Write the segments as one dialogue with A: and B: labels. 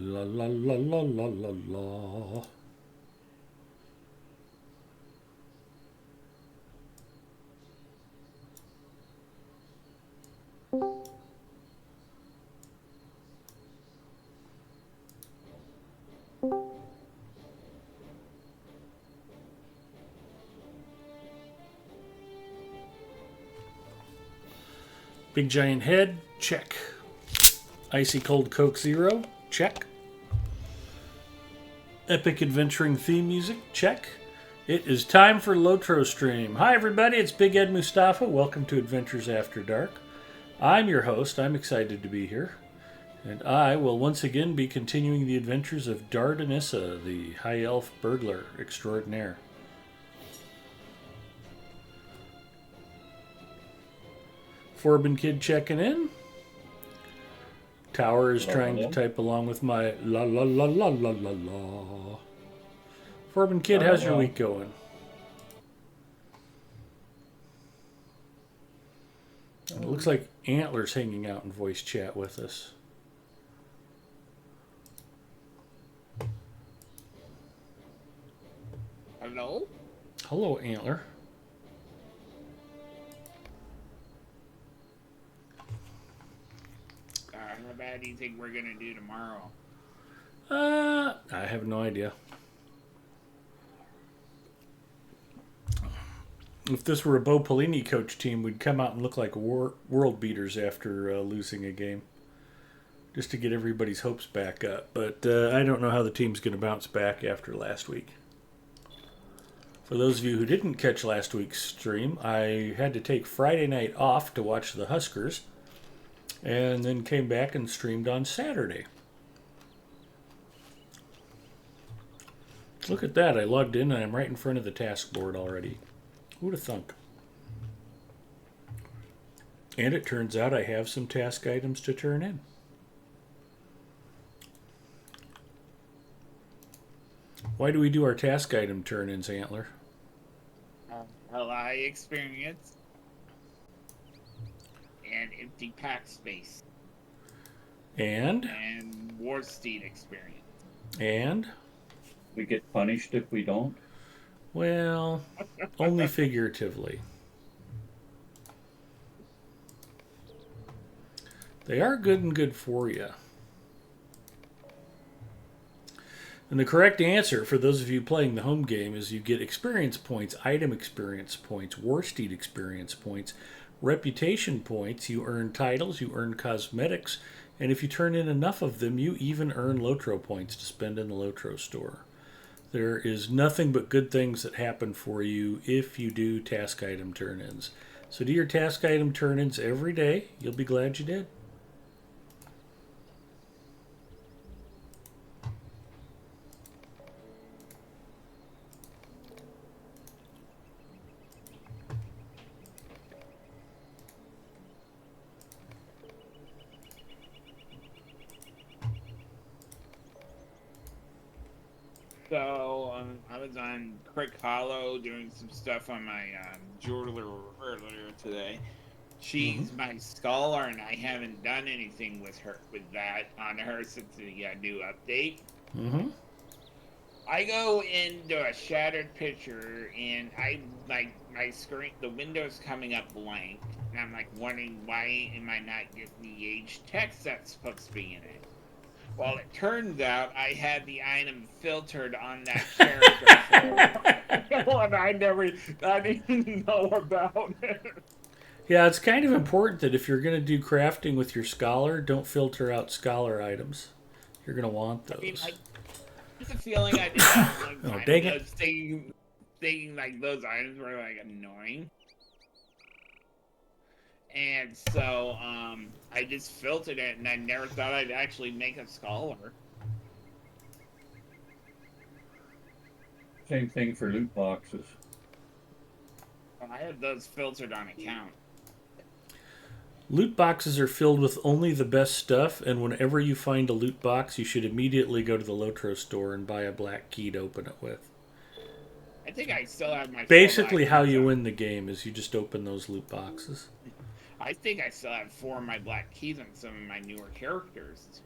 A: La la la la la la la. Big giant head, check. Icy cold Coke Zero, check. Epic adventuring theme music, check. It is time for Lotro Stream. Hi everybody, it's Big Ed Mustafa. Welcome to Adventures After Dark. I'm your host. I'm excited to be here. And I will once again be continuing the adventures of Dardanissa, the high elf burglar extraordinaire. Forbin Kid checking in. Tower is trying to type along with my la la la la la la la. Forbin Kid, how's your week going? It looks like Antler's hanging out in voice chat with us.
B: Hello?
A: Hello, Antler.
B: How bad do you think we're gonna do tomorrow?
A: I have no idea. If this were a Bo Pelini coach team, we'd come out and look like world beaters after losing a game, just to get everybody's hopes back up. But I don't know how the team's going to bounce back after last week. For those of you who didn't catch last week's stream, I had to take Friday night off to watch the Huskers, and then came back and streamed on Saturday. Look at that, I logged in and I'm right in front of the task board already. Who'd have thunk? And it turns out I have some task items to turn in. Why do we do our task item turn-ins, Antler?
B: Ally experience and empty pack space
A: And
B: war steed experience.
A: And
C: we get punished if we don't.
A: Well, only figuratively. They are good and good for you. And the correct answer for those of you playing the home game is you get experience points, item experience points, war steed experience points, reputation points, you earn titles, you earn cosmetics, and if you turn in enough of them, you even earn Lotro points to spend in the Lotro store. There is nothing but good things that happen for you if you do task item turn-ins. So do your task item turn-ins every day. You'll be glad you did.
B: So I was on Crick Hollow doing some stuff on my jeweler earlier today. She's my scholar, and I haven't done anything with that on her since the new update.
A: Mm-hmm.
B: I go into a shattered picture, and I like my screen. The window's coming up blank, and I'm like wondering why am I not getting the age text that's supposed to be in it. Well, it turns out I had the item filtered on that character, and I didn't know about it.
A: Yeah, it's kind of important that if you're going to do crafting with your scholar, don't filter out scholar items. You're going to want those.
B: I mean, it's a feeling I did that one time.
A: Oh, dang it.
B: Thinking like those items were like annoying. And so I just filtered it, and I never thought I'd actually make a scholar.
C: Same thing for loot boxes.
B: I have those filtered on account.
A: Loot boxes are filled with only the best stuff, and whenever you find a loot box, you should immediately go to the Lotro store and buy a black key to open it with.
B: I think I still have my...
A: Basically, how you win the game is you just open those loot boxes.
B: I think I still have 4 of my black keys on some of my newer characters.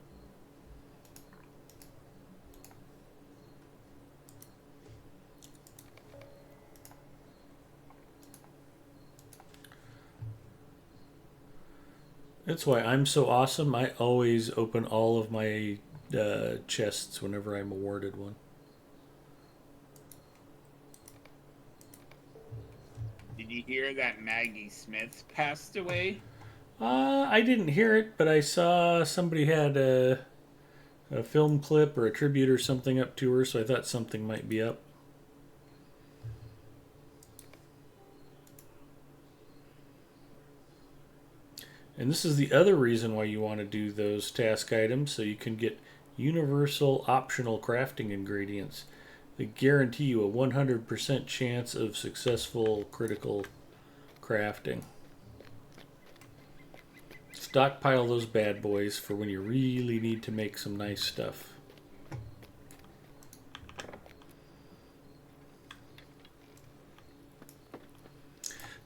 A: That's why I'm so awesome. I always open all of my chests whenever I'm awarded one.
B: Did you hear that Maggie Smith passed away?
A: I didn't hear it, but I saw somebody had a film clip or a tribute or something up to her, so I thought something might be up. And this is the other reason why you want to do those task items, so you can get universal optional crafting ingredients that guarantee you a 100% chance of successful critical crafting. Stockpile those bad boys for when you really need to make some nice stuff.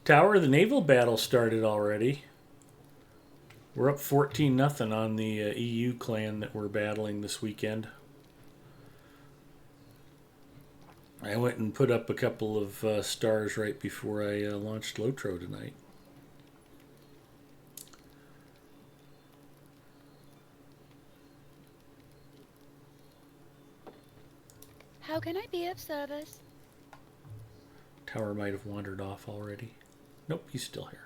A: Tower, the naval battle started already. We're up 14-0 on the EU clan that we're battling this weekend. I went and put up a couple of stars right before I launched Lotro tonight.
D: How can I be of service?
A: Tower might have wandered off already. Nope, he's still here.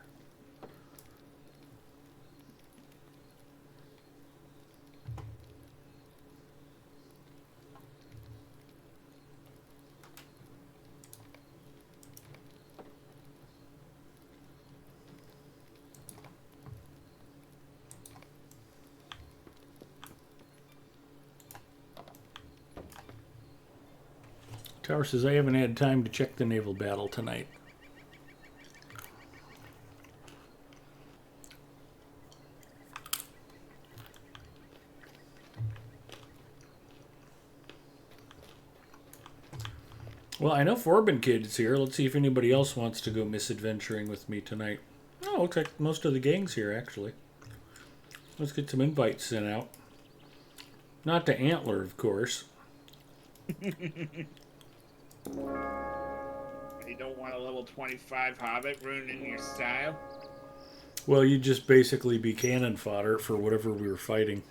A: Tower says, I haven't had time to check the naval battle tonight. Well, I know Forbin Kid is here. Let's see if anybody else wants to go misadventuring with me tonight. Oh, looks like most of the gang's here, actually. Let's get some invites sent out. Not to Antler, of course.
B: You don't want a level 25 Hobbit ruining your style?
A: Well, you'd just basically be cannon fodder for whatever we were fighting.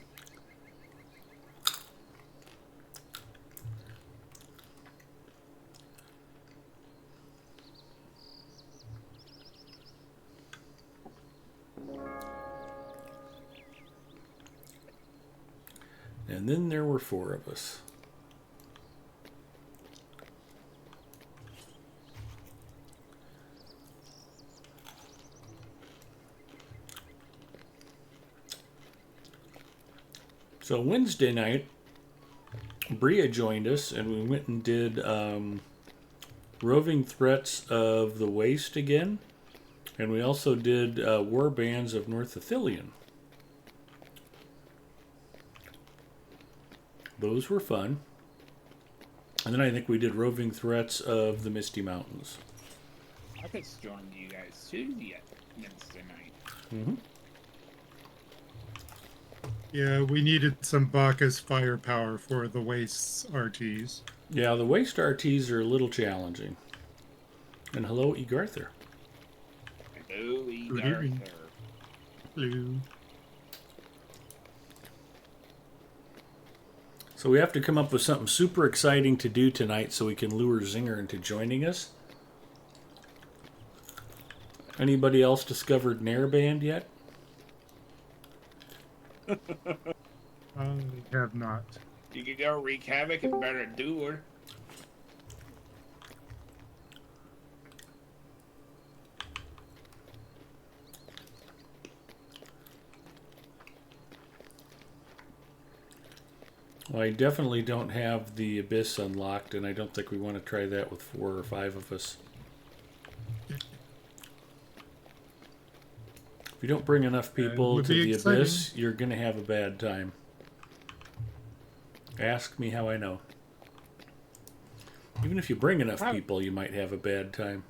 A: And then there were 4 of us. So Wednesday night, Bria joined us, and we went and did Roving Threats of the Waste again. And we also did War Bands of North Ithilien. Those were fun. And then I think we did Roving Threats of the Misty Mountains.
B: I could join you guys too yet Wednesday night.
A: Mm-hmm.
E: Yeah, we needed some Bacchus firepower for the Wastes RTs.
A: Yeah, the Waste RTs are a little challenging. And hello, Egarther.
B: Hello,
E: Good evening. Hello.
A: So we have to come up with something super exciting to do tonight so we can lure Zinger into joining us. Anybody else discovered Nair Band yet?
E: I have not.
B: You could go wreak havoc and better doer.
A: Well, I definitely don't have the Abyss unlocked, and I don't think we want to try that with 4 or 5 of us. If you don't bring enough people
E: would
A: to
E: be
A: the
E: exciting.
A: Abyss, you're going to have a bad time. Ask me how I know. Even if you bring enough people, you might have a bad time.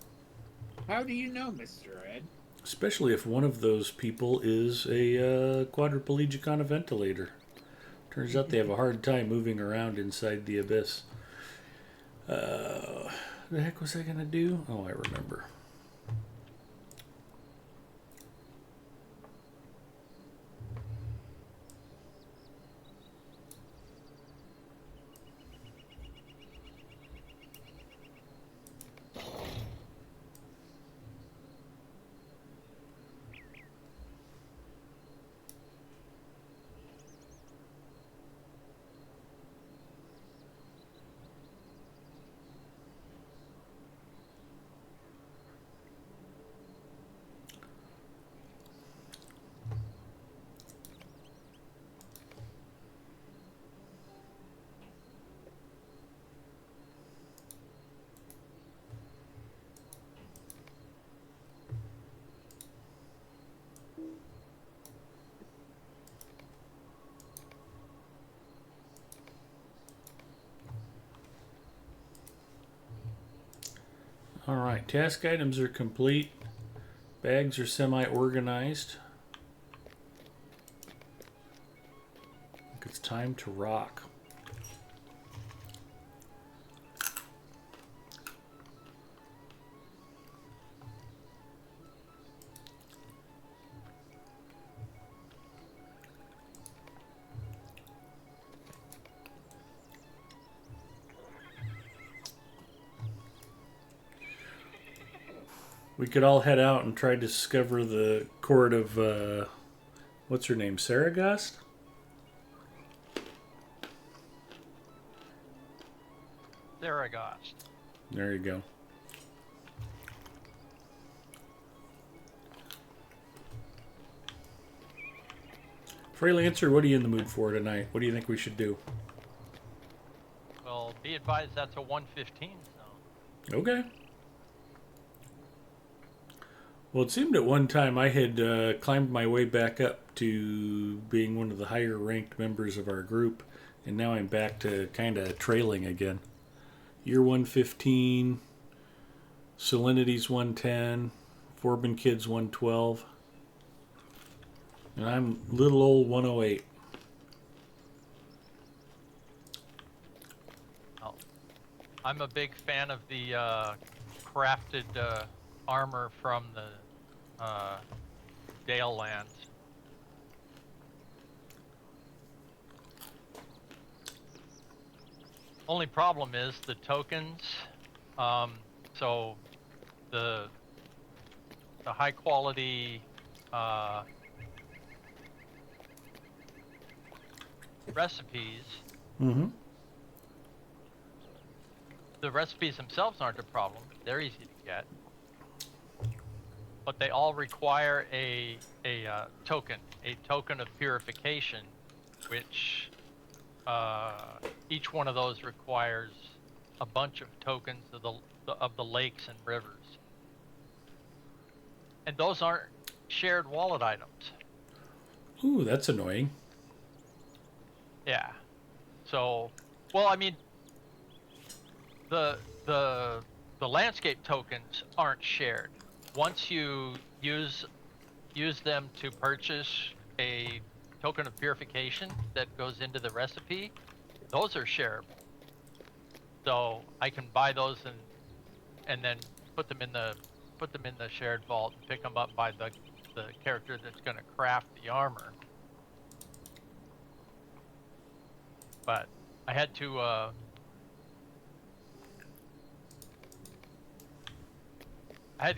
B: How do you know, Mr. Ed?
A: Especially if one of those people is a quadriplegic on a ventilator. Turns out they have a hard time moving around inside the Abyss. The heck was I going to do? Oh, I remember. All right, task items are complete. Bags are semi-organized. I think it's time to rock. We could all head out and try to discover the court of, what's her name, Saragast?
F: Theragost.
A: There you go. Freelancer, what are you in the mood for tonight? What do you think we should do?
F: Well, be advised that's a 115 zone.
A: Okay. Well, it seemed at one time I had climbed my way back up to being one of the higher ranked members of our group, and now I'm back to kind of trailing again. Year 115, Salinity's 110, Forbin Kid's 112, and I'm little old 108.
F: Well, I'm a big fan of the crafted armor from the Dale lands. Only problem is the tokens. So the high quality recipes.
A: Mm-hmm.
F: The recipes themselves aren't a problem. They're easy to get. But they all require a token of purification, which each one of those requires a bunch of tokens of the lakes and rivers. And those aren't shared wallet items.
A: Ooh, that's annoying.
F: Yeah. So, well, I mean, the landscape tokens aren't shared. Once you use them to purchase a token of purification that goes into the recipe, those are shareable. So I can buy those and then put them in the shared vault and pick them up by the character that's going to craft the armor. But I had to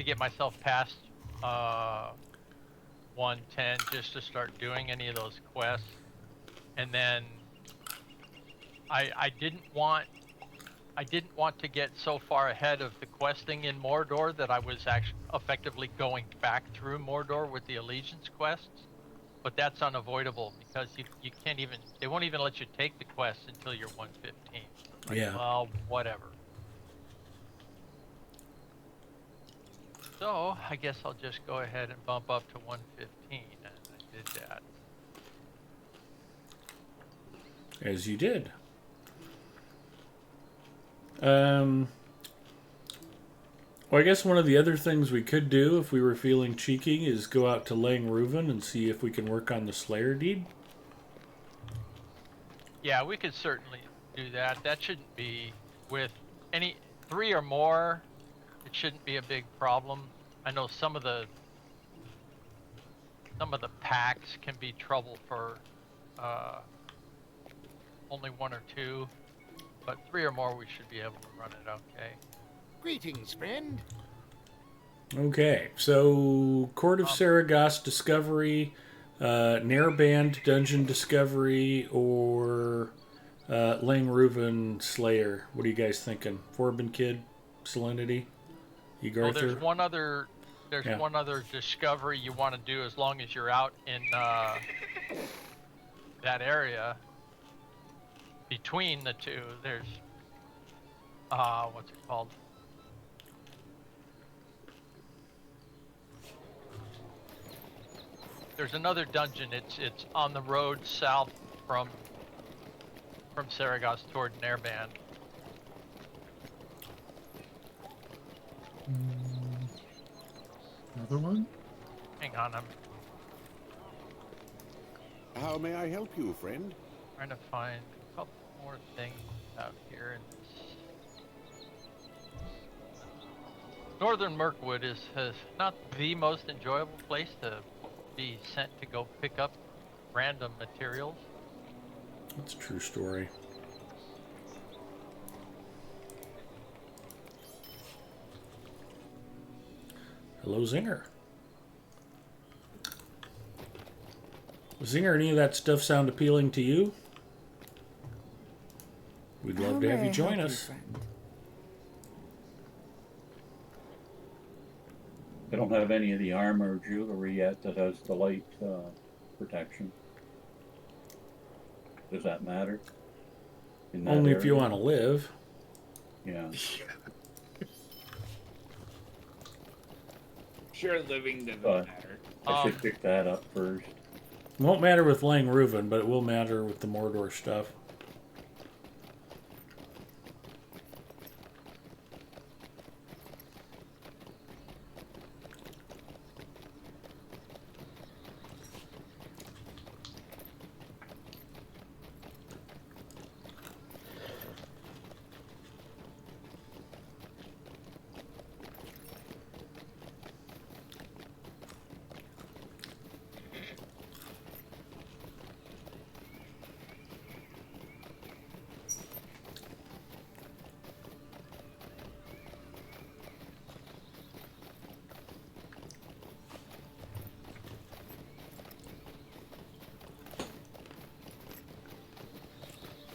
F: get myself past 110 just to start doing any of those quests, and then I didn't want to get so far ahead of the questing in Mordor that I was actually effectively going back through Mordor with the Allegiance quests. But that's unavoidable because you can't even, they won't even let you take the quest until you're 115.
A: Yeah.
F: Well, whatever. So I guess I'll just go ahead and bump up to 115, and I did that.
A: As you did. Well, I guess one of the other things we could do if we were feeling cheeky is go out to Langruven and see if we can work on the Slayer deed.
F: Yeah, we could certainly do that. That shouldn't be, with any 3 or more, it shouldn't be a big problem. I know some of the packs can be trouble for only 1 or 2, but 3 or more we should be able to run it okay.
G: Greetings, friend.
A: Okay, so Court of Saragast Discovery, Nairband Dungeon Discovery, or Langruven Slayer. What are you guys thinking? Forbin Kid, Salinity, Egarther?
F: Well, there's one other discovery you want to do as long as you're out in that area. Between the two, there's what's it called? There's another dungeon. It's on the road south from Saragos toward Nairband.
E: other one?
F: Hang on, I'm
G: How may I help you, friend?
F: trying to find a couple more things out here. And Northern Mirkwood is not the most enjoyable place to be sent to go pick up random materials.
A: That's a true story. Hello, Zinger. Zinger, any of that stuff sound appealing to you? We'd love to have you join us.
C: I don't have any of the armor or jewelry yet that has the light protection. Does that matter? In that
A: Only if you
C: area?
A: want to live.
C: Yeah.
B: Sure, living doesn't
C: Uh,
B: matter.
C: I should pick that up first.
A: Won't matter with Langruven, but it will matter with the Mordor stuff.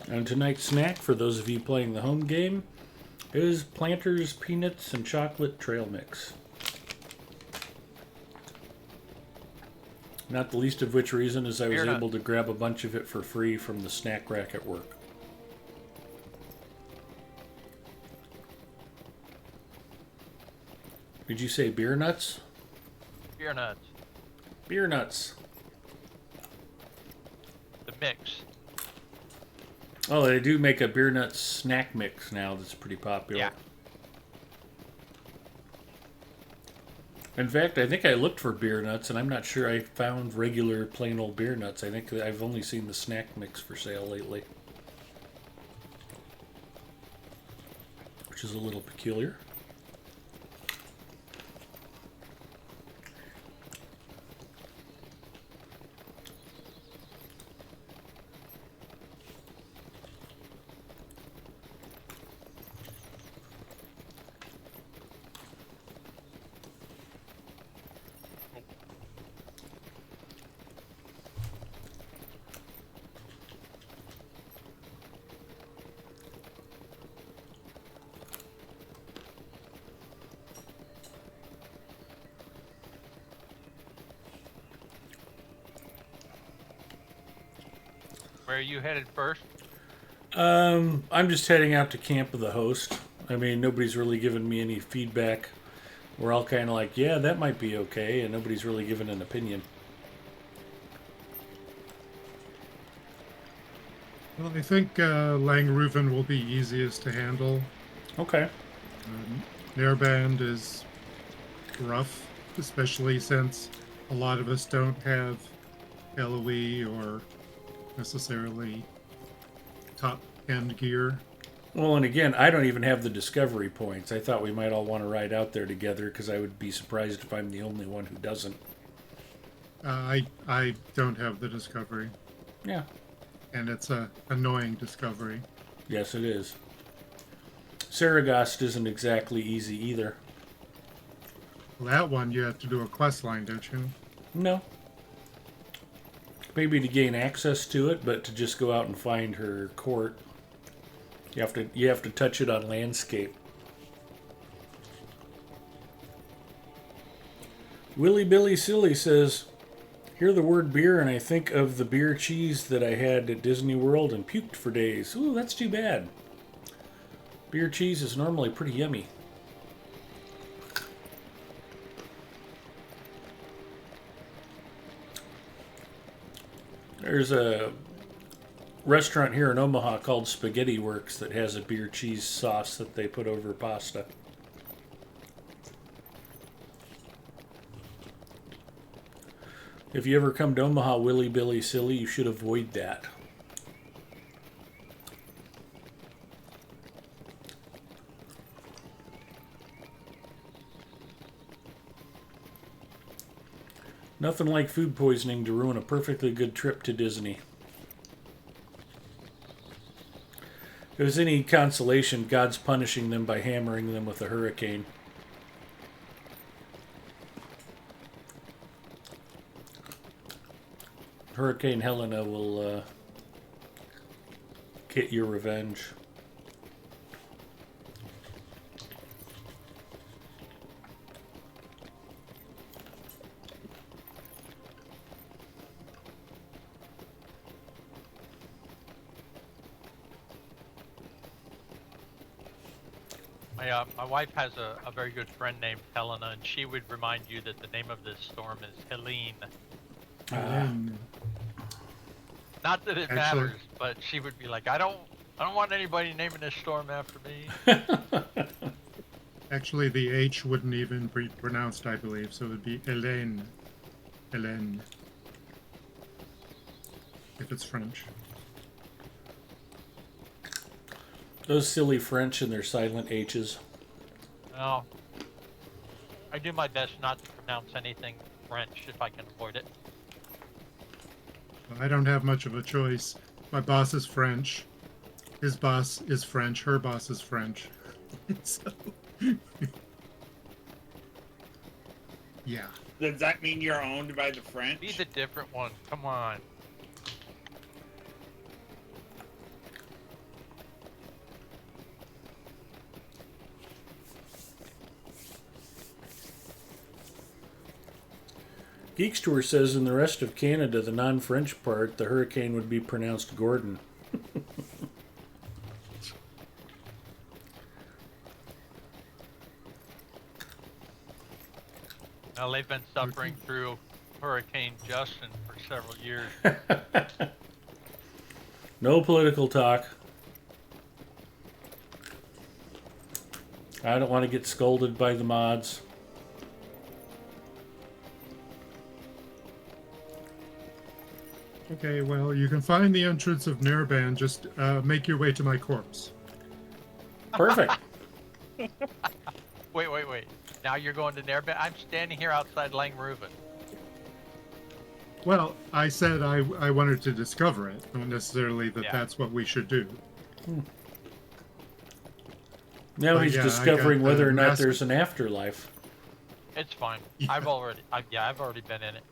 A: And tonight's snack, for those of you playing the home game, is Planters Peanuts and Chocolate Trail Mix. Not the least of which reason is I was able to grab a bunch of it for free from the snack rack at work. Did you say beer nuts?
F: Beer nuts.
A: Beer nuts.
F: The mix.
A: Oh, they do make a beer nuts snack mix now that's pretty popular.
F: Yeah.
A: In fact, I think I looked for beer nuts, and I'm not sure I found regular plain old beer nuts. I think I've only seen the snack mix for sale lately, which is a little peculiar.
F: Where are you headed first?
A: I'm just heading out to camp with the host. I mean, nobody's really given me any feedback. We're all kind of like, yeah, that might be okay, and nobody's really given an opinion.
E: Well, I think Langruven will be easiest to handle.
A: Okay.
E: Airband is rough, especially since a lot of us don't have LOE or necessarily top-end gear.
A: Well, and again, I don't even have the discovery points. I thought we might all want to ride out there together because I would be surprised if I'm the only one who doesn't.
E: I don't have the discovery,
A: Yeah.
E: and it's a annoying discovery.
A: Yes, it is. Saragast isn't exactly easy either.
E: Well, that one you have to do a quest line, don't you?
A: No. Maybe to gain access to it, but to just go out and find her court, you have to touch it on landscape. Willy Billy Silly says, hear the word beer and I think of the beer cheese that I had at Disney World and puked for days. Ooh, that's too bad. Beer cheese is normally pretty yummy. There's a restaurant here in Omaha called Spaghetti Works that has a beer cheese sauce that they put over pasta. If you ever come to Omaha, Willy Billy Silly, you should avoid that. Nothing like food poisoning to ruin a perfectly good trip to Disney. If there's any consolation, God's punishing them by hammering them with a hurricane. Hurricane Helena will get your revenge.
F: My wife has a very good friend named Helena, and she would remind you that the name of this storm is Helene. Not that it
E: Actually-
F: matters, but she would be like, I don't want anybody naming this storm after me.
E: Actually, the H wouldn't even be pronounced, I believe, so it would be Hélène. Hélène. If it's French.
A: Those silly French and their silent H's.
F: No. I do my best not to pronounce anything French if I can avoid it.
E: I don't have much of a choice. My boss is French. His boss is French. Her boss is French. So, yeah.
B: Does that mean you're owned by the French?
F: Be the different one. Come on.
A: Geeks Tour says in the rest of Canada, the non-French part, the hurricane would be pronounced Gordon.
F: Now they've been suffering through Hurricane Justin for several years.
A: No political talk. I don't want to get scolded by the mods.
E: Okay, well, you can find the entrance of Nairband. Just make your way to my corpse.
A: Perfect.
F: Wait. Now you're going to Nairband? I'm standing here outside Langruven.
E: Well, I said I wanted to discover it, not necessarily that
F: Yeah.
E: that's what we should do.
A: Now
E: But
A: he's
E: yeah, I
A: discovering
E: got,
A: whether or not
E: mask-
A: there's an afterlife.
F: It's fine.
E: Yeah.
F: I've already been in it.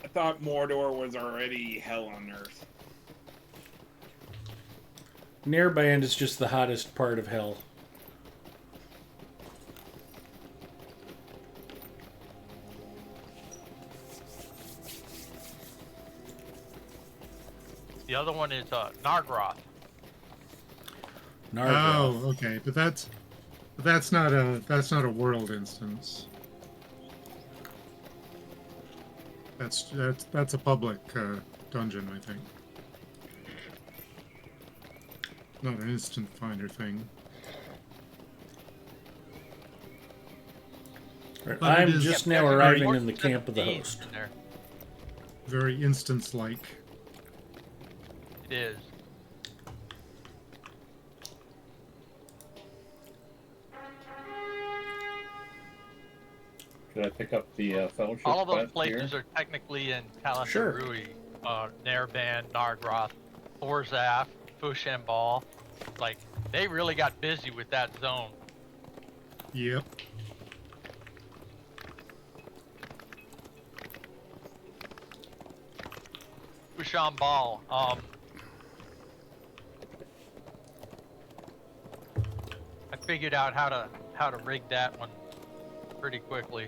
B: I thought Mordor was already hell on earth.
A: Nairband is just the hottest part of hell.
F: The other one is Nargroth.
A: Nargothrond.
E: Oh, okay, but that's not a world instance. That's a public dungeon, I think. Not an instant finder thing.
A: Right,
E: But it
A: I'm
E: is-
A: just
F: Yep,
A: now
F: there's a
A: arriving
F: report
A: in the
F: that
A: camp of the
F: says
A: host.
F: in there.
E: Very instance-like.
F: It is.
C: Should I pick up the fellowship
F: All of those
C: quest
F: places
C: here?
F: are technically in Talandarui.
A: Sure.
F: Nairband, Nargroth, Orzaf, Fushembal. Like, they really got busy with that zone.
E: Yep.
F: Fushembal, I figured out how to rig that one pretty quickly.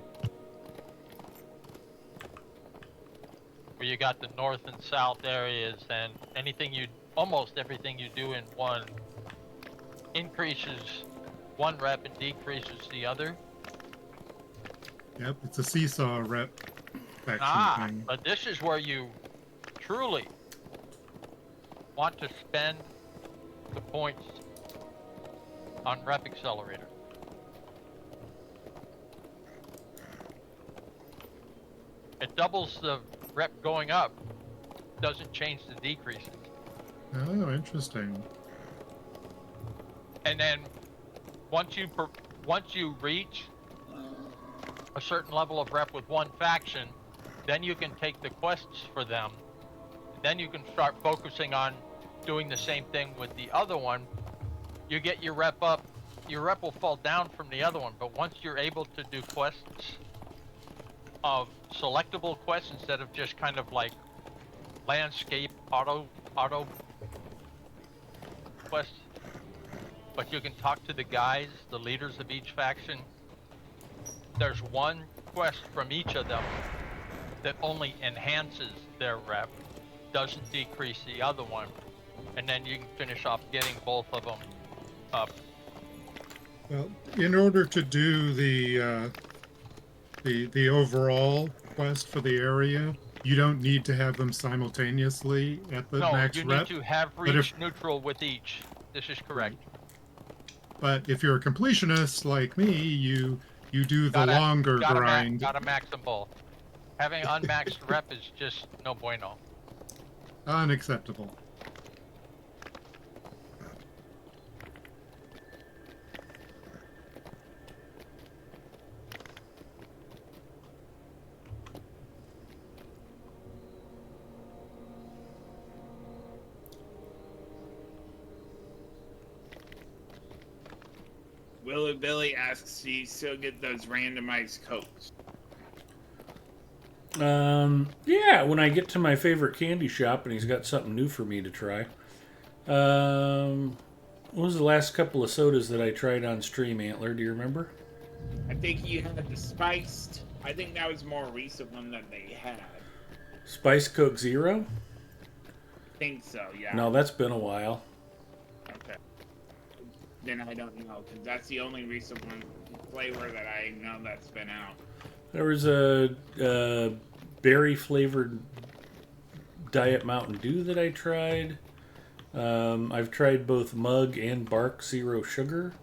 F: Where you got the north and south areas, and almost everything you do in one increases one rep and decreases the other.
E: Yep, it's a seesaw rep faction thing.
F: But this is where you truly want to spend the points on rep accelerator. It doubles the rep going up doesn't change the decreases.
E: Oh, interesting.
F: And then once you reach a certain level of rep with one faction, then you can take the quests for them. Then you can start focusing on doing the same thing with the other one. You get your rep up. Your rep will fall down from the other one, but once you're able to do quests of selectable quests instead of just kind of like landscape auto quests, but you can talk to the guys, the leaders of each faction. There's one quest from each of them that only enhances their rep, doesn't decrease the other one, and then you can finish off getting both of them up.
E: Well, in order to do the overall quest for the area, you don't need to have them simultaneously at the
F: No,
E: max
F: you need
E: rep.
F: to have
E: But
F: reached neutral with each. This is correct.
E: But if you're a completionist like me, you do the longer grind.
F: Gotta max them both. Having unmaxed rep is just no bueno.
E: Unacceptable.
B: Willie Billy asks, do you still get those randomized codes?
A: Yeah, when I get to my favorite candy shop and he's got something new for me to try. What was the last couple of sodas that I tried on stream, Antler? Do you remember?
B: I think you had the spiced. I think that was more recent one that they had.
A: Spice Coke Zero?
B: I think so, yeah.
A: No, that's been a while.
B: Okay. Then I don't know, because that's the only recent one flavor that I know that's been out.
A: There was a berry flavored Diet Mountain Dew that I tried. I've tried both Mug and Bark Zero Sugar.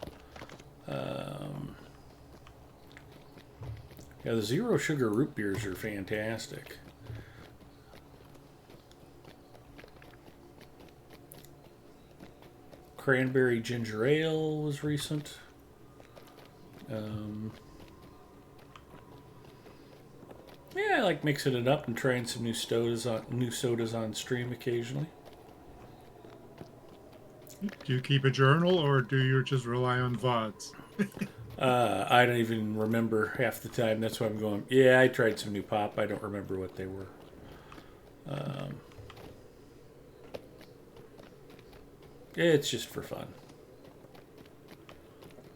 A: Yeah, the Zero Sugar root beers are fantastic. Cranberry Ginger Ale was recent. Yeah, I like mixing it up and trying some new sodas on stream occasionally.
E: Do you keep a journal or do you just rely on VODs?
A: I don't even remember half the time. That's why I'm going, yeah, I tried some new pop. I don't remember what they were. It's just for fun.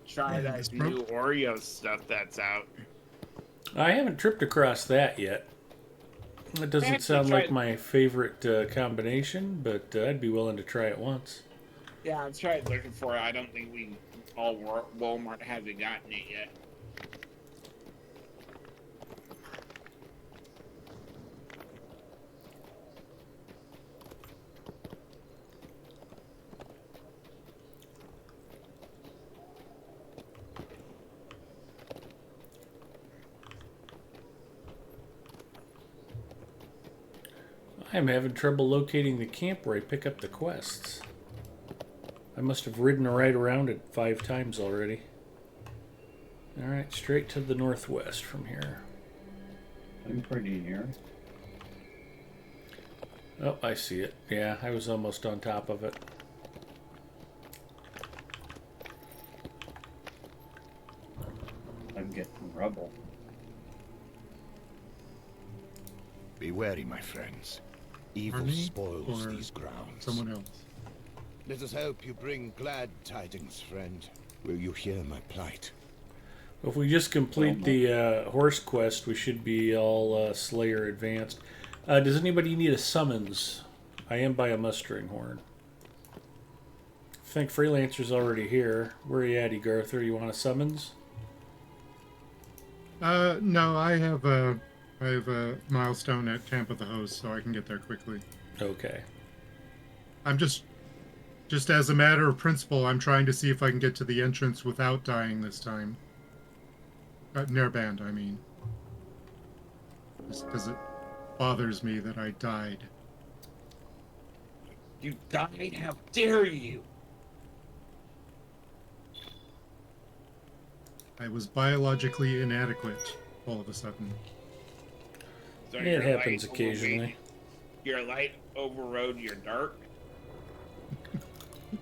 B: Try
E: Yeah,
B: that
E: that's
B: new Oreo stuff that's out.
A: I haven't tripped across that yet. It doesn't
B: actually
A: sound like
B: tried-
A: my favorite combination, but I'd be willing to try it once.
B: Yeah, I tried looking for it. I don't think Walmart hasn't gotten it yet.
A: I'm having trouble locating the camp where I pick up the quests. I must have ridden right around it 5 times already. Alright, straight to the northwest from here.
C: I'm pretty near.
A: Oh, I see it. Yeah, I was almost on top of it.
C: I'm getting rubble.
G: Be wary, my friends. Evil
E: Army
G: spoils
E: or
G: these grounds.
E: Someone else.
G: Let us hope you bring glad tidings, friend. Will you hear my plight?
A: If we just complete the horse quest, we should be all Slayer advanced. Does anybody need a summons? I am by a mustering horn. I think Freelancer's already here. Where are you at, Garther? You want a summons?
E: No, I have a milestone at Camp of the Host, so I can get there quickly.
A: Okay.
E: I'm just as a matter of principle, I'm trying to see if I can get to the entrance without dying this time. Near band, I mean. Because bothers me that I died.
B: You died? How dare you?
E: I was biologically inadequate all of a sudden.
B: So
A: It
B: your
A: happens
B: light
A: occasionally.
B: Your light overrode your dark?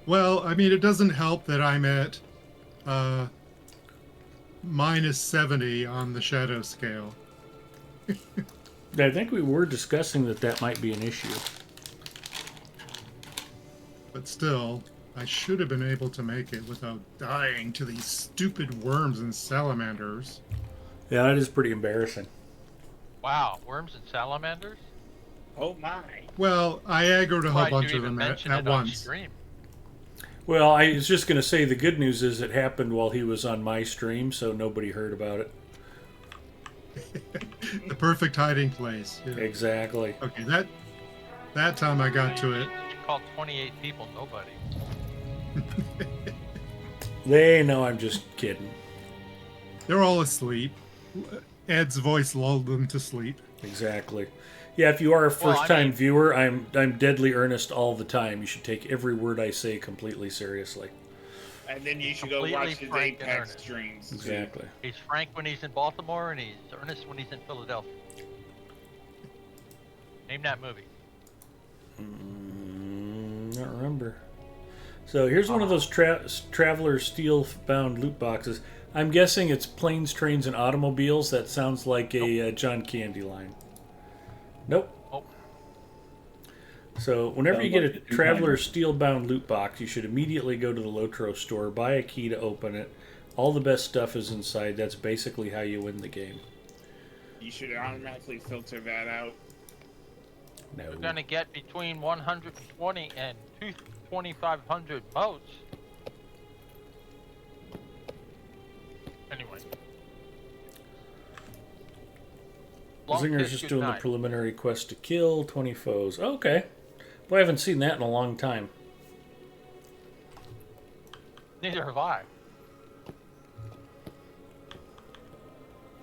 E: Well, I mean, it doesn't help that I'm at minus 70 on the shadow scale.
A: I think we were discussing that might be an issue.
E: But still, I should have been able to make it without dying to these stupid worms and salamanders.
A: Yeah, that is pretty embarrassing.
F: Wow, worms and salamanders?
B: Oh my.
E: Well, I aggroed a whole
F: Surprised
E: bunch
F: you
E: of
F: even
E: them
F: mentioned
E: at
F: it on
E: once.
F: stream.
A: Well, I was just going to say the good news is it happened while he was on my stream, so nobody heard about it.
E: The perfect hiding place. Yeah.
A: Exactly.
E: Okay, that time I got to it.
F: You called 28 people nobody.
A: They know I'm just kidding.
E: They're all asleep. Ed's voice lulled them to sleep.
A: Exactly. Yeah, if you are a
F: Well, I
A: first-time
F: mean-
A: viewer, I'm deadly earnest all the time. You should take every word I say completely seriously.
B: And then you should go
F: Completely
B: watch his
F: frank and
B: Apex
F: earnest.
B: streams. too.
A: Exactly.
F: He's frank when he's in Baltimore, and he's earnest when he's in Philadelphia. Name that movie.
A: Not remember. So here's one of those traveler steel-bound loot boxes. I'm guessing it's planes, trains, and automobiles. That sounds like a John Candy line. Nope.
F: Oh.
A: So whenever you
C: Sounds
A: get
C: like
A: a
C: a two-timer.
A: traveler steel-bound loot box, you should immediately go to the Lotro store, buy a key to open it. All the best stuff is inside. That's basically how you win the game.
B: You should automatically filter that out.
A: No.
F: You're gonna get between 120 and 2,500 votes. Anyway. Long
A: Zinger's
F: kiss
A: just doing the
F: goodnight.
A: preliminary quest to kill 20 foes. Oh, okay. Well, I haven't seen that in a long time.
F: Neither have I.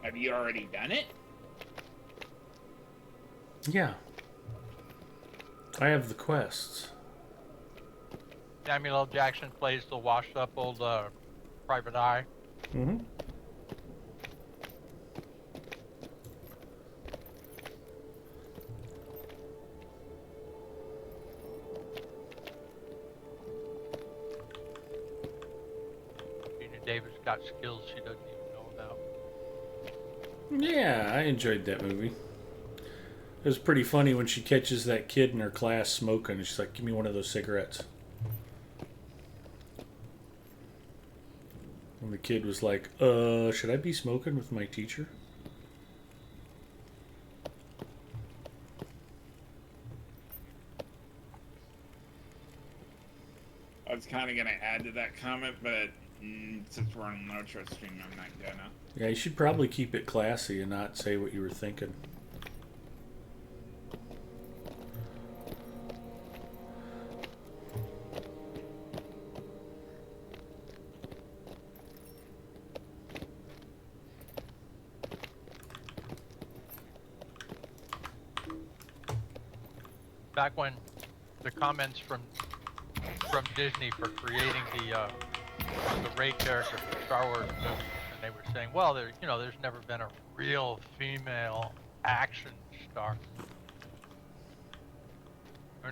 B: Have you already done it?
A: Yeah. I have the quests.
F: Samuel L. Jackson plays the washed up old private eye.
A: Mm-hmm.
F: Gina Davis got skills she doesn't even know about.
A: Yeah, I enjoyed that movie. It was pretty funny when she catches that kid in her class smoking, and she's like, "Give me one of those cigarettes." And the kid was like, should I be smoking with my teacher?"
B: I was kind of going to add to that comment, but since we're on an outro stream, I'm not gonna.
A: Yeah, you should probably keep it classy and not say what you were thinking.
F: Back when the comments from Disney for creating the Rey character for Star Wars movies, and they were saying, well, there's never been a real female action star.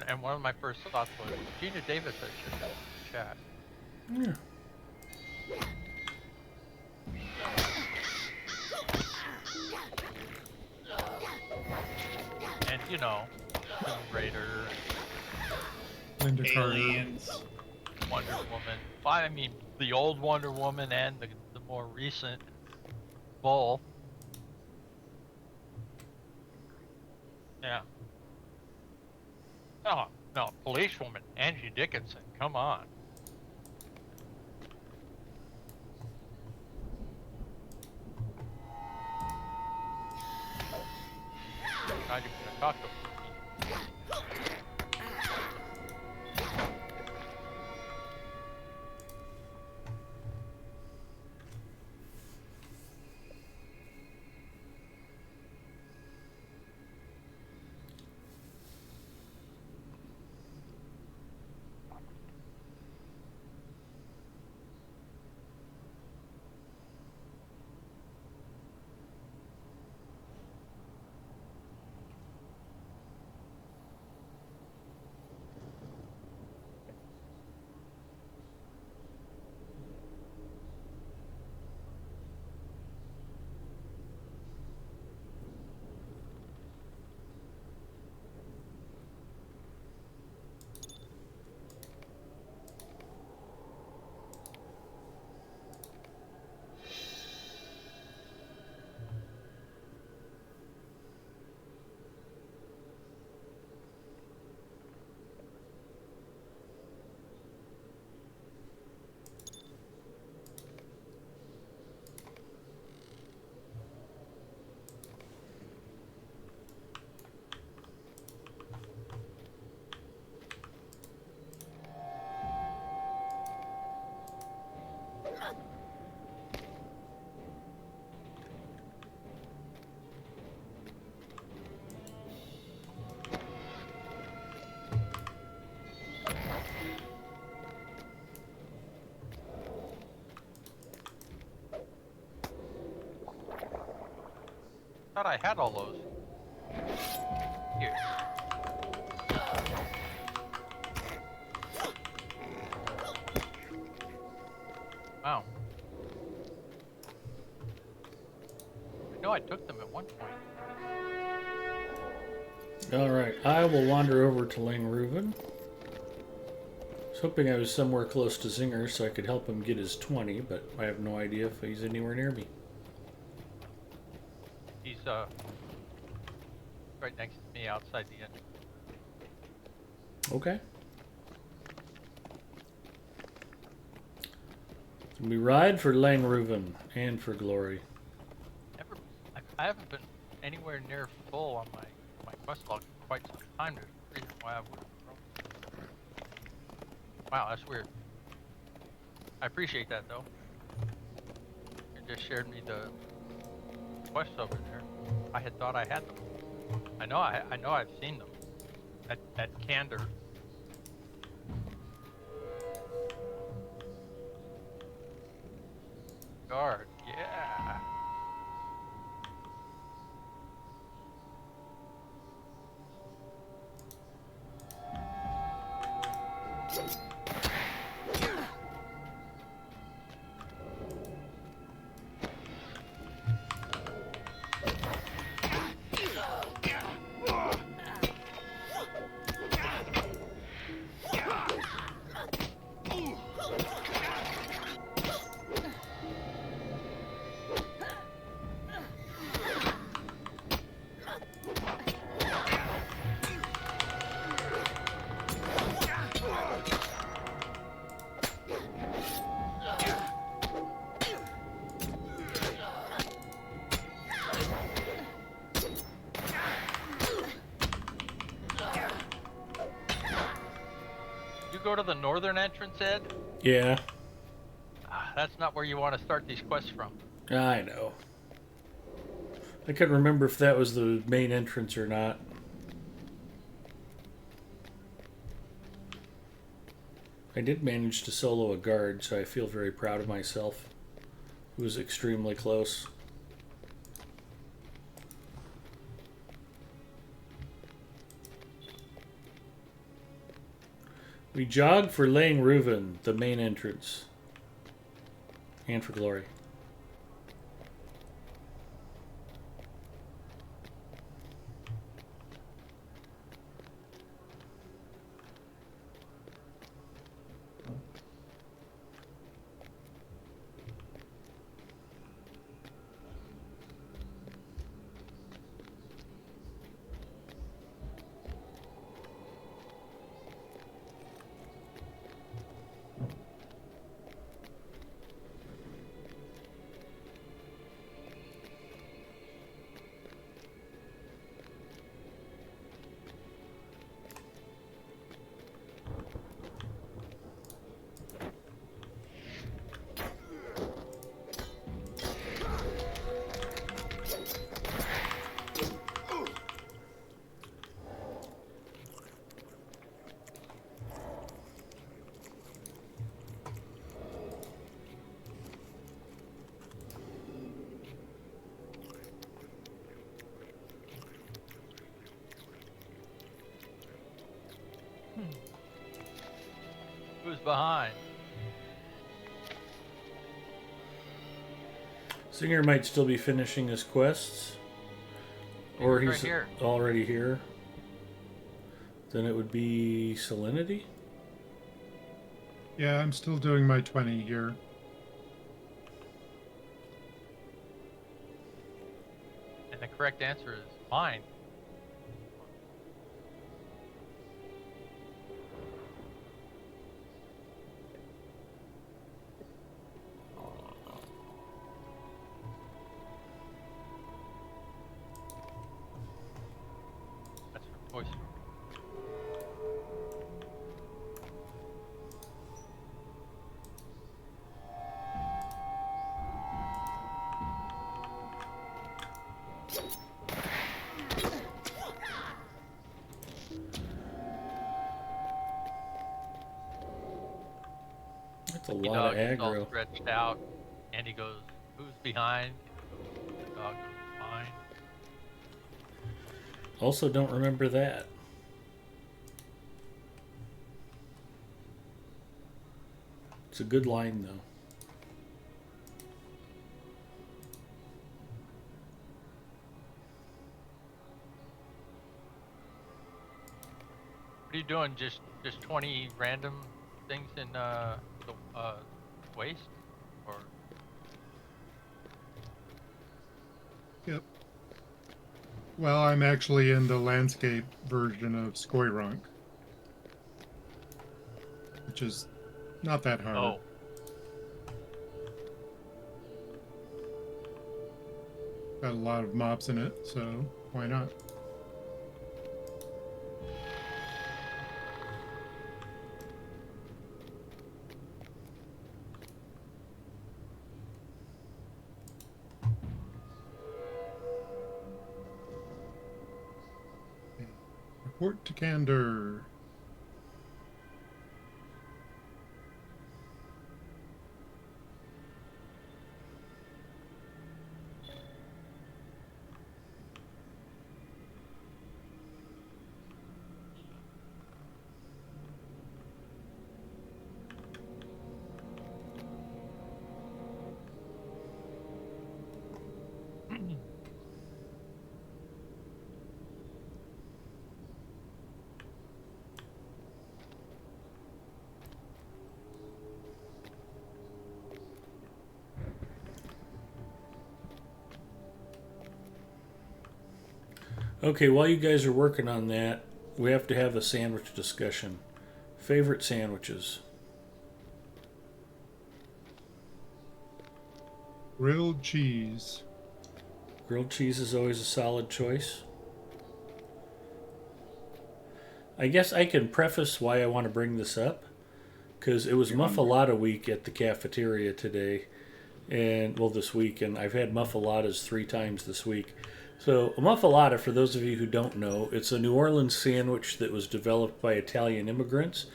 F: And one of my first thoughts was, Gina Davis has shit in the chat.
A: Yeah.
F: And Tomb Raider,
E: Linda Carter.
B: Aliens.
F: Wonder Woman. Well, I mean, the old Wonder Woman and the more recent Bull. Yeah. Oh, no, policewoman, Angie Dickinson, come on. Not even gonna talk to her. thought I had all those. Here. Wow. I know I took them at one point.
A: All right, I will wander over to Langruven. I was hoping I was somewhere close to Zinger so I could help him get his 20, but I have no idea if he's anywhere near me.
F: He's right next to me outside the inn.
A: Okay. So we ride for Langruven and for glory.
F: Never, I haven't been anywhere near full on my quest log for quite some time. There's a reason why I would have thrown. Wow, that's weird. I appreciate that though. You just shared me the quests over there. I had thought I had them. I know I've seen them at Candor. Guard, yeah. Go to the northern entrance, Ed?
A: Yeah,
F: That's not where you want to start these quests from.
A: I know. I couldn't remember if that was the main entrance or not. I did manage to solo a guard, so I feel very proud of myself. It was extremely close. We jog for Langruven, the main entrance. And for glory.
F: Who's behind?
A: Singer might still be finishing his quests. Or
F: He's right
A: he's
F: here.
A: already here. Then it would be Salinity?
E: Yeah, I'm still doing my 20 here.
F: And the correct answer is mine. That's for Toy Story.
A: That's a
F: The
A: lot
F: dog
A: of
F: is all
A: aggro.
F: stretched out, and he goes, "Who's behind?" The dog goes, "Mine."
A: Also, don't remember that. It's a good line, though.
F: What are you doing? Just 20 random things in the waste, or
E: Yep. Well, I'm actually in the landscape version of Skoyrunk, which is not that hard.
F: oh,
E: Got a lot of mobs in it, so why not? Okay. Report to Candor.
A: Okay, while you guys are working on that, we have to have a sandwich discussion. Favorite sandwiches?
E: Grilled cheese.
A: Grilled cheese is always a solid choice. I guess I can preface why I want to bring this up, because it was Muffalata week at the cafeteria today, and well, this week, and I've had muffalatas 3 times this week. So a muffalata, for those of you who don't know, it's a New Orleans sandwich that was developed by Italian immigrants.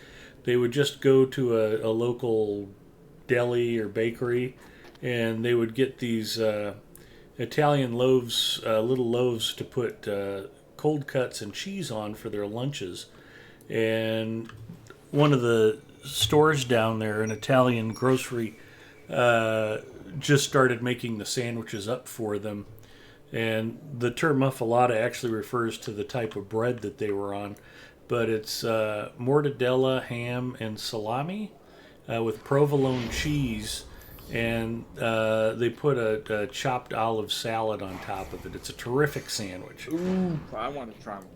A: They would just go to a local deli or bakery, and they would get these Italian loaves, little loaves to put cold cuts and cheese on for their lunches. And one of the stores down there, an Italian grocery, just started making the sandwiches up for them. And the term muffalata actually refers to the type of bread that they were on. But it's mortadella, ham, and salami with provolone cheese. And they put a chopped olive salad on top of it. It's a terrific sandwich.
B: Ooh, I want to try one.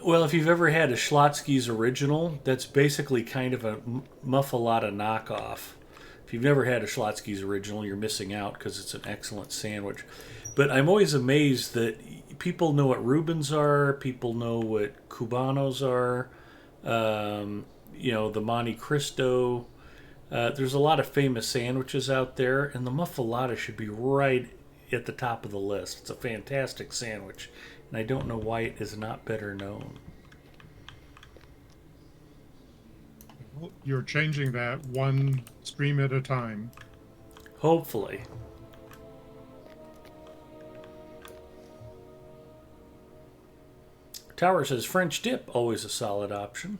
A: Well, if you've ever had a Schlotsky's original, that's basically kind of a muffalata knockoff. If you've never had a Schlotsky's original, you're missing out because it's an excellent sandwich. But I'm always amazed that people know what Rubens are, people know what Cubanos are, the Monte Cristo. There's a lot of famous sandwiches out there, and the muffalata should be right at the top of the list. It's a fantastic sandwich, and I don't know why it is not better known.
E: You're changing that one stream at a time.
A: Hopefully. Tower says French dip, always a solid option.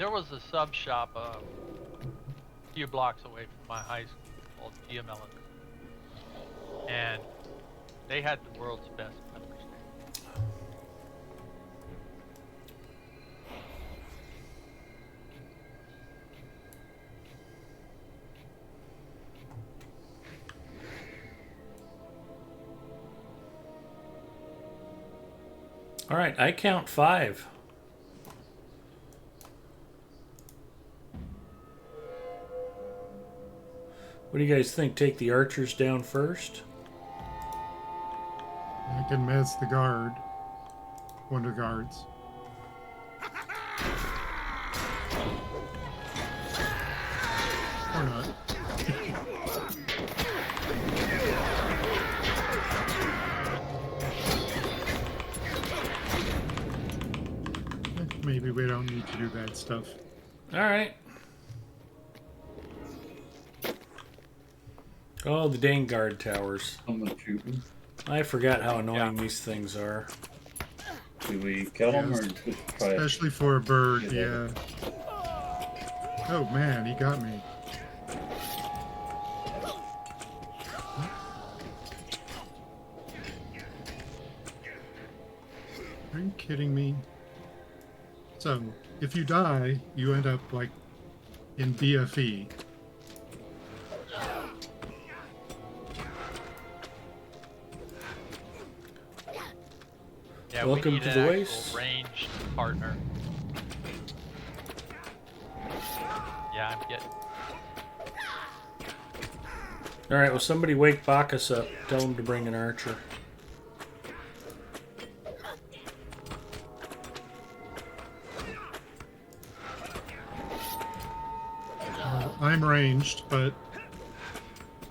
F: there was a sub shop a few blocks away from my high school called GML, and they had the world's best pepper steak.
A: All right, I count 5. What do you guys think? Take the archers down first?
E: I can miss the guard. One of the guards. Or not. do that stuff.
A: All right. Oh, the dang guard towers.
C: Someone shooting.
A: I forgot how annoying these things are.
C: Do we kill them or
E: Yes.
C: just try it?
E: Especially for a bird,
C: Get
E: yeah. Oh man, he got me. Are you kidding me? So, if you die, you end up like in BFE.
F: Yeah,
A: Welcome
F: we need
A: to
F: an
A: the
F: actual
A: waste.
F: ranged partner. Yeah, I'm getting.
A: All right, well, somebody wake Bacchus up. Tell him to bring an archer.
E: I'm ranged, but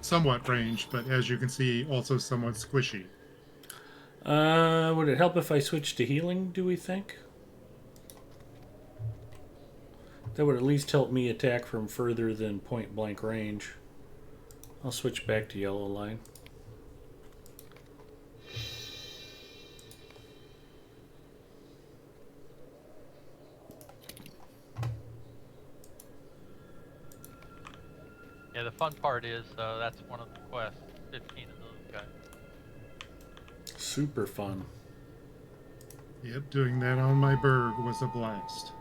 E: somewhat ranged, but as you can see, also somewhat squishy.
A: Would it help if I switched to healing, do we think? That would at least help me attack from further than point blank range. I'll switch back to yellow line.
F: Yeah, the fun part is that's one of the quests. 15 of those guys.
A: Super fun.
E: Yep, doing that on my Berg was a blast.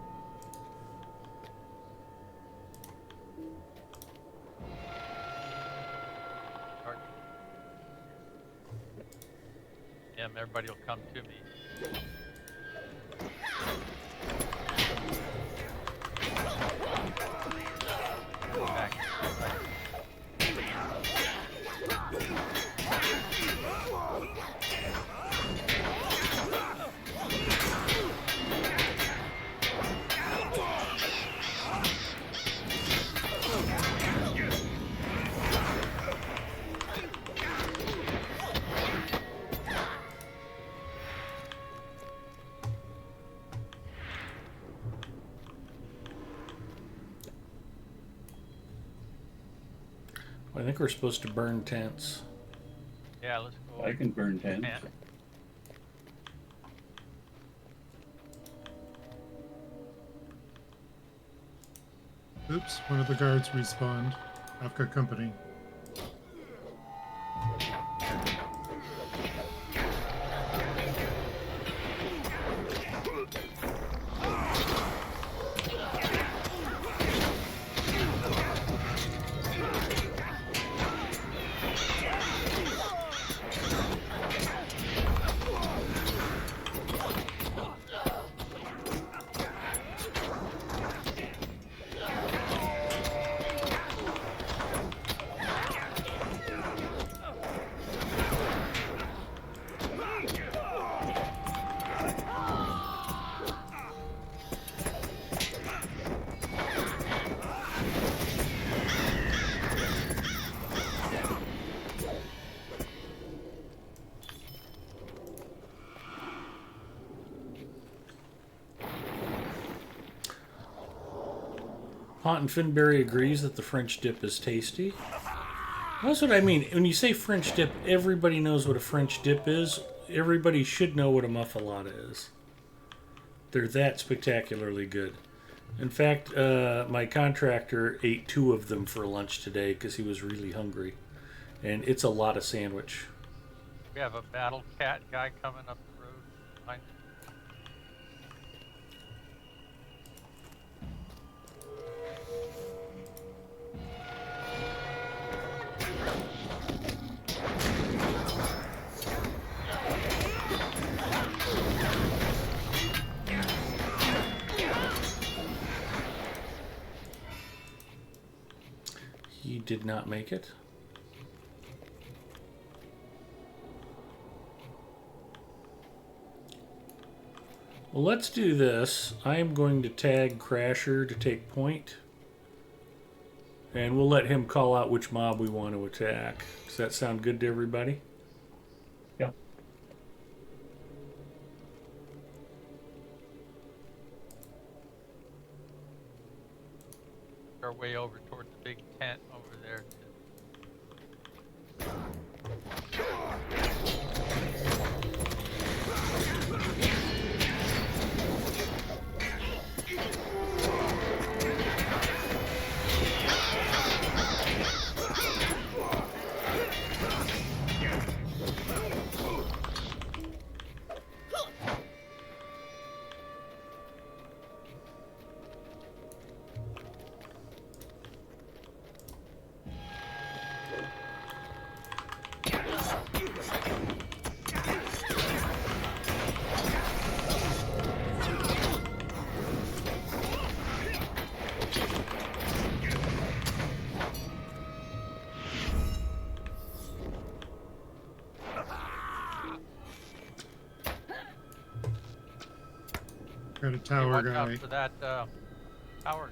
F: Yeah, everybody will come to me. Back.
A: I think we're supposed to burn tents.
F: Yeah, let's go.
C: I can burn tents.
F: Man.
E: Oops, one of the guards respawned. I've got company.
A: Haunt and Finberry agrees that the French dip is tasty. That's what I mean. When you say French dip, everybody knows what a French dip is. Everybody should know what a muffalata is. They're that spectacularly good. In fact, my contractor ate 2 of them for lunch today because he was really hungry. And it's a lot of sandwich.
F: We have a battle cat guy coming up the road. Behind us.
A: He did not make it. Well, let's do this. I am going to tag Crasher to take point. And we'll let him call out which mob we want to attack. Does that sound good to everybody?
C: Yeah.
F: our way over toward the big tent over there.
E: Got a
F: Hey,
E: tower
F: watch
E: guy.
F: out for that tower guard.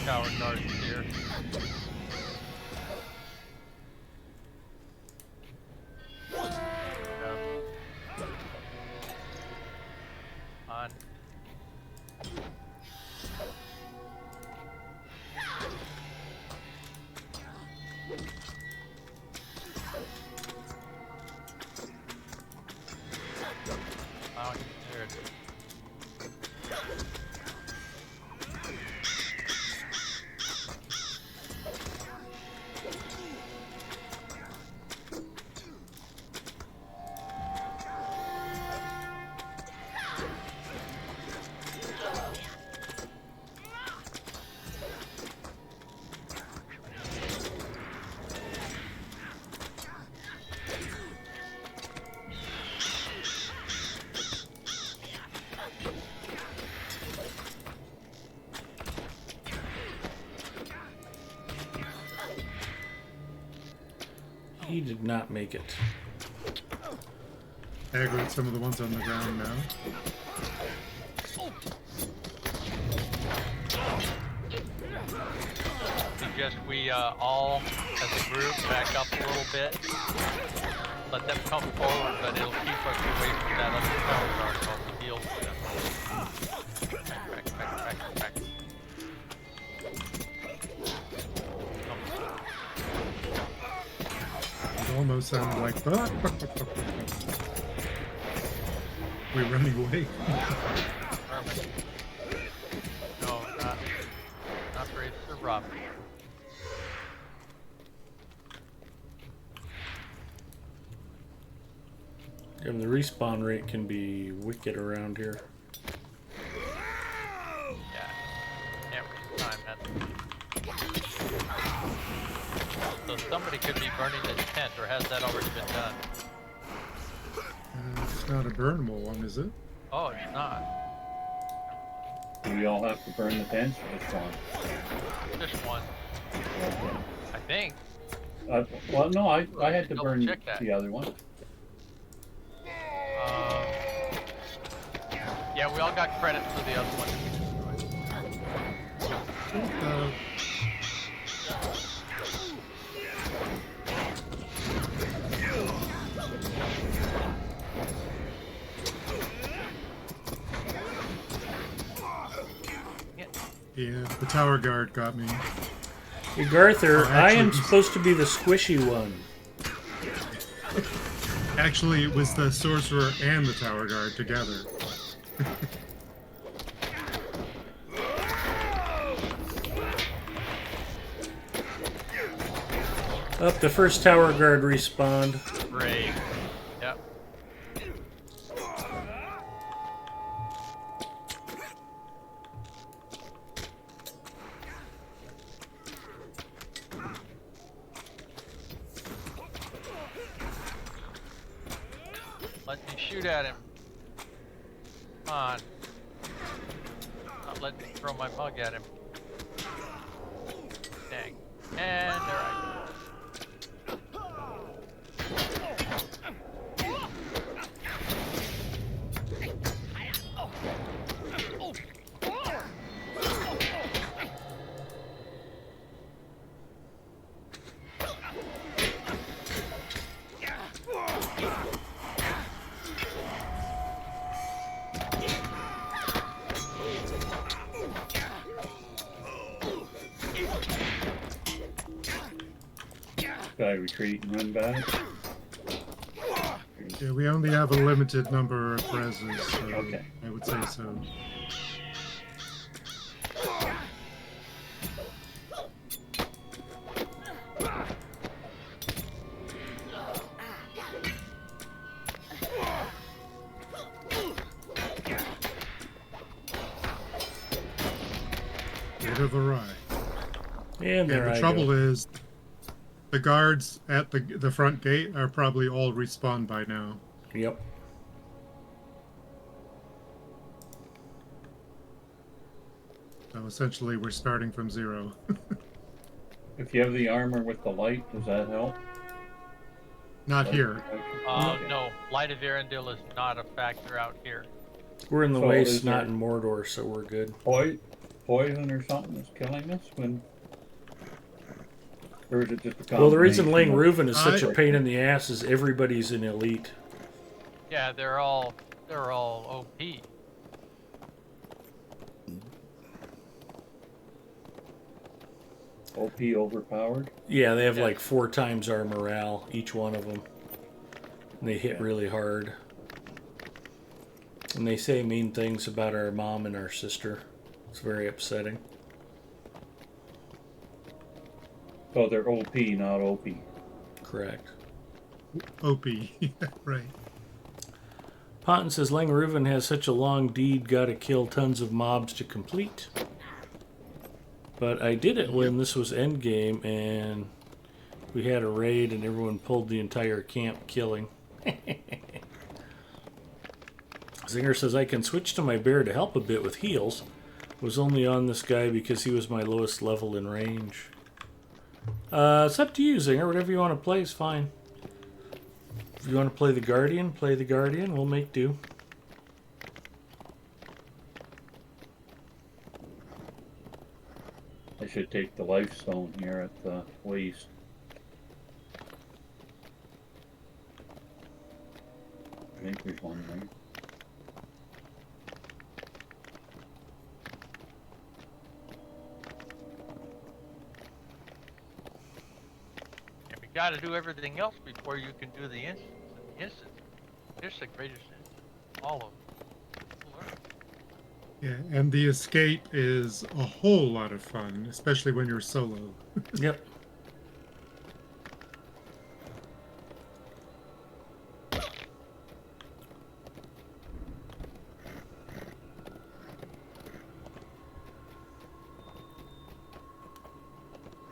F: Tower guards here. On. Oh, there it is.
A: He did not make it.
E: Aggroed some of the ones on the ground now.
F: Suggest we all, as a group, back up a little bit. Let them come forward, but it'll keep us away from that other tower guard while we deal with them. Back.
E: It almost sounded like, we're running away.
F: Herman. No, not brave Sir Robert.
A: And the respawn rate can be wicked around here.
F: Yeah. Can't waste time, man. So somebody could be burning this tent, or has that already been done?
E: It's not a burnable one, is it?
F: Oh, it's not.
C: Do we all have to burn the tents or just one?
F: Just one. I think.
C: Well, no, I had to
F: Double
C: burn
F: check that.
C: the other one.
F: Yeah, we all got credit for the other one that we destroyed.
E: Yeah, the tower guard got me.
A: Hey, Garther,
E: Oh,
A: I am
E: actually-
A: supposed to be the squishy one.
E: Actually, it was the sorcerer and the tower guard together.
A: Up, the first tower guard respawned.
F: Great. Yep. Let me shoot at him. Come on. Not let me throw my mug at him. Dang. And there I go.
C: I retreat and run back?
E: Yeah, we only have a limited number of reses, so
C: Okay.
E: I would say so. Bit of a ride.
A: And there
E: the
A: I
E: trouble
A: go.
E: is, the guards at the front gate are probably all respawned by now.
A: Yep.
E: So essentially, we're starting from zero.
C: If you have the armor with the light, does that help?
E: Not here.
C: Okay.
F: No, Light of Arendelle is not a factor out here.
A: We're in the
C: So
A: waste,
C: is
A: not
C: there-
A: in Mordor, so we're good.
C: Poison or something that's killing us when... Or is it just a
A: Well, the reason
C: combination of-
A: Reuven is such a pain in the ass is everybody's an elite.
F: Yeah, they're all OP.
C: OP overpowered?
A: Yeah, they have like 4 times our morale, each one of them. And they hit really hard. And they say mean things about our mom and our sister. It's very upsetting.
C: So they're OP, not OP.
A: Correct.
E: OP, right.
A: Ponton says Langruven has such a long deed, gotta kill tons of mobs to complete. But I did it when this was endgame and we had a raid and everyone pulled the entire camp killing. Zinger says I can switch to my bear to help a bit with heals. Was only on this guy because he was my lowest level in range. It's up to you, Zinger. Whatever you want to play is fine. If you want to play the Guardian, play the Guardian. We'll make do.
C: I should take the life stone here at the waist. I think there's one there.
F: And we got to do everything else before you can do the instance. The instance, it's the greatest in all of them.
E: Yeah, and the escape is a whole lot of fun, especially when you're solo.
A: Yep.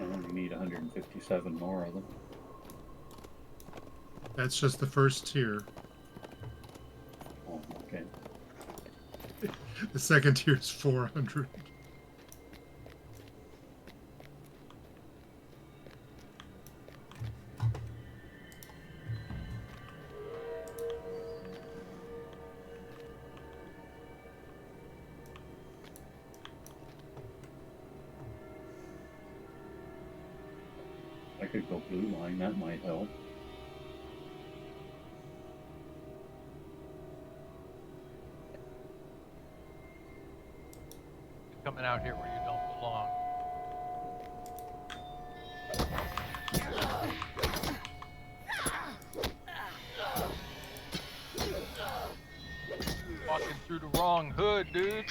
C: I only need 157 more of them.
E: That's just the first tier.
C: Oh, okay.
E: The second tier is 400.
C: I could go blue line, that might help.
F: Coming out here where you don't belong. Walking through the wrong hood, dude.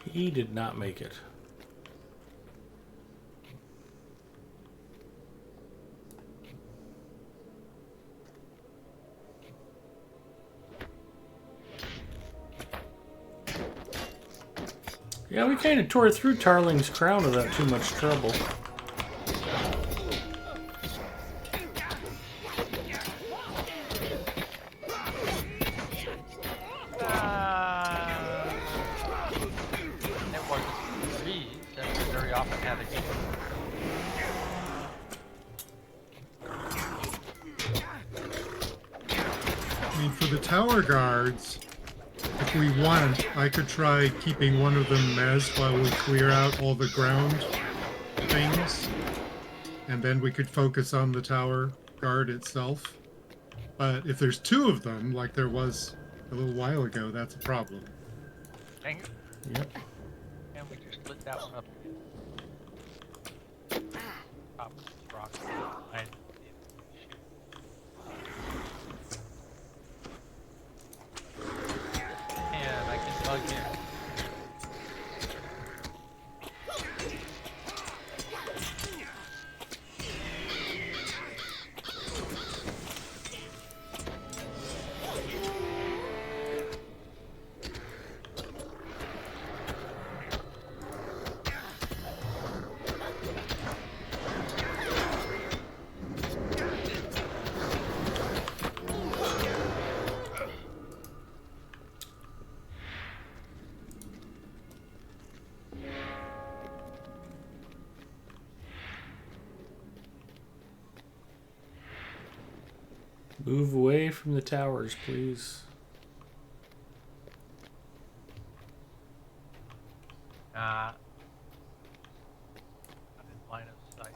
A: He did not make it. Yeah, we kind of tore through Tarling's crown without too much trouble.
F: It wasn't trees that we very often had against.
E: I mean, for the tower guards, if we want, I could try keeping one of them mez while we clear out all the ground things, and then we could focus on the tower guard itself. But if there's two of them, like there was a little while ago, that's a problem.
F: Dang it.
A: Yep.
F: And we just split that one up again. Top of this rock. And I can plug in.
A: Move away from the towers, please.
F: Nah. I'm in line of sight.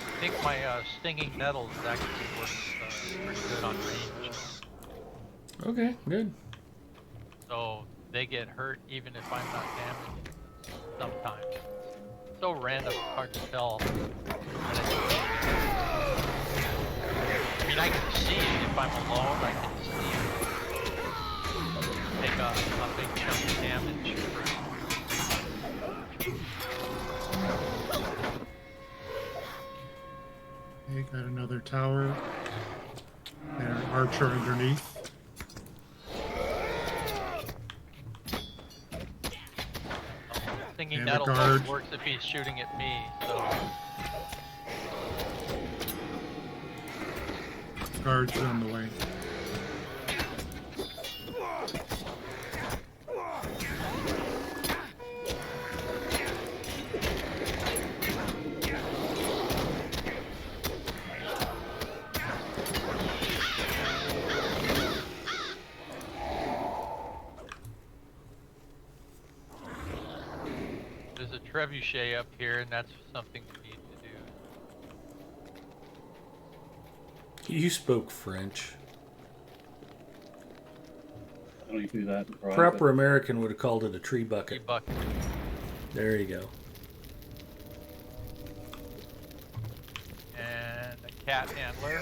F: I think my stinging nettles actually work pretty good on range.
A: Okay, good.
F: So they get hurt even if I'm not damaged sometimes. So random, hard to tell. I mean, I can see it if I'm alone, I can see it. Take a big chunk of damage.
E: Okay, got another tower. And an archer underneath.
F: Stinging
E: And a
F: nettle
E: guard.
F: only works if he's shooting at me, so
E: Guards on the way.
F: there's a trebuchet up here, and that's something we need to do.
A: You spoke French.
C: I don't do that in private.
A: Proper American would have called it a tree
F: Tree
A: bucket.
F: bucket.
A: There you go.
F: And a cat handler.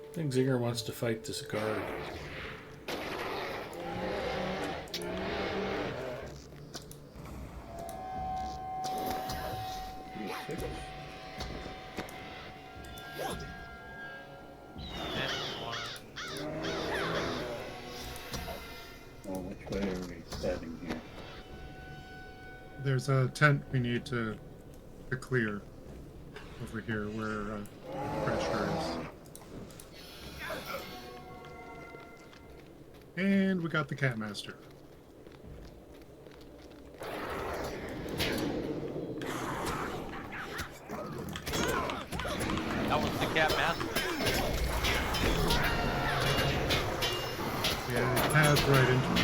A: I think Zinger wants to fight this guard.
C: Six.
F: And one.
C: Oh, which way are we heading here?
E: There's a tent we need to clear over here where pressure is. And we got the Catmaster.
F: That was the cat master.
E: Yeah, it pads right into us.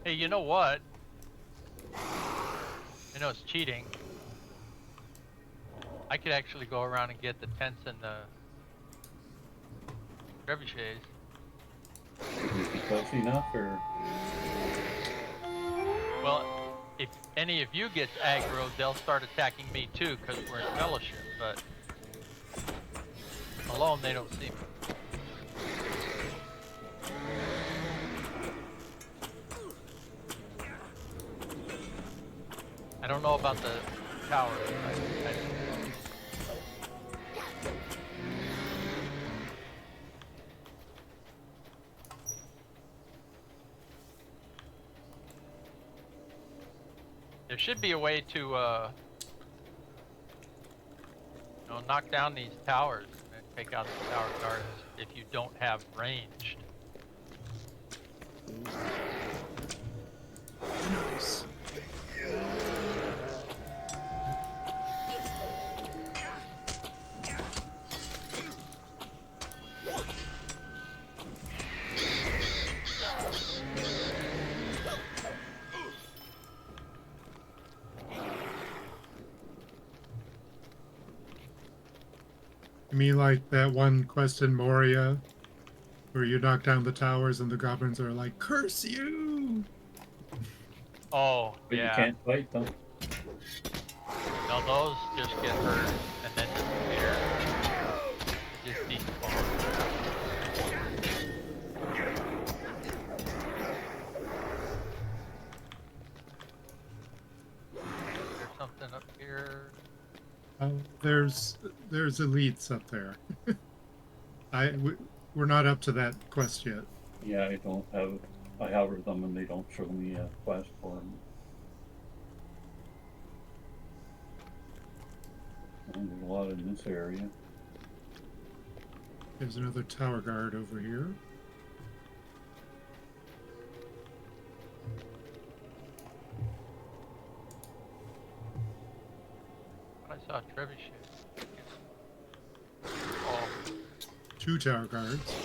F: Hey, you know what? I know it's cheating. I could actually go around and get the tents and the trebuchets.
C: Should we be close enough, or
F: Well, if any of you gets aggro, they'll start attacking me too, because we're in fellowship. But alone, they don't see me. I don't know about the tower. There should be a way to, knock down these towers and take out the tower guards if you don't have ranged.
E: Nice. You mean like that one quest in Moria where you knock down the towers and the goblins are like, curse you!
F: Oh,
C: But
F: yeah.
C: you can't fight them.
F: No, those just get hurt and then disappear. They just despawn. There's something up here.
E: Oh, there's elites up there. We're not up to that quest yet.
C: Yeah, I hover them and they don't show me a quest for them. And there's a lot in this area.
E: There's another tower guard over here.
F: I saw a trebuchet. Oh,
E: 2 tower guards.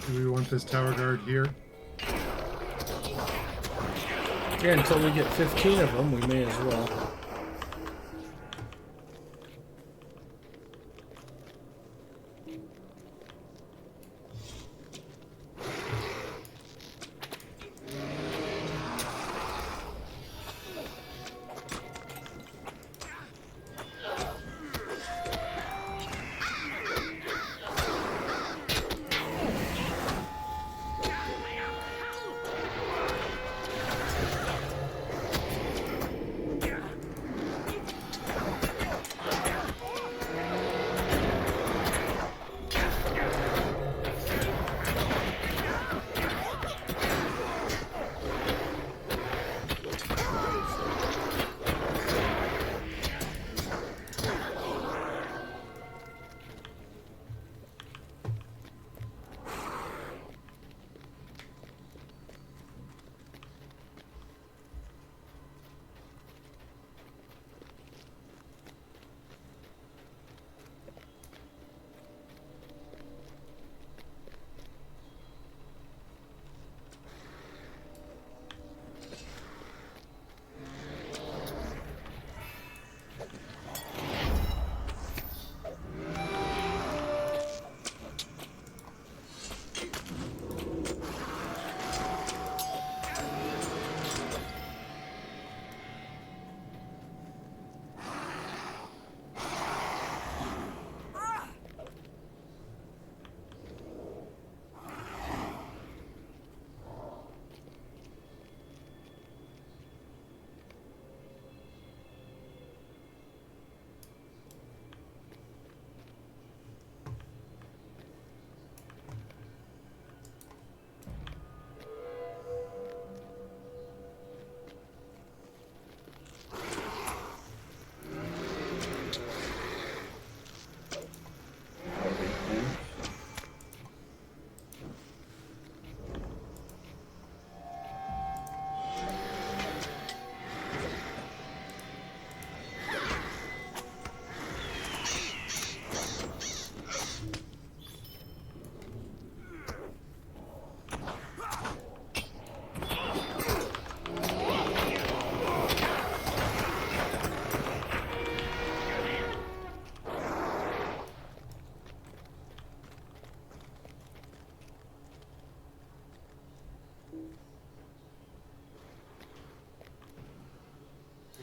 E: Do we want this tower guard here?
A: Yeah, until we get 15 of them, we may as well.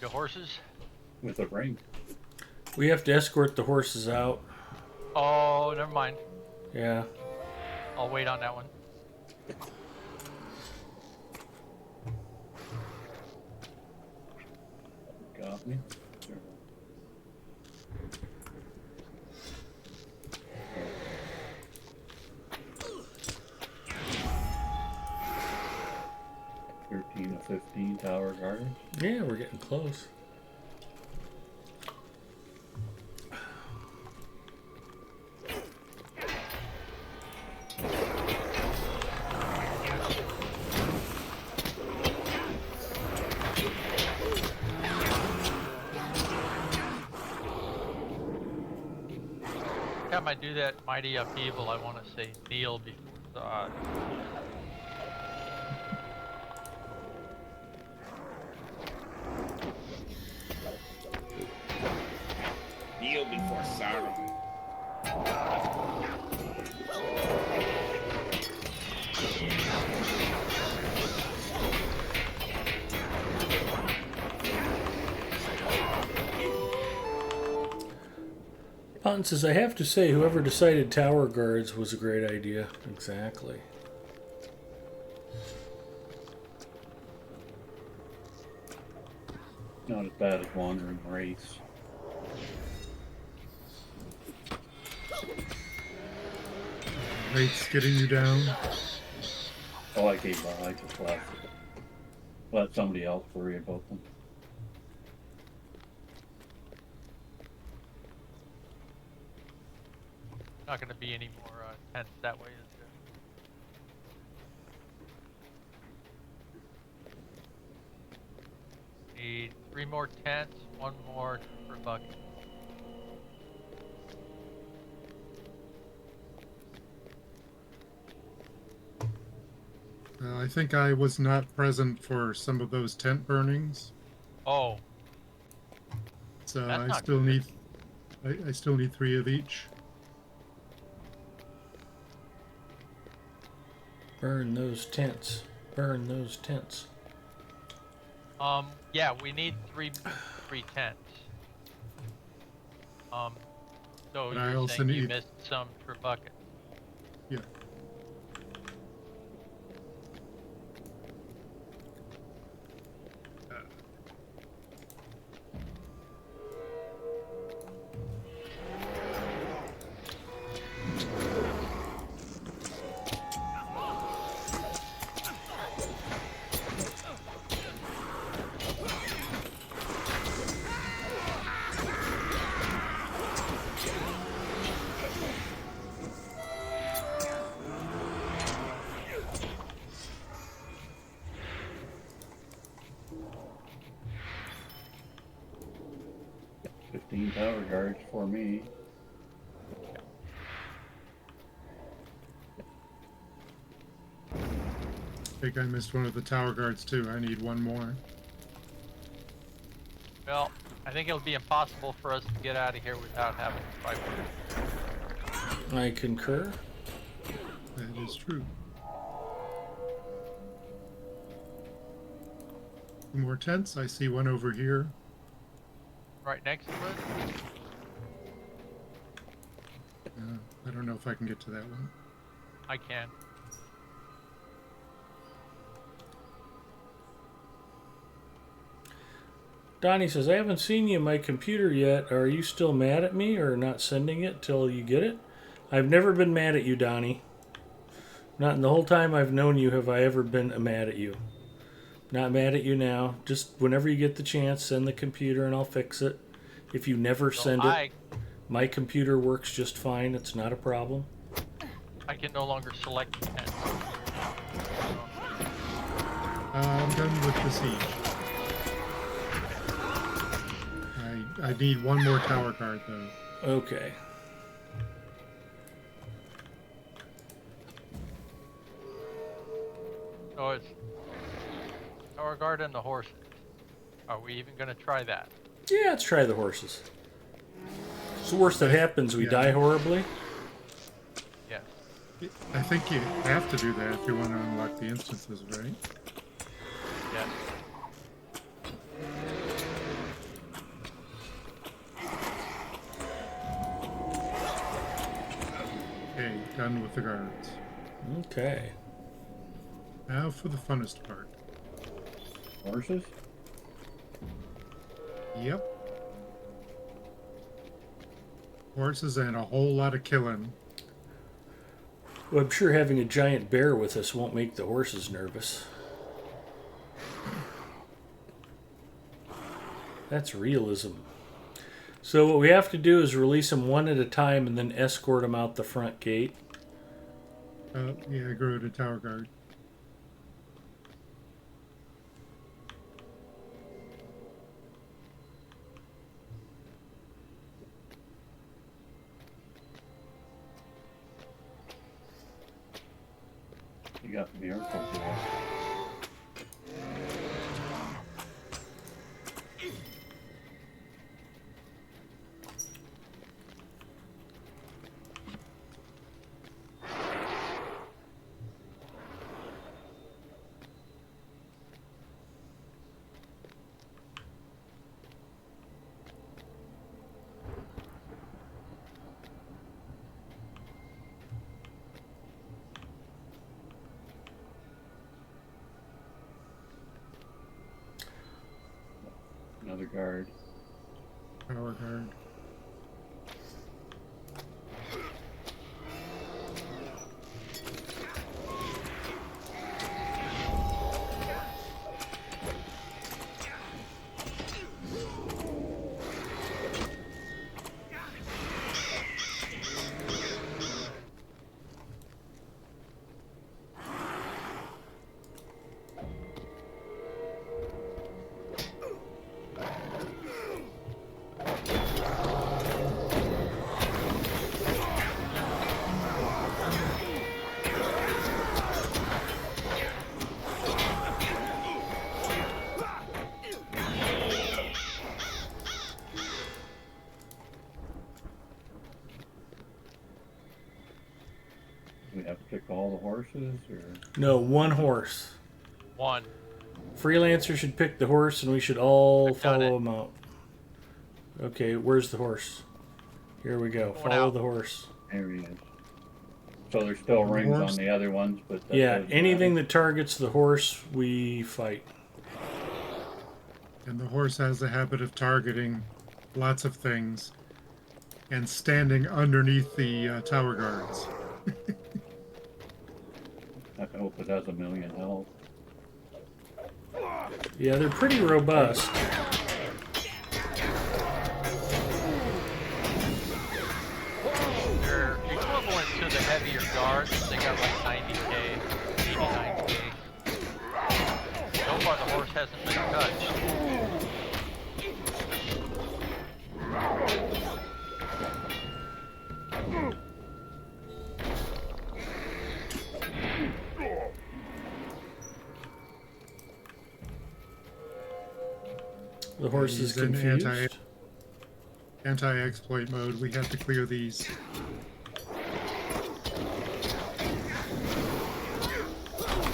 F: The horses?
C: with a ring.
A: We have to escort the horses out.
F: Oh, never mind.
A: Yeah.
F: I'll wait on that one.
C: Got me. Sure. Thirteen to 15 tower guard.
A: Yeah, we're getting close.
F: Every time I do that mighty upheaval, I want to say kneel before God.
B: Kneel before Sauron.
A: Fountain says, I have to say, whoever decided tower guards was a great idea. Exactly.
C: Not as bad as wandering race.
E: Rates getting you down.
C: Oh, I gave up. I just left. Let somebody else worry about them.
F: Not going to be any more tents that way, is there? Need 3 more tents, 1 more per bucket.
E: I think I was not present for some of those tent burnings,
F: Oh,
E: so
F: That's
E: I
F: not
E: still
F: good.
E: need. I still need 3 of each.
A: Burn those tents. Burn those tents.
F: yeah, we need three tents. So
E: But I
F: you're
E: also
F: saying you
E: need-
F: missed some per bucket.
E: Yeah.
C: Tower guards for me.
E: I think I missed one of the tower guards too. I need 1 more.
F: Well, I think it'll be impossible for us to get out of here without having to fight.
A: I concur.
E: That is true. 2 more tents. I see one over here.
F: Right next to it?
E: I don't know if I can get to that one.
F: I can.
A: Donnie says, I haven't seen you in my computer yet. Are you still mad at me or not sending it till you get it? I've never been mad at you, Donnie. Not in the whole time I've known you have I ever been mad at you. Not mad at you now. Just whenever you get the chance, send the computer and I'll fix it. If you never
F: So
A: send it, my computer works just fine. It's not a problem.
F: I can no longer select the tent.
E: I'm done with the siege. I need 1 more tower guard though.
A: Okay.
F: So it's tower guard and the horses. Are we even going to try that?
A: Yeah, let's try the horses. It's the worst that happens. We
E: Yeah.
A: die horribly.
F: Yes.
E: I think you have to do that if you want to unlock the instances, right?
F: Yes.
E: Done with the guards.
A: Okay.
E: Now for the funnest part.
C: Horses?
E: Yep. Horses and a whole lot of killing.
A: Well, I'm sure having a giant bear with us won't make the horses nervous. That's realism. So what we have to do is release them one at a time and then escort them out the front gate.
E: Yeah, I grew to tower guard.
C: You got vehicles there. Another guard.
E: Tower guard.
C: Do we have to pick all the horses, or?
A: No, one horse.
F: One.
A: Freelancer should pick the horse and we should all
F: I've done
A: follow
F: it.
A: him out. Okay, where's the horse? Here we go.
F: Going
A: Follow
F: out.
A: the horse.
C: There he is. So there's still rings
E: Horse.
C: on the other ones, but that
A: Yeah,
C: doesn't
A: anything
C: matter.
A: that targets the horse, we fight.
E: And the horse has the habit of targeting lots of things and standing underneath the tower guards.
C: I hope it has 1,000,000 health.
A: Yeah, they're pretty robust.
F: They're equivalent to the heavier guards. They got like 90k, 89k. So far the horse hasn't been touched.
A: The horse is
E: He's in
A: confused.
E: Anti-exploit mode. We have to clear these.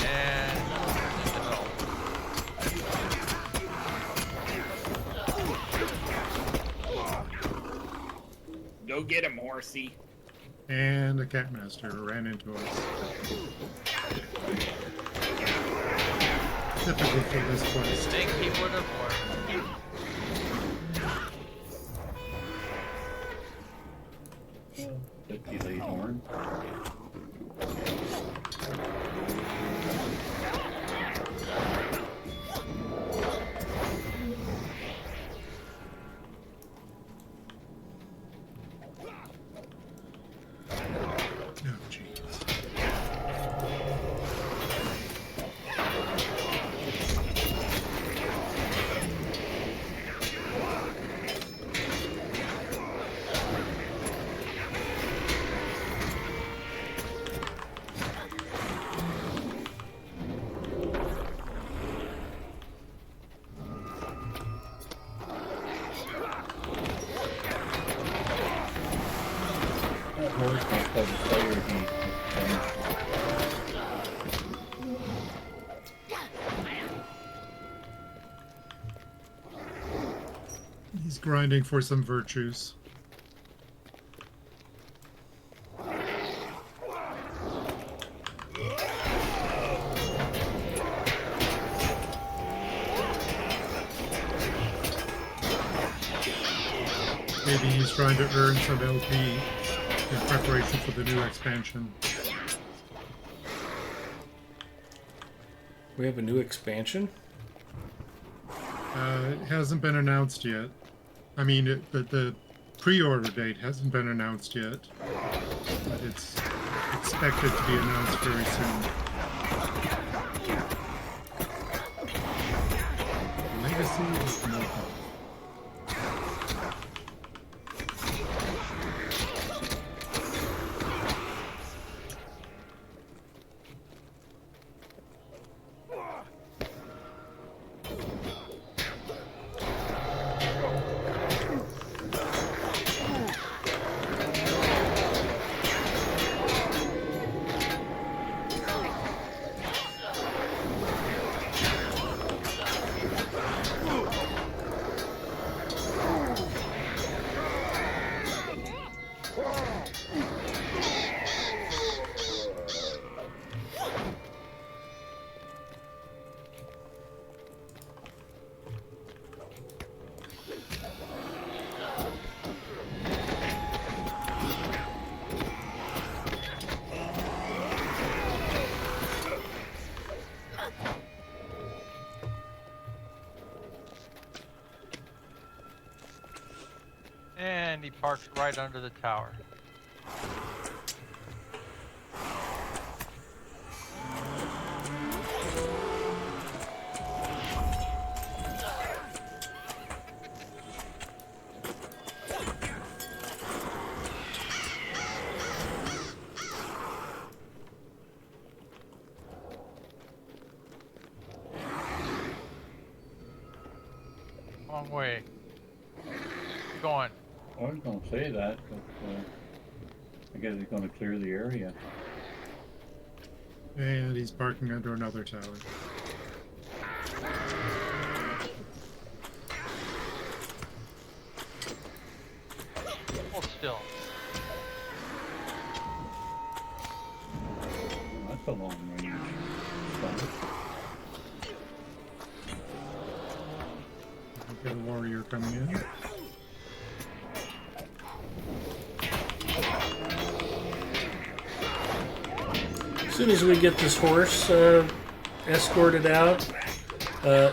F: And in the middle.
B: Go get him, horsey.
E: And a catmaster ran into us. Typical for this quest.
F: Think he would have worked.
C: 50 lead horn.
E: Oh, jeez.
C: That horse must have a slayer heat.
E: He's grinding for some virtues. Maybe he's trying to earn some LP in preparation for the new expansion.
A: We have a new expansion?
E: It hasn't been announced yet. I mean, the pre-order date hasn't been announced yet, but it's expected to be announced very soon. Legacy of Mortal.
F: And he parks right under the tower. Wrong way. Keep going.
C: I was going to say that, but I guess he's going to clear the area.
E: And he's parking under another tower.
F: Hold still.
C: That's a long range stuff.
E: We've got a warrior coming in.
A: As soon as we get this horse escorted out,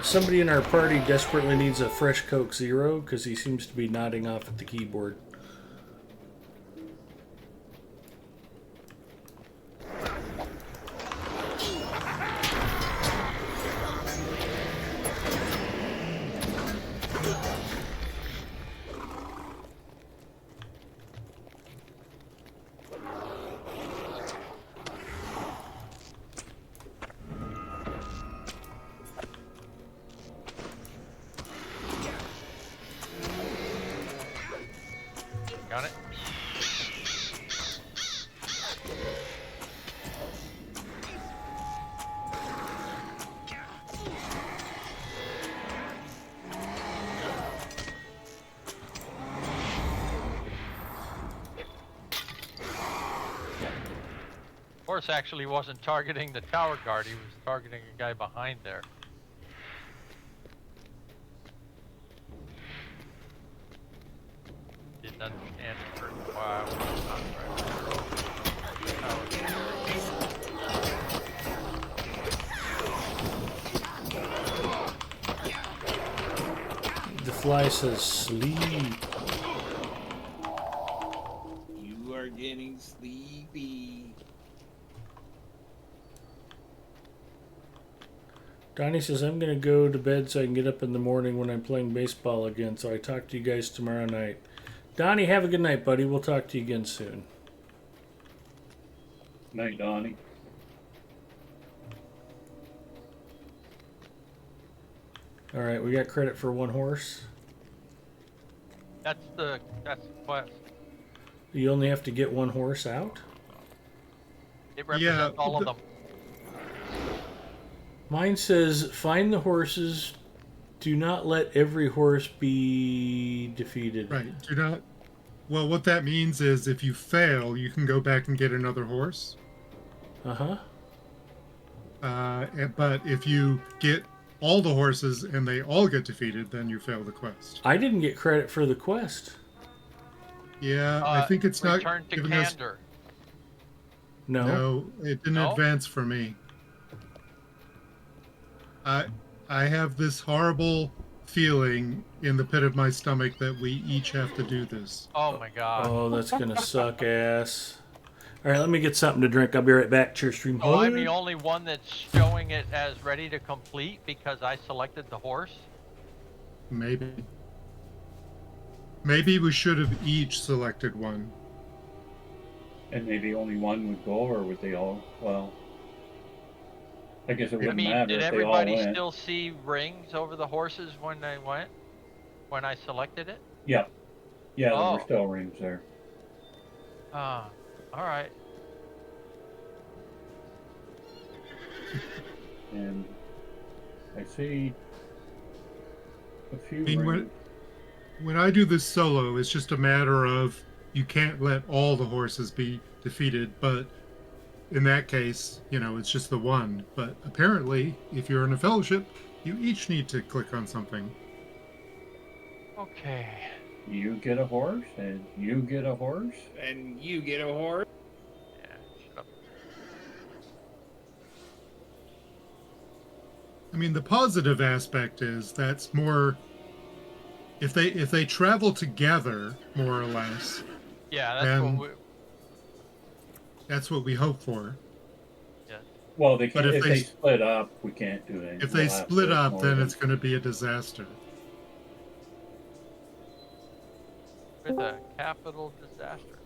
A: somebody in our party desperately needs a fresh Coke Zero because he seems to be nodding off at the keyboard.
F: Got it? Horse actually wasn't targeting the tower guard, he was targeting a guy behind there. Didn't understand it for a while.
A: The fly says sleep.
B: You are getting sleepy.
A: Donnie says, I'm going to go to bed so I can get up in the morning when I'm playing baseball again, so I talk to you guys tomorrow night. Donnie, have a good night, buddy. We'll talk to you again soon.
C: Night, Donnie.
A: All right, we got credit for one horse.
F: That's the quest.
A: You only have to get one horse out?
F: It represents all of them.
A: Mine says, find the horses. Do not let every horse be defeated.
E: Right. Do not. Well, what that means is if you fail, you can go back and get another horse.
A: Uh-huh.
E: But if you get all the horses and they all get defeated, then you fail the quest.
A: I didn't get credit for the quest.
E: Yeah, I think it's not
F: Return to
E: giving us.
F: candor.
A: No.
E: No, it didn't
F: No?
E: advance for me. I I have this horrible feeling in the pit of my stomach that we each have to do this.
F: Oh my god.
A: Oh, that's gonna suck ass. All right, let me get something to drink. I'll be right back. Cheers, stream.
F: So I'm the only one that's showing it as ready to complete because I selected the horse?
E: Maybe. Maybe we should have each selected one.
C: And maybe only one would go, or would they all? Well, I guess it
F: I
C: wouldn't
F: mean,
C: matter
F: did
C: if they all
F: everybody
C: went.
F: still see rings over the horses when they went? When I selected it?
C: Yeah, yeah, there
F: Oh.
C: were still rings there.
F: Ah, alright.
C: And I see a few
E: I mean,
C: rings.
E: when I do this solo, it's just a matter of you can't let all the horses be defeated, but in that case, it's just the one. But apparently, if you're in a fellowship, you each need to click on something.
F: Okay.
C: You get a horse, and you get a horse.
B: And you get a horse.
F: Yeah, shut up.
E: I mean, the positive aspect is that's more if they travel together, more or less.
F: Yeah, that's
E: And
F: what we...
E: that's what we hope for.
F: Yeah.
C: Well, they
E: But
C: can't.
E: if
C: If
E: they-
C: they split up, we can't do anything.
E: If they
C: We'll have
E: split
C: to
E: up,
C: ignore
E: then
C: them.
E: it's going to be a disaster.
F: With a capital disaster.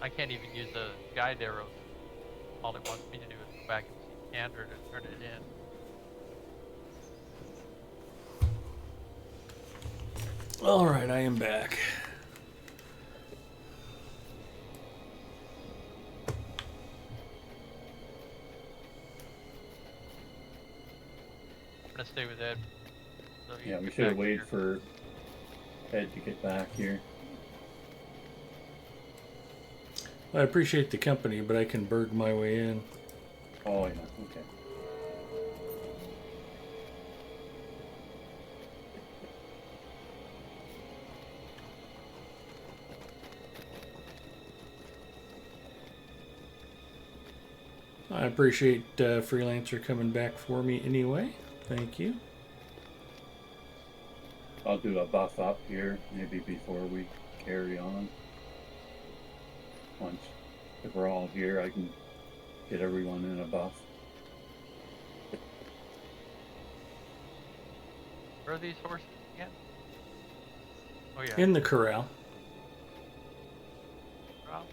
F: I can't even use a guide arrow. All it wants me to do is go back and see candor to turn it in.
A: All right, I am back.
F: I'm gonna stay with Ed. So you
C: Yeah, we
F: get
C: should have
F: back
C: waited
F: here.
C: for Ed to get back here.
A: I appreciate the company, but I can berg my way in.
C: Oh yeah, okay.
A: I appreciate Freelancer coming back for me anyway. Thank you.
C: I'll do a buff up here, maybe before we carry on. Once, if we're all here, I can get everyone in a buff.
F: Where are these horses again? Oh yeah.
A: In the corral.
F: Rob?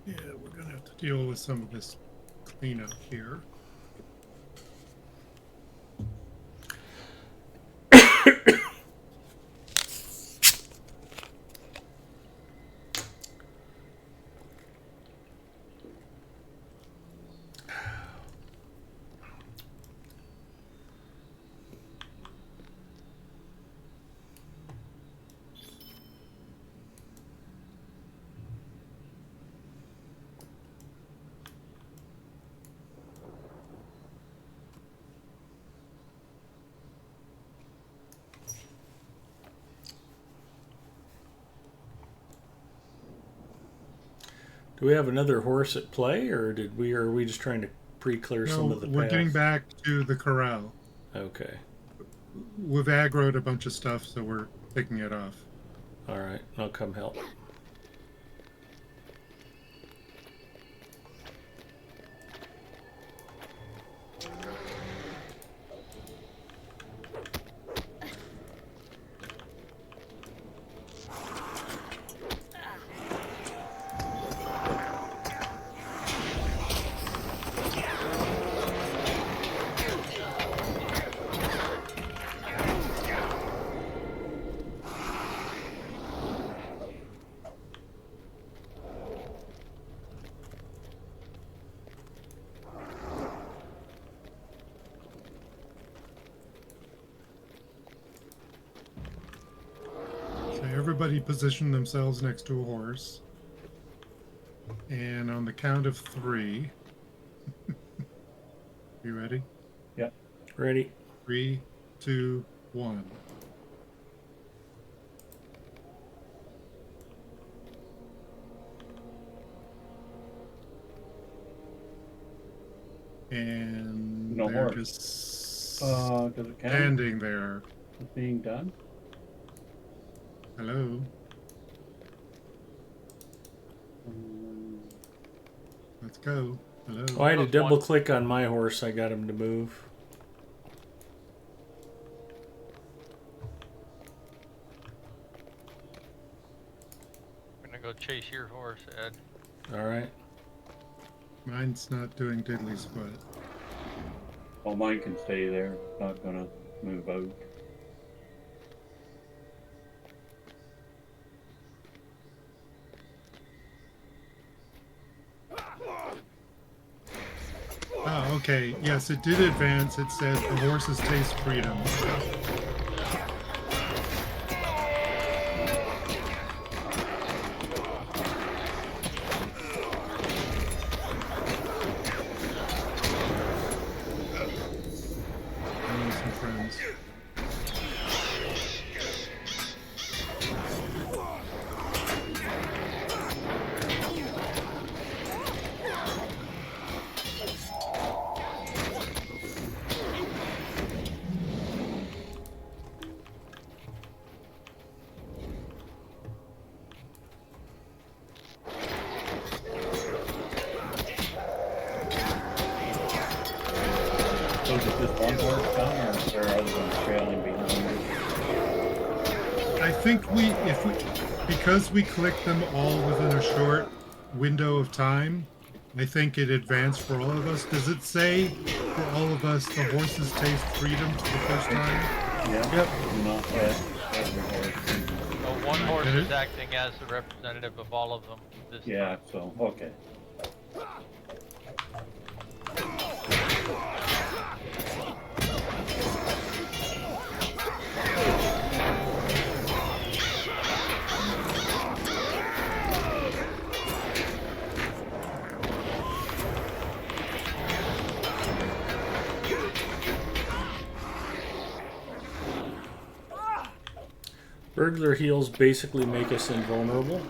E: Yeah, we're going to have to deal with some of this cleanup here.
A: Do we have another horse at play, or are we just trying to pre-clear some
E: No,
A: of the
E: we're getting
A: paths?
E: back to the corral.
A: Okay.
E: We've aggroed a bunch of stuff, so we're picking it off.
A: All right. I'll come help.
E: everybody position themselves next to a horse. And on the count of 3. You ready?
A: Ready?
E: 3, 2, 1. And
C: No
E: they're
C: horse.
E: just
C: Does it count?
E: standing there.
C: It's being done?
E: Hello.
C: Um,
E: Let's go. Hello.
A: Oh, I had to
F: That was
A: double
F: one.
A: click on my horse. I got him to move.
F: I'm gonna go chase your horse, Ed.
A: All right.
E: Mine's not doing diddly squat.
C: Oh, mine can stay there. Not gonna move out.
E: Oh, okay. Yes, it did advance. It said the horses taste freedom. I need some friends.
C: So is it just one horse done, or is there other ones trailing behind it?
E: I think because we clicked them all within a short window of time, I think it advanced for all of us. Does it say for all of us the horses taste freedom for the first time?
C: Yeah.
A: Yep.
C: Not that every horse.
F: So one horse
E: Okay.
F: is acting as the representative of all of them this
C: Yeah,
F: time.
C: so, okay.
A: Burglar heals basically make us invulnerable.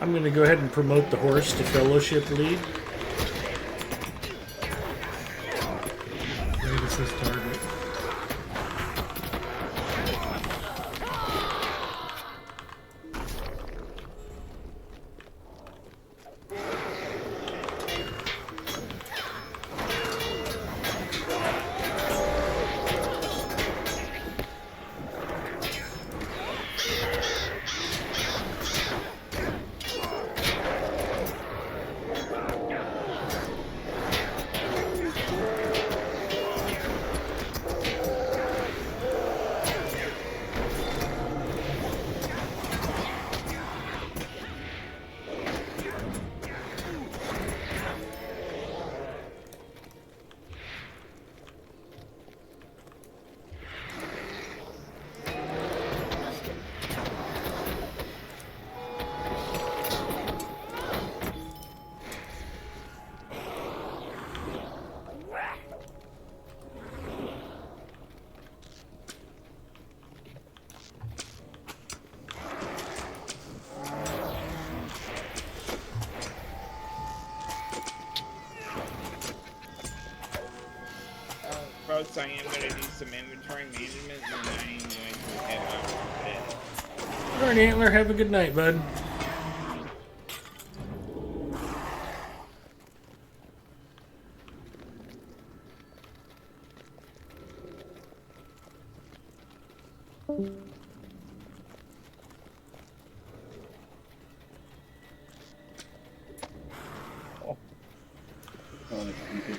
A: I'm going to go ahead and promote the horse to fellowship lead.
E: Right assist target.
B: folks, I am going to do some inventory management, and then I am going to head out to bed.
A: All right, Antler, have a good night, bud.
C: Oh, that's pretty good.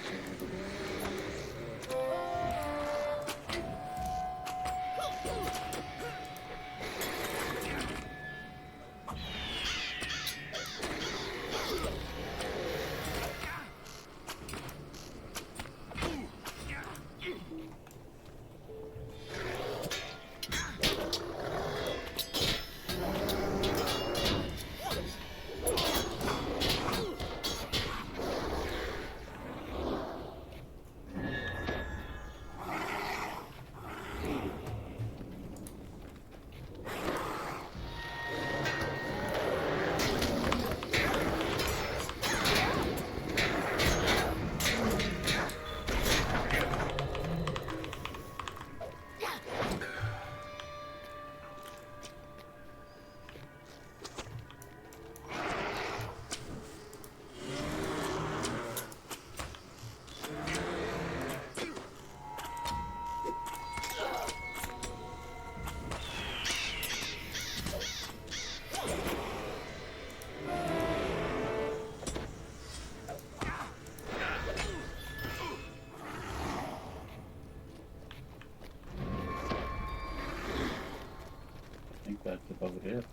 C: I think that's about it.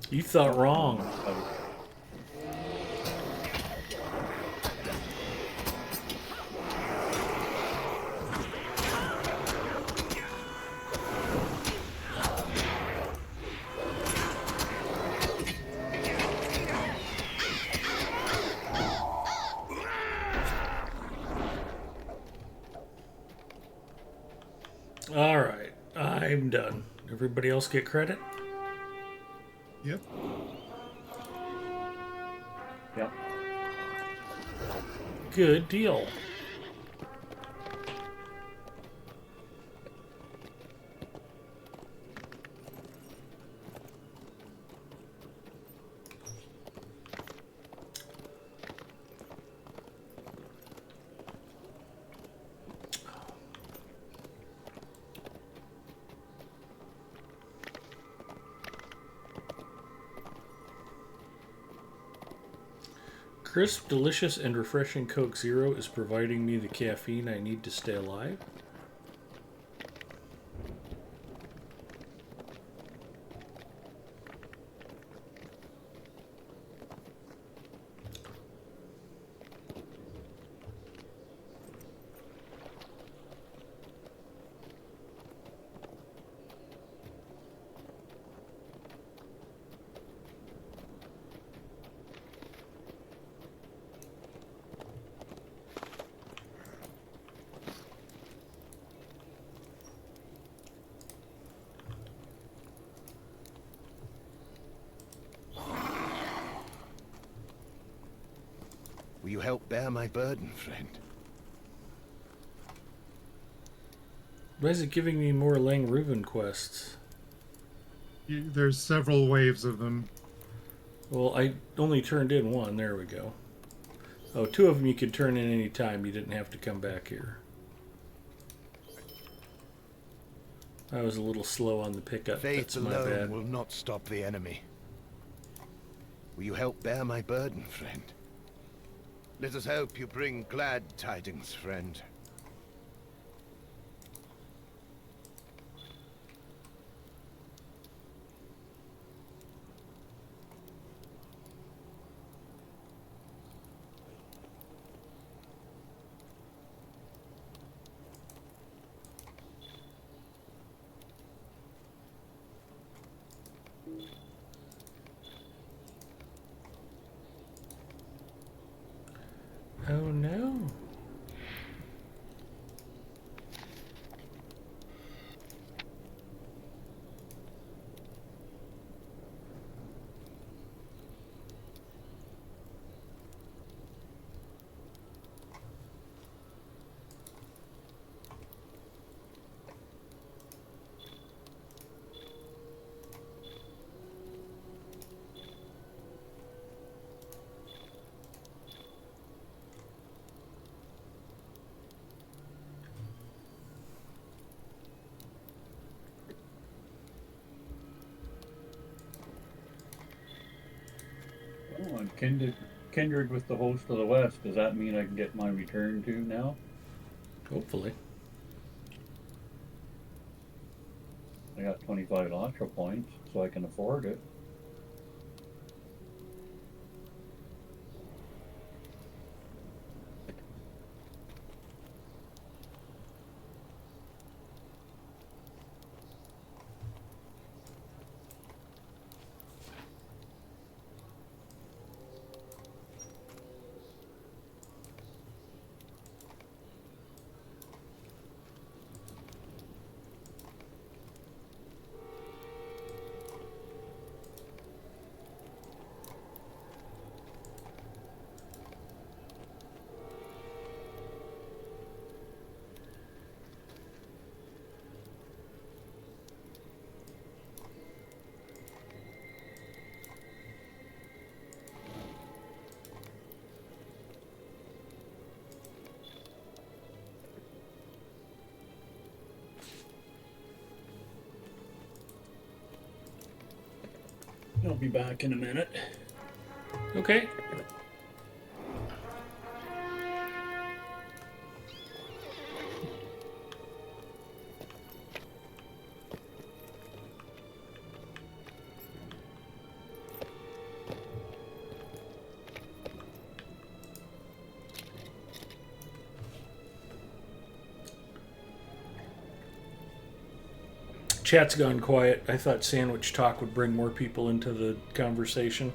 A: You thought wrong. All right, I'm done. Everybody else get credit?
E: Yep.
C: Yeah.
A: Good deal. Crisp, delicious, and refreshing Coke Zero is providing me the caffeine I need to stay alive.
G: Will you help bear my burden, friend?
A: Why is it giving me more Langruven quests?
E: There's several waves of them.
A: Well, I only turned in one. There we go. Oh, two of them you could turn in any time. You didn't have to come back here. I was a little slow on the pickup.
G: Faith
A: That's my
G: alone
A: bad.
G: will not stop the enemy. Will you help bear my burden, friend? Let us hope you bring glad tidings, friend.
A: Oh no.
C: kindred with the host of the West. Does that mean I can get my return too now?
A: Hopefully.
C: I got 25 Elantra points, so I can afford it.
H: I'll be back in a minute.
A: Okay. Chat's gone quiet. I thought sandwich talk would bring more people into the conversation.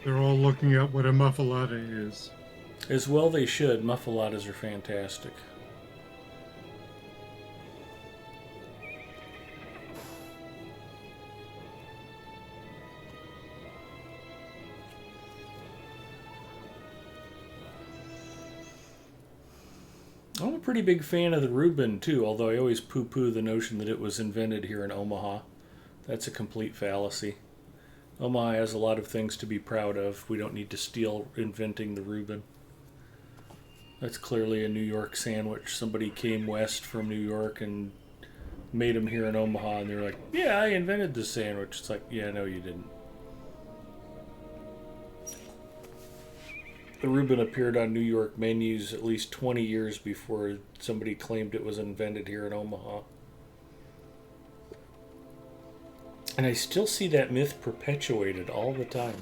E: They're all looking at what a muffalata is.
A: As well they should. Muffaladas are fantastic. I'm a pretty big fan of the Reuben too, although I always poo-poo the notion that it was invented here in Omaha. That's a complete fallacy. Omaha has a lot of things to be proud of. We don't need to steal inventing the Reuben. That's clearly a New York sandwich. Somebody came west from New York and made them here in Omaha, and they're like, yeah, I invented this sandwich. It's like, yeah, no, you didn't. The Reuben appeared on New York menus at least 20 years before somebody claimed it was invented here in Omaha. And I still see that myth perpetuated all the time.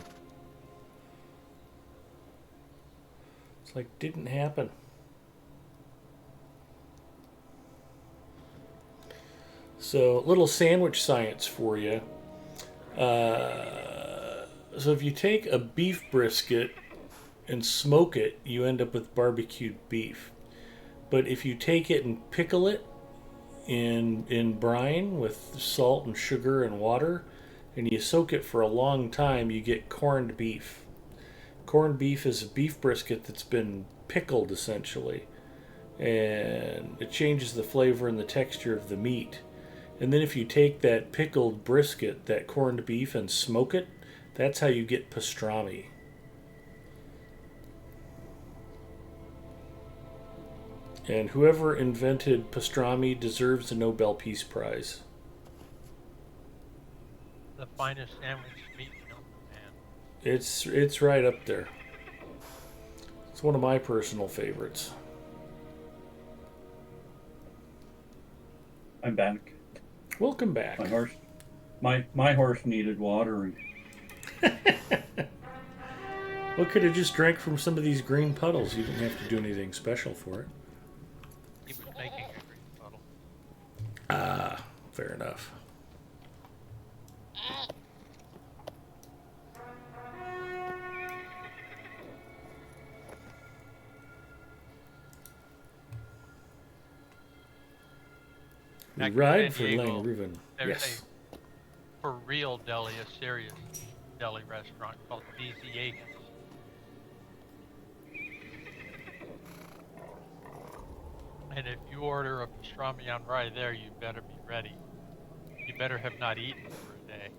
A: It's like, didn't happen. So, little sandwich science for you. So if you take a beef brisket and smoke it, you end up with barbecued beef. But if you take it and pickle it in brine with salt and sugar and water, and you soak it for a long time, you get corned beef. Corned beef is a beef brisket that's been pickled, essentially. And it changes the flavor and the texture of the meat. And then if you take that pickled brisket, that corned beef, and smoke it, that's how you get pastrami. And whoever invented pastrami deserves a Nobel Peace Prize.
F: The finest sandwich meat known to man.
A: It's right up there. It's one of my personal favorites.
C: I'm back.
A: Welcome back.
C: My horse needed watering.
A: Well, could have just drank from some of these green puddles. You didn't have to do anything special for it.
F: He was making a green puddle.
A: Ah, fair enough. We
F: Back in
A: ride
F: San
A: for
F: Diego,
A: Lang Reuben.
F: There's
A: Yes.
F: a for real deli, a serious deli restaurant called BZ Egan's. And if you order a pastrami on rye there, you better be ready. You better have not eaten for a day.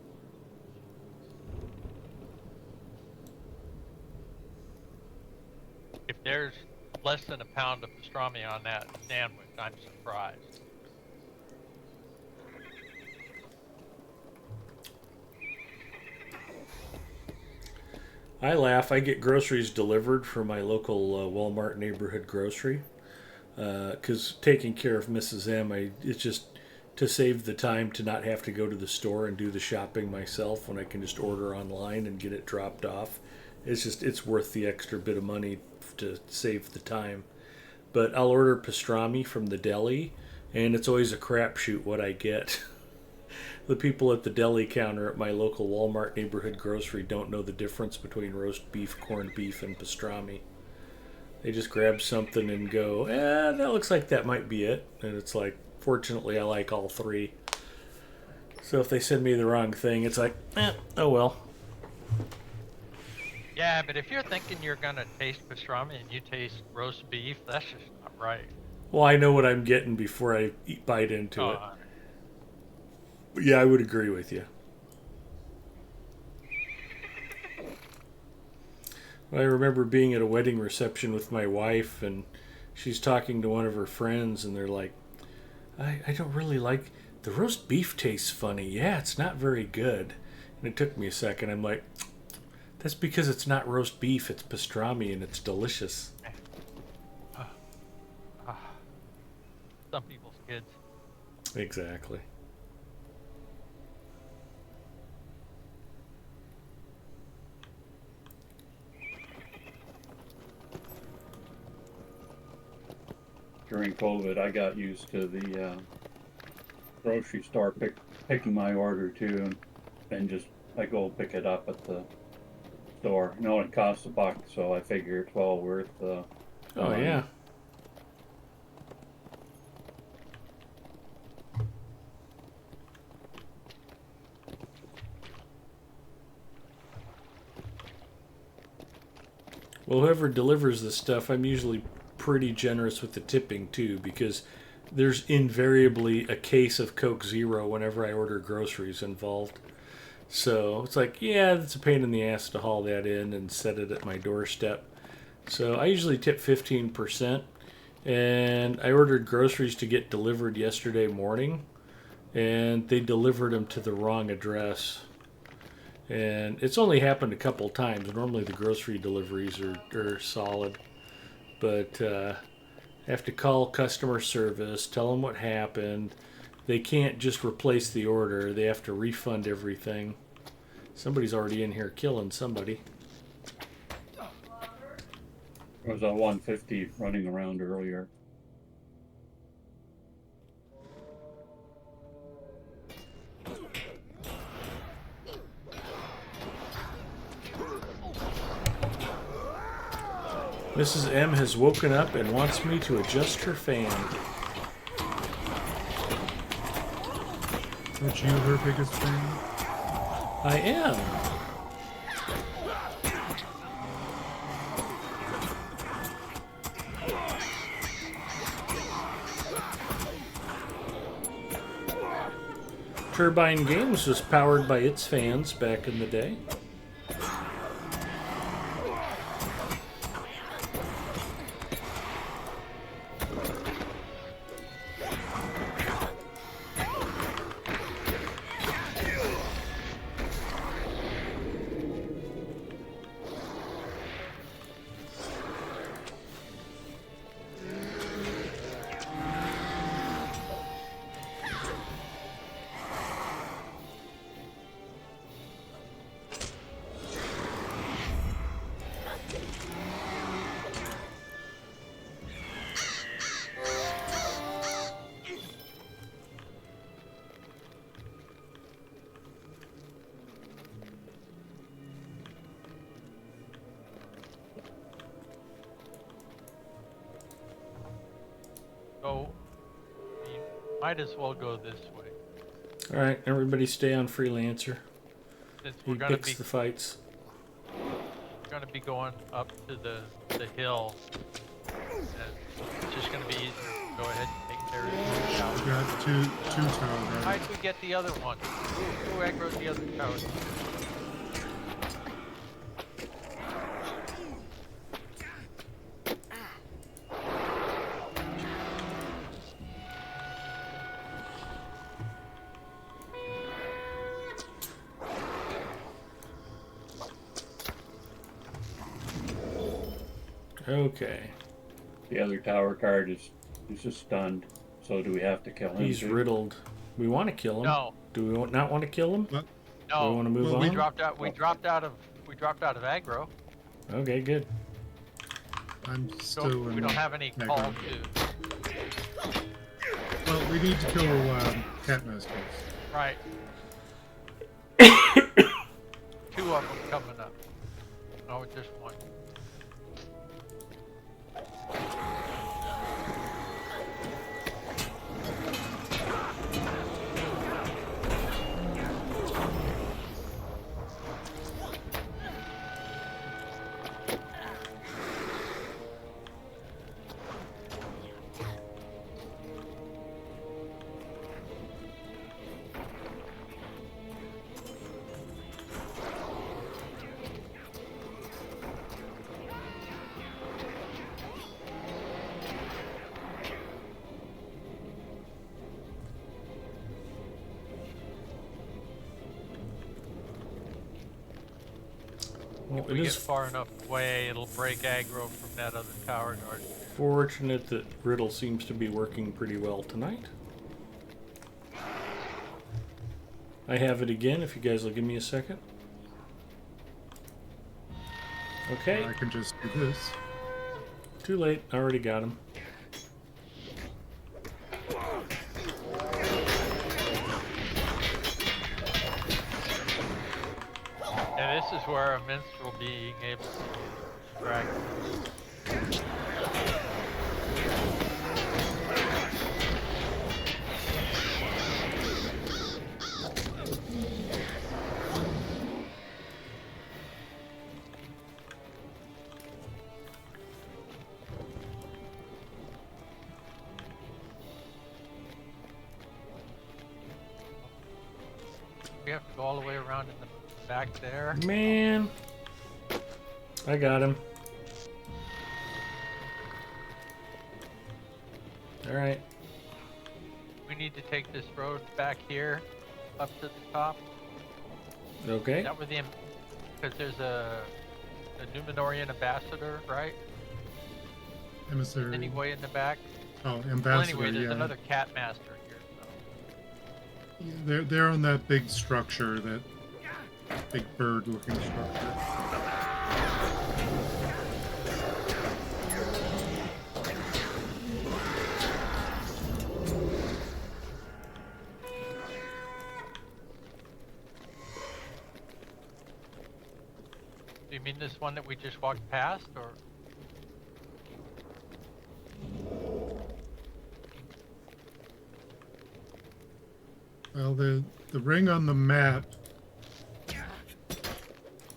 F: If there's less than a pound of pastrami on that sandwich, I'm surprised.
A: I laugh. I get groceries delivered from my local Walmart neighborhood grocery because taking care of Mrs. M, it's just to save the time to not have to go to the store and do the shopping myself when I can just order online and get it dropped off. It's worth the extra bit of money to save the time. But I'll order pastrami from the deli, and it's always a crapshoot what I get. The people at the deli counter at my local Walmart neighborhood grocery don't know the difference between roast beef, corned beef, and pastrami. They just grab something and go, that looks like that might be it. And it's like, fortunately, I like all three. So if they send me the wrong thing, it's like, oh well.
F: Yeah, but if you're thinking you're gonna taste pastrami and you taste roast beef, that's just not right.
A: Well, I know what I'm getting before I bite into it. But yeah, I would agree with you. I remember being at a wedding reception with my wife, and she's talking to one of her friends, and they're like, I don't really like the roast beef tastes funny. Yeah, it's not very good. And it took me a second. I'm like, that's because it's not roast beef, it's pastrami, and it's delicious.
F: Some people's kids.
A: Exactly.
C: During COVID, I got used to the grocery store picking my order too, and just I go pick it up at the store. You know, it costs $1, so I figure it's well worth.
A: Oh
C: money.
A: yeah. Well, whoever delivers this stuff, I'm usually pretty generous with the tipping too, because there's invariably a case of Coke Zero whenever I order groceries involved. So it's like, yeah, it's a pain in the ass to haul that in and set it at my doorstep. So I usually tip 15%. And I ordered groceries to get delivered yesterday morning, and they delivered them to the wrong address. And it's only happened a couple times. Normally the grocery deliveries are solid. But I have to call customer service, tell them what happened. They can't just replace the order. They have to refund everything. Somebody's already in here killing somebody.
C: There was a 150 running around earlier.
A: Mrs. M has woken up and wants me to adjust her fan.
E: Aren't you her biggest fan?
A: I am. Turbine Games was powered by its fans back in the day.
F: So, you might as well go this way.
A: All right, everybody stay on Freelancer.
F: Since
A: He
F: we're gonna
A: picks
F: be
A: the fights.
F: going up to the hill. It's just gonna be easier. Go ahead and take care of the tower.
E: We got two tower
F: Why'd
E: guards.
F: we get the other one? Who aggroed the other tower?
A: Okay.
C: The other tower guard is just stunned. So do we have to kill him?
A: He's
C: too?
A: riddled. We want to kill him.
F: No,
A: Do we not want to kill him?
E: Well,
A: Do we
F: no.
A: want to move
E: Well,
F: We
A: on?
F: dropped out. We dropped out of. We dropped out of aggro.
A: Okay, good.
E: I'm
F: So
E: still
F: we
E: in
F: don't have any
E: aggro.
F: call to.
E: Well, we need to kill cat masters.
F: Right. Two of them coming up. Oh, just one.
A: Well,
F: If
A: it
F: we get
A: is
F: far enough away, it'll break aggro from that other tower guard.
A: fortunate that Riddle seems to be working pretty well tonight. I have it again, if you guys will give me a second. Okay,
E: I can just do this.
A: too late. I already got him.
F: Yeah, this is where a minstrel being able to drag. We have to go all the way around in the back there.
A: Man, I got him. All right.
F: We need to take this road back here, up to the top.
A: Okay.
F: That was the, because there's a Numenorian ambassador, right?
E: Emissary.
F: Anyway, in the back.
E: Oh,
F: Well,
E: ambassador.
F: anyway, there's
E: yeah.
F: another cat master here. So.
E: Yeah, they're on that big structure, that big bird-looking structure.
F: Do you mean this one that we just walked past, or?
E: Well, the ring on the map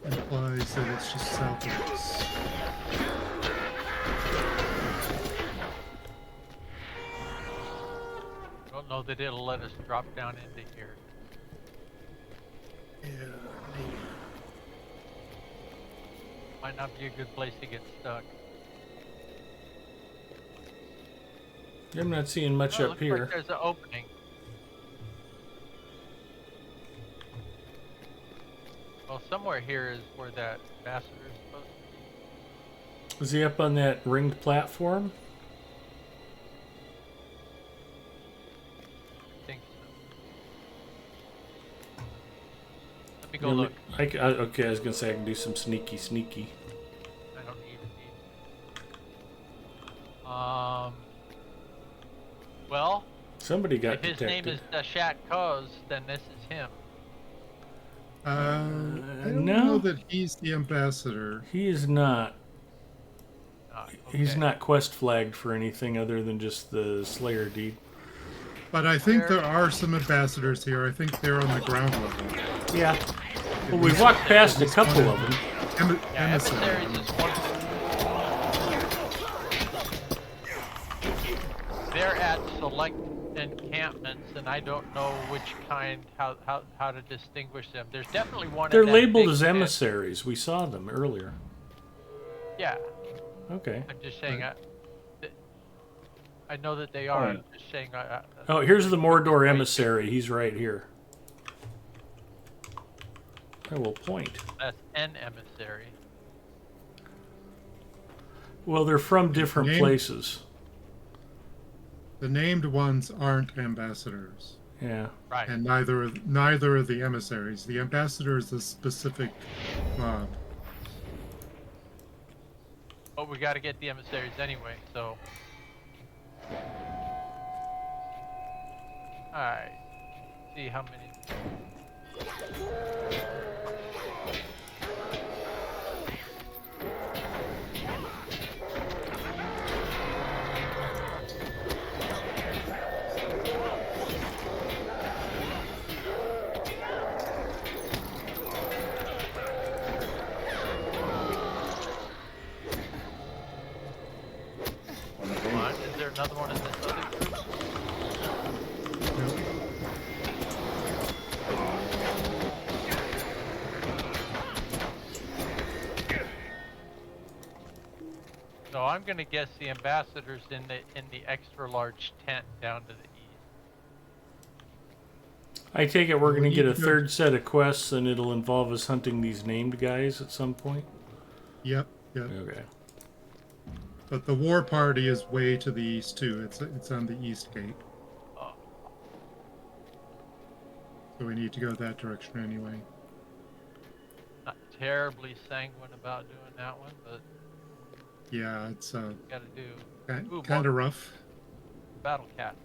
E: implies that it's just south of us.
F: Don't know that it'll let us drop down into here.
E: Yeah.
F: Might not be a good place to get stuck.
A: I'm not seeing much
F: Oh,
A: up
F: looks
A: here.
F: like there's an opening. Well, somewhere here is where that ambassador is supposed to be.
A: Is he up on that ringed platform?
F: I think so. Let me go
A: Yeah,
F: look.
A: okay, I was gonna say I can do some sneaky.
F: I don't need it. Well,
A: Somebody got
F: if his
A: detected.
F: name is Dashat Koz, then this is him.
E: I don't
A: no.
E: know that he's the ambassador.
A: He is not. He's
F: Okay.
A: not quest flagged for anything other than just the Slayer deed.
E: But I think there are some ambassadors here. I think they're on the ground level.
A: Yeah. Well, we walked past a couple of them.
F: Yeah,
E: Emissary.
F: emissaries is one. They're at select encampments, and I don't know which kind, how to distinguish them. There's definitely one.
A: They're
F: in that
A: labeled
F: big
A: as
F: tent.
A: emissaries. We saw them earlier.
F: Yeah,
A: Okay.
F: I'm just saying. I know that they
C: Oh,
F: are.
C: yeah.
F: I'm just saying.
A: Oh, here's the Mordor emissary. He's right here. I will point.
F: That's an emissary.
A: Well, they're from different
E: Name-
A: places.
E: The named ones aren't ambassadors,
A: Yeah.
F: Right.
E: and neither are the emissaries. The ambassador is a specific mob.
F: But we got to get the emissaries anyway, so. Alright. See how many. One. Is there another one in this other group? So I'm gonna guess the ambassadors in the extra large tent down to the east.
A: I take it we're
E: We
A: going to get
E: need
A: a
E: to go-
A: third set of quests, and it'll involve us hunting these named guys at some point.
E: Yep.
A: Okay.
E: But the war party is way to the east too. It's on the east gate,
F: Oh,
E: so we need to go that direction anyway.
F: not terribly sanguine about doing that one, but
E: Yeah, it's
F: gotta do Ooh,
E: kind of rough.
F: battle cats.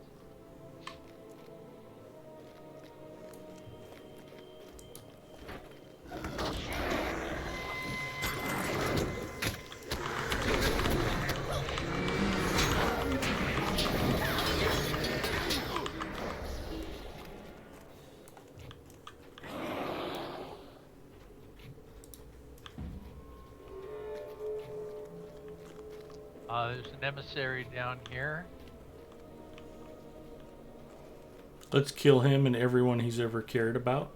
F: There's an emissary down here.
A: Let's kill him and everyone he's ever cared about.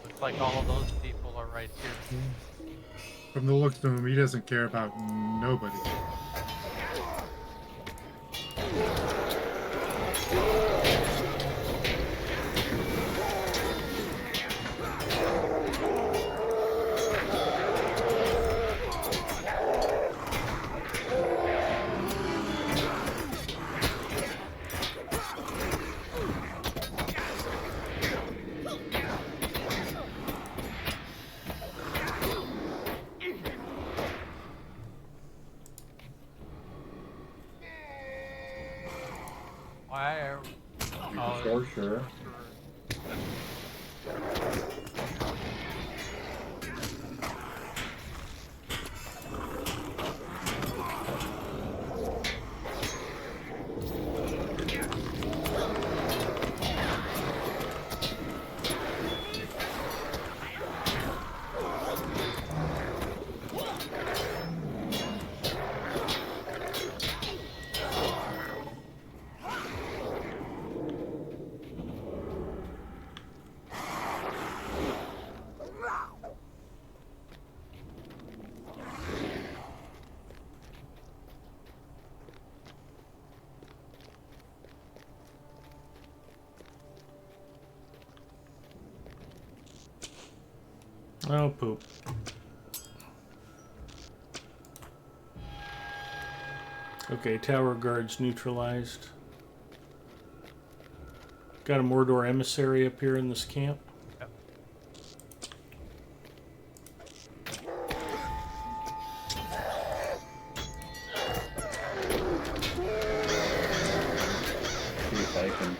F: Looks like all of those people are right here.
E: From the looks of him, he doesn't care about nobody.
F: Why are oh,
C: Sorcerer.
A: Oh, poop. Okay, tower guards neutralized. Got a Mordor emissary up here in this camp.
F: Yep.
C: See if I can.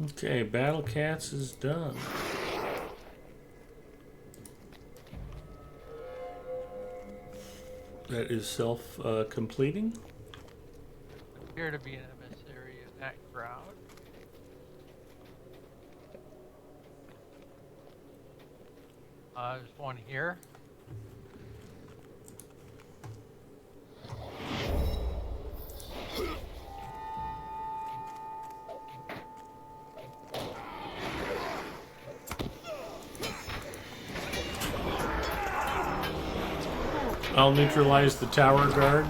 A: Okay, Battle Cats is done. That is self-completing.
F: Appear to be an emissary in that crowd. There's one here.
A: I'll neutralize the tower guard.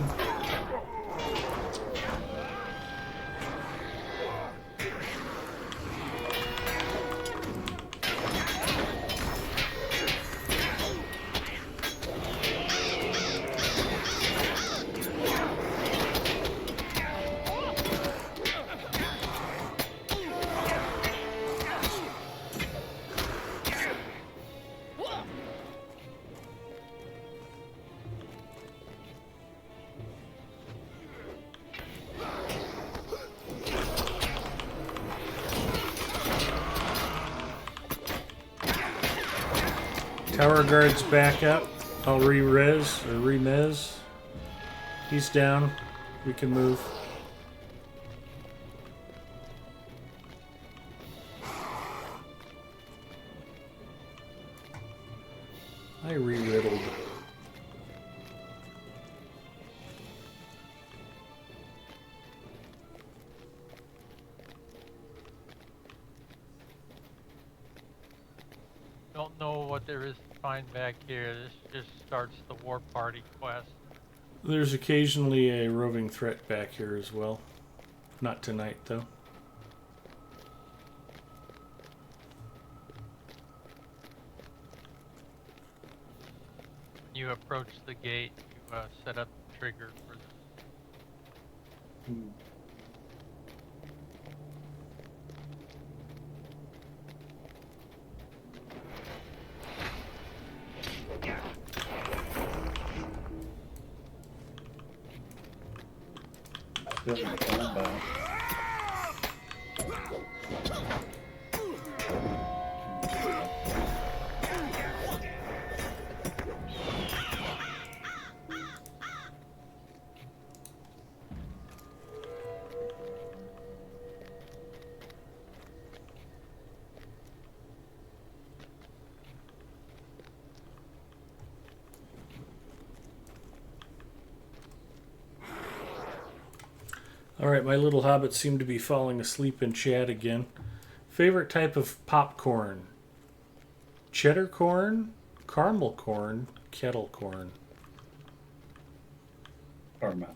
A: Tower guard's back up. I'll re-res or remez. He's down. We can move. I re-riddled.
F: Don't know what there is to find back here. This just starts the war party quest.
A: There's occasionally a roving threat back here as well. Not tonight, though.
F: When you approach the gate, you set up the trigger for this.
C: Still in combat.
A: Alright, my little hobbits seem to be falling asleep in chat again. Favorite type of popcorn? Cheddar corn, caramel corn, kettle corn.
C: Carmel.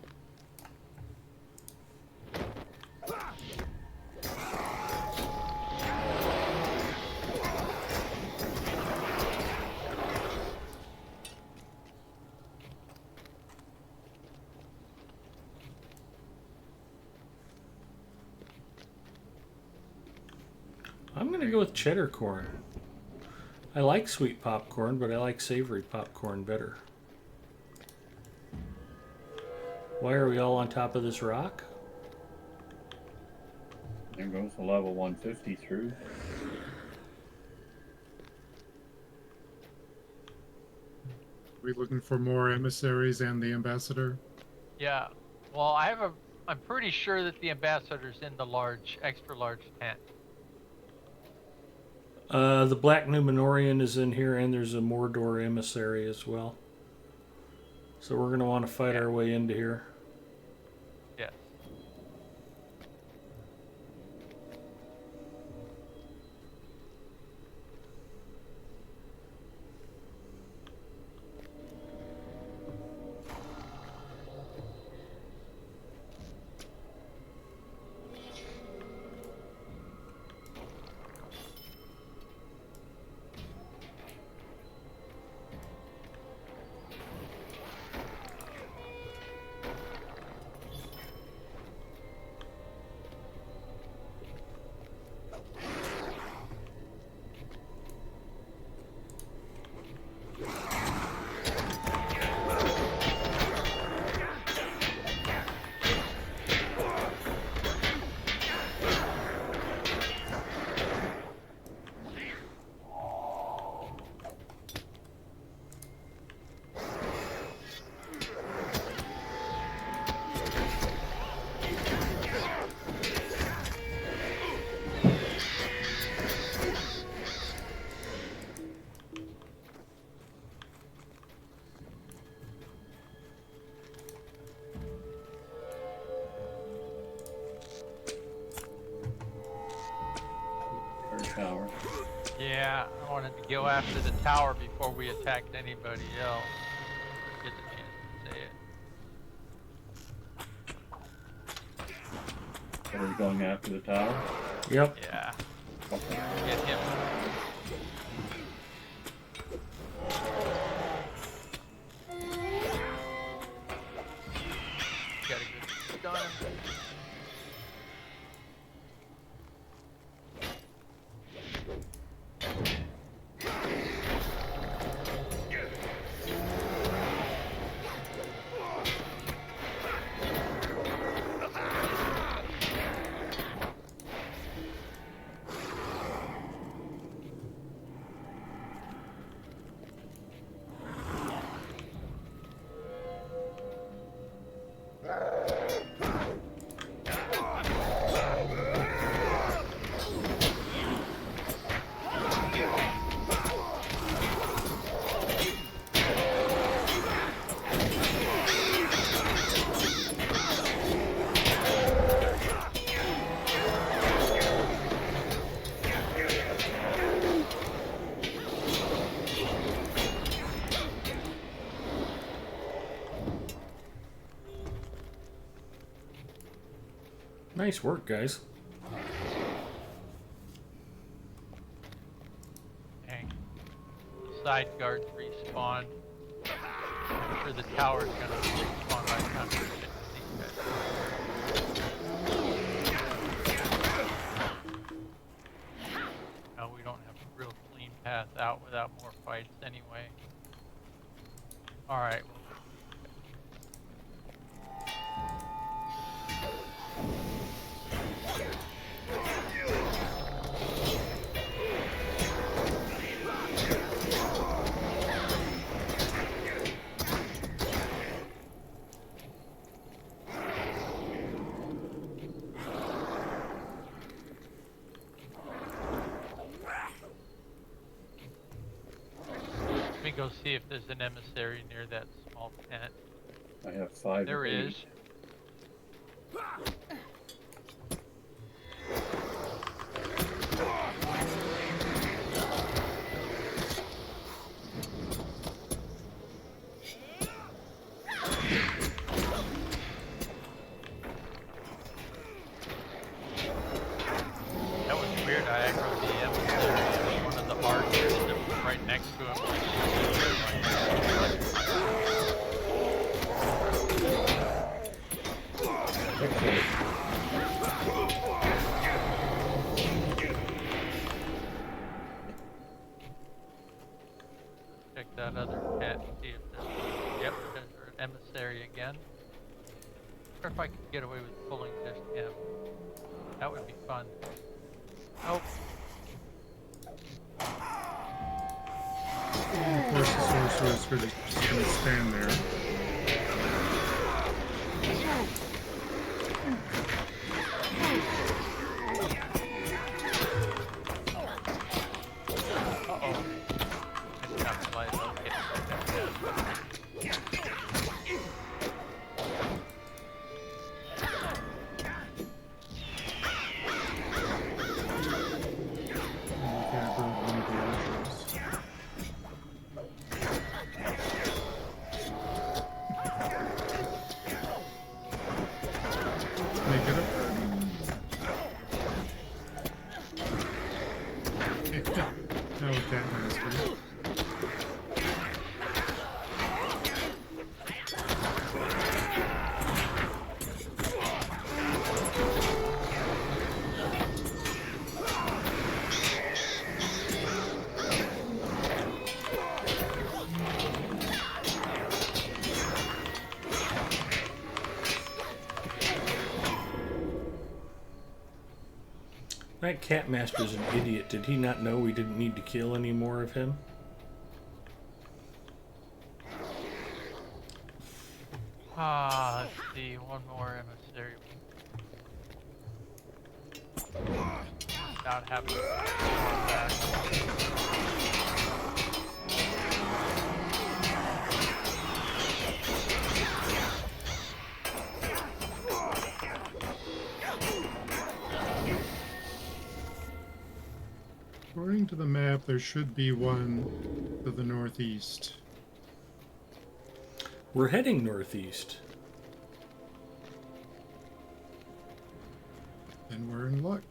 A: I'm going to go with cheddar corn. I like sweet popcorn, but I like savory popcorn better. Why are we all on top of this rock?
C: There goes the level 150 through.
E: We looking for more emissaries and the ambassador?
F: Yeah. Well, I'm pretty sure that the ambassador's in the extra large tent.
A: The Black Numenorian is in here, and there's a Mordor emissary as well. So we're going to want to fight our way into here.
F: Yes. Yeah, I wanted to go after the tower before we attacked anybody else. Get the chance to say it.
C: Are we going after the tower?
A: Yep.
F: Yeah,
C: Okay.
F: get him. Got a good stun.
A: Nice work, guys.
F: Dang. The side guards respawn. I'm sure the tower's gonna respawn by the time we get to these guys. No, we don't have a real clean path out without more fights anyway. Alright. Let me go see if there's an emissary near that small tent.
C: I have 5
F: There
C: of
F: is.
C: these.
F: That was weird. I aggroed the emissary of one of the archers that was right next to him. Check that other cat, see if there's. Yep, there's an emissary again. Or if I could get away with pulling just him. That would be fun. Nope.
E: Of course, the sorcerer's just gonna stand there.
F: Uh-oh. I did not realize I was getting that.
E: And we can't build one of the archers. Make it up. No, we can't master it.
A: That cat master's an idiot. Did he not know we didn't need to kill any more of him?
F: Let's see, one more emissary. Without having to back.
E: According to the map, there should be one to the northeast.
A: We're heading northeast.
E: And we're in luck.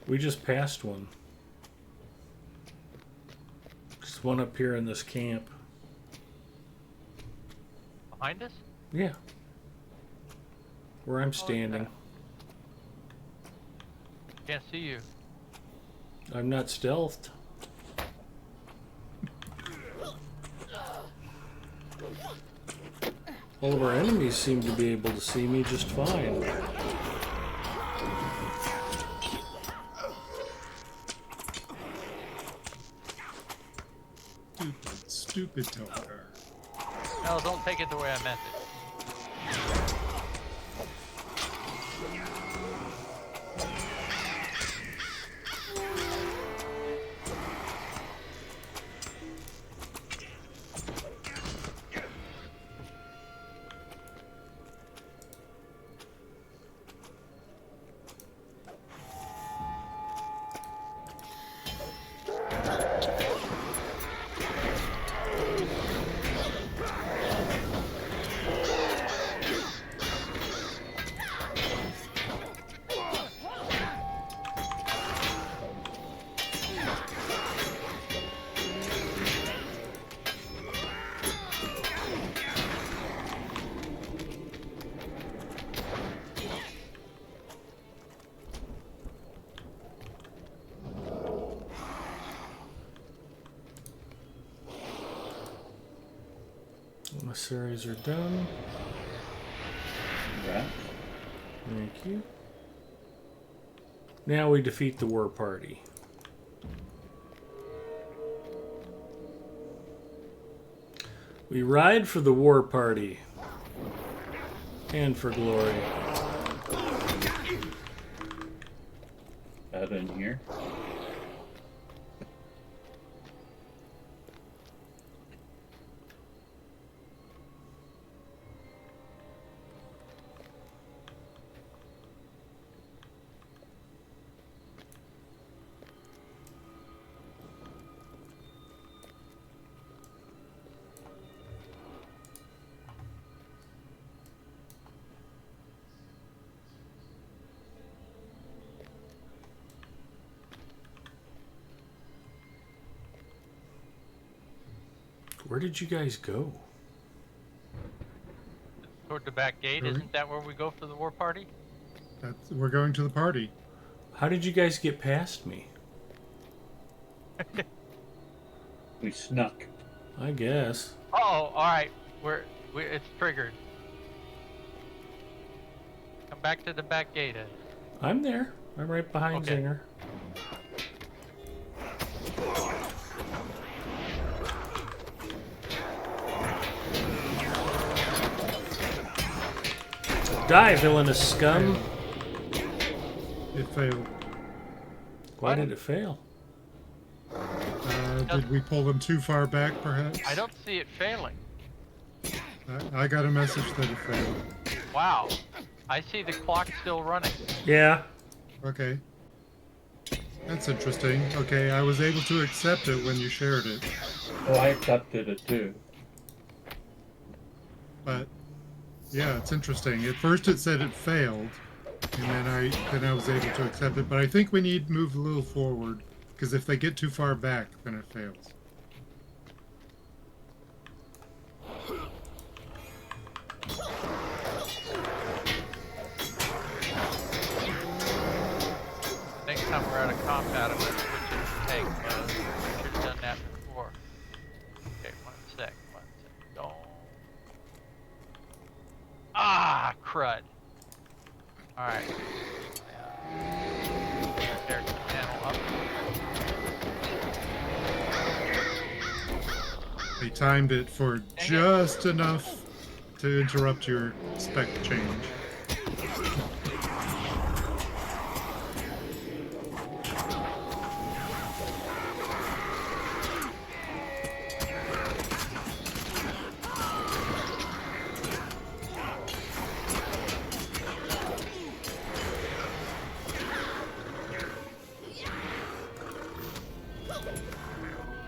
A: We just passed one. Just one up here in this camp.
F: Behind us?
A: Yeah. Where I'm standing.
F: Can't see you.
A: I'm not stealthed. All of our enemies seem to be able to see me just fine.
E: Stupid Tokar.
F: No, don't take it the way I meant it.
A: Emissaries are done.
C: Right.
A: Thank you. Now we defeat the war party. We ride for the war party. And for glory.
C: That in here.
A: Where did you guys go?
F: Toward the back gate,
E: Really?
F: isn't that where we go for the war party?
E: We're going to the party.
A: How did you guys get past me?
C: We snuck.
A: I guess.
F: Oh, all right. It's triggered. Come back to the back gate. Ed.
A: I'm there. I'm right behind
F: Okay.
A: Zinger. Die, villainous scum.
E: It failed.
A: Why did it fail?
E: Did we pull them too far back, perhaps?
F: I don't see it failing.
E: I got a message that it failed.
F: Wow. I see the clock still running.
A: Yeah.
E: Okay. That's interesting. Okay, I was able to accept it when you shared it,
C: Oh, I accepted it too.
E: but yeah, it's interesting. At first it said it failed, and then I was able to accept it. But I think we need to move a little forward, because if they get too far back, then it fails.
F: Next time we're out of combat, I'm going to switch it to tank mode. Should have done that before. Okay, one sec. Don't. Ah, crud. Alright. Character panel up.
E: They timed it for just enough to interrupt your spec change.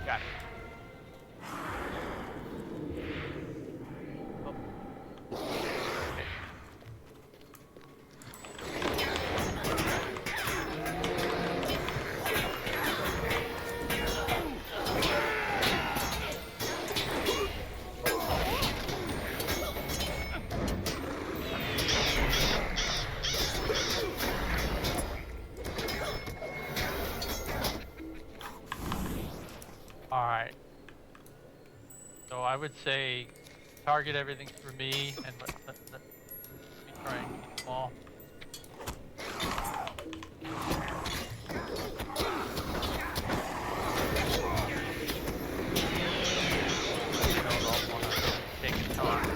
F: Got it. Oh. Okay. All right. So I would say target everything for me and let me try and keep them all. They'll all want to take a time.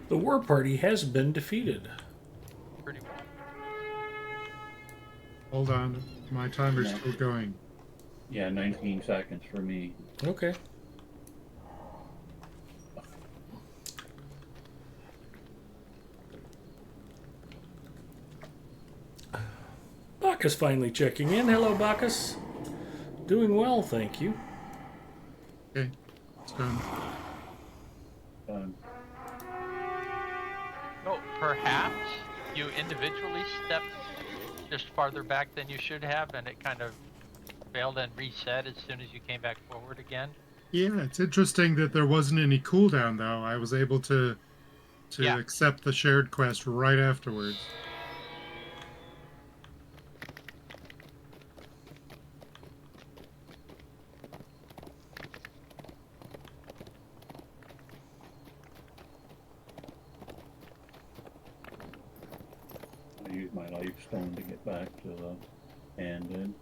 A: The war party has been defeated.
F: Pretty well.
E: Hold on, my timer's
C: No.
E: still going.
C: Yeah, 19 seconds for me.
A: Okay. Bacchus finally checking in. Hello, Bacchus. Doing well, thank you.
E: Okay, it's done.
C: Done.
F: Oh, perhaps you individually stepped just farther back than you should have, and it kind of failed and reset as soon as you came back forward again.
E: Yeah, it's interesting that there wasn't any cooldown though. I was able to
F: Yeah.
E: accept the shared quest right afterwards.
C: I used my life stone to get back to the hand in.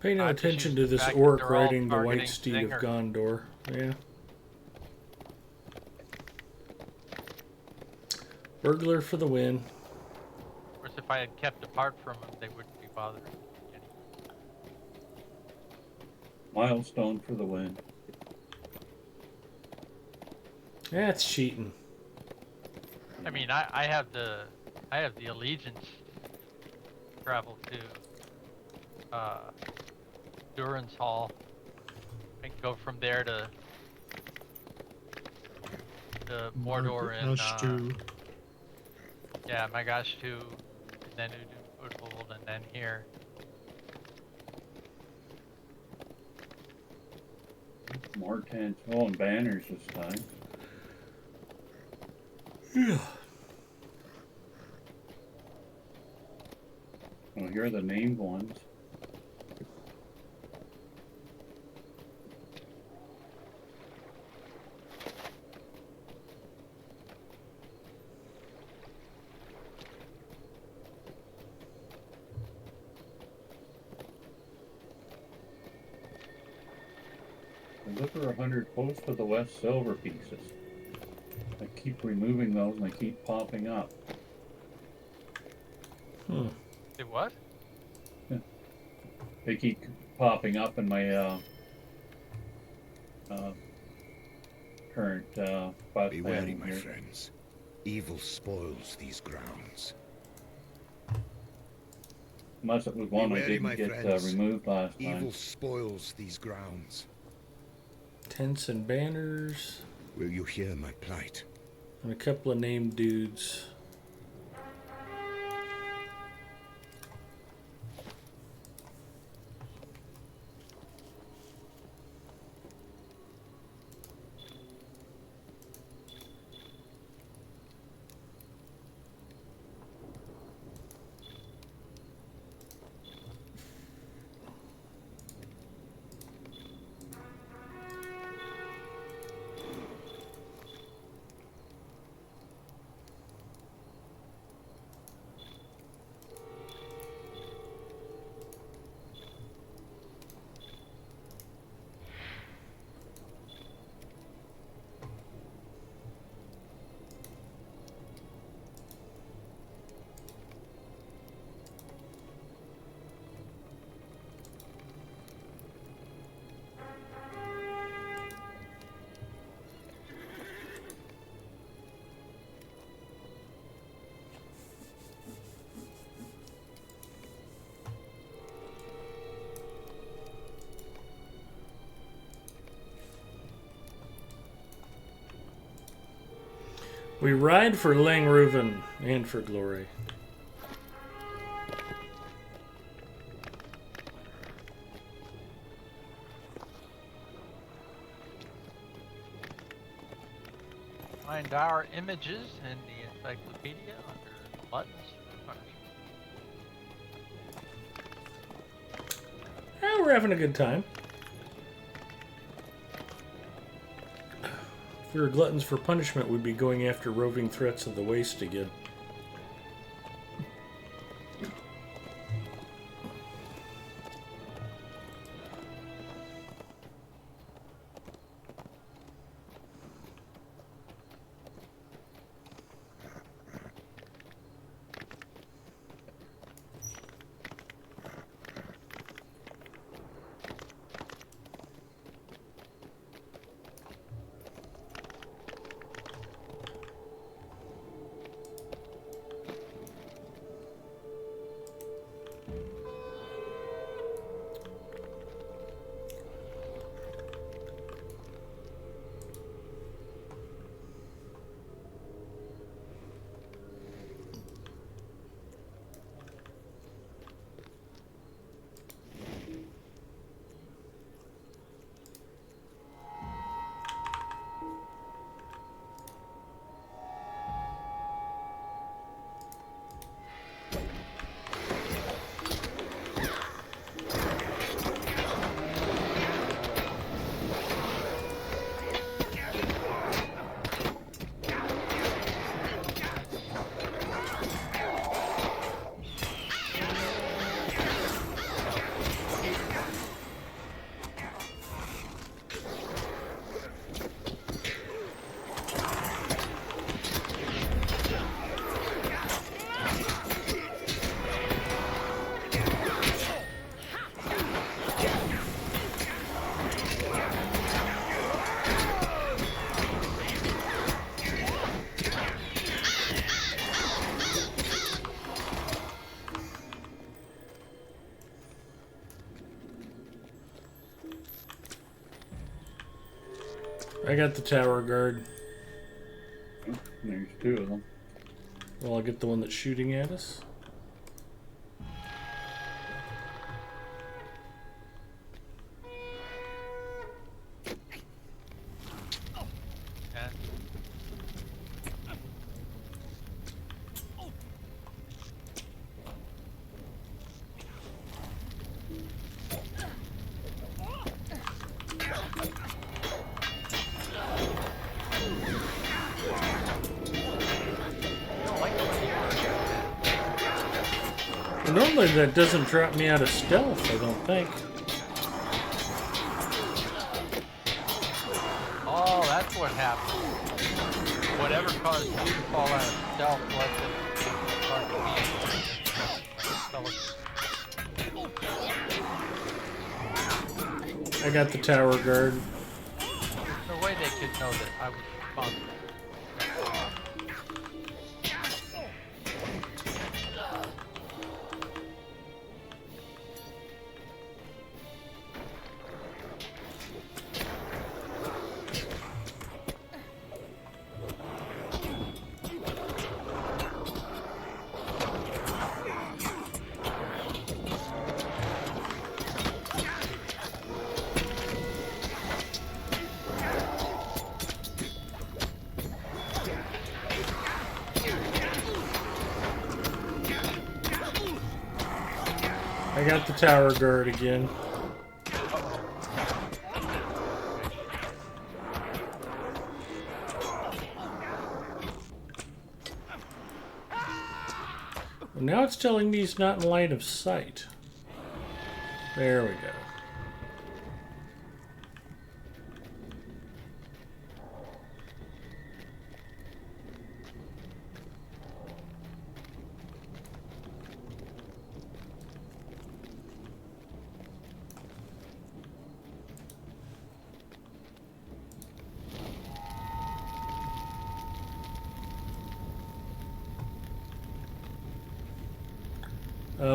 A: Pay no
F: I just
A: attention
F: used
A: to
F: the
A: this
F: fact that
A: orc
F: they're all
A: riding the white
F: targeting
A: steed
F: Zinger.
A: of Gondor. Yeah. Burglar for the win.
F: Of course, if I had kept apart from them, they wouldn't be bothering me anyway.
C: Milestone for the win.
A: That's cheating.
F: I mean, I have the allegiance travel to Durin's Hall. I can go from there to Mordor and yeah, Magash 2, and then Udvold, and then here.
C: Martin. Oh, and banners this time.
A: Yeah.
C: Oh, here are the named ones. Deliver 100 posts for the West silver pieces. I keep removing those and they keep popping up.
A: Hmm.
F: It what?
C: They keep popping up in my current quest
G: Be wary,
C: planning
G: my
C: here.
G: friends. Evil spoils these grounds.
C: Unless it was one I
G: wary,
C: didn't
G: my
C: get
G: friends.
C: removed last
G: Evil
C: time.
G: spoils these grounds.
A: Tents and banners,
G: Will you hear my plight?
A: and a couple of named dudes. We ride for Langruven and for glory.
F: Find our images in the encyclopedia under buttons for punishment.
A: We're having a good time. If we were gluttons for punishment, we'd be going after roving threats of the waste again. I got the tower guard.
C: There's two of them.
A: Well, I'll get the one that's shooting at us.
F: And
A: Normally that doesn't drop me out of stealth, I don't think.
F: oh, that's what happened. Whatever caused you to fall out of stealth left it cause me.
A: I got the tower guard.
F: There's no way they could know that I was responsible.
A: I got the tower guard again. Well, now it's telling me he's not in line of sight. There we go.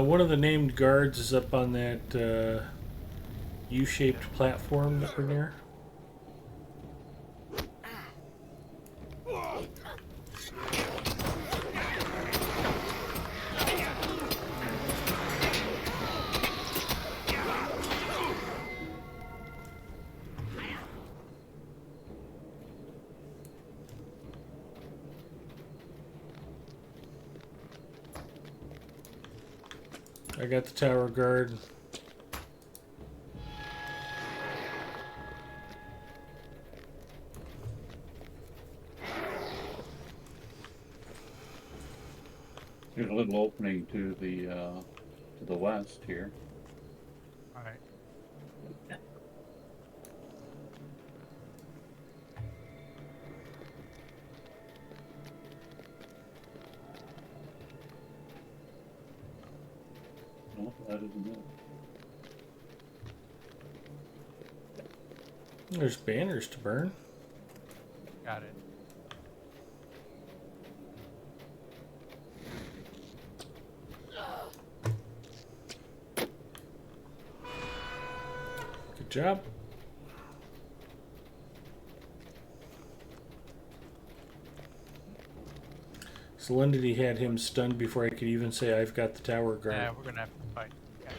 A: One of the named guards is up on that U-shaped platform that we're near. I got the tower guard.
C: There's a little opening to the west here.
F: All right.
C: No, that isn't it.
A: There's banners to burn.
F: Got it.
A: Good job. Solemnity had him stunned before I could even say I've got the tower guard.
F: Yeah, we're gonna have to fight. Yeah.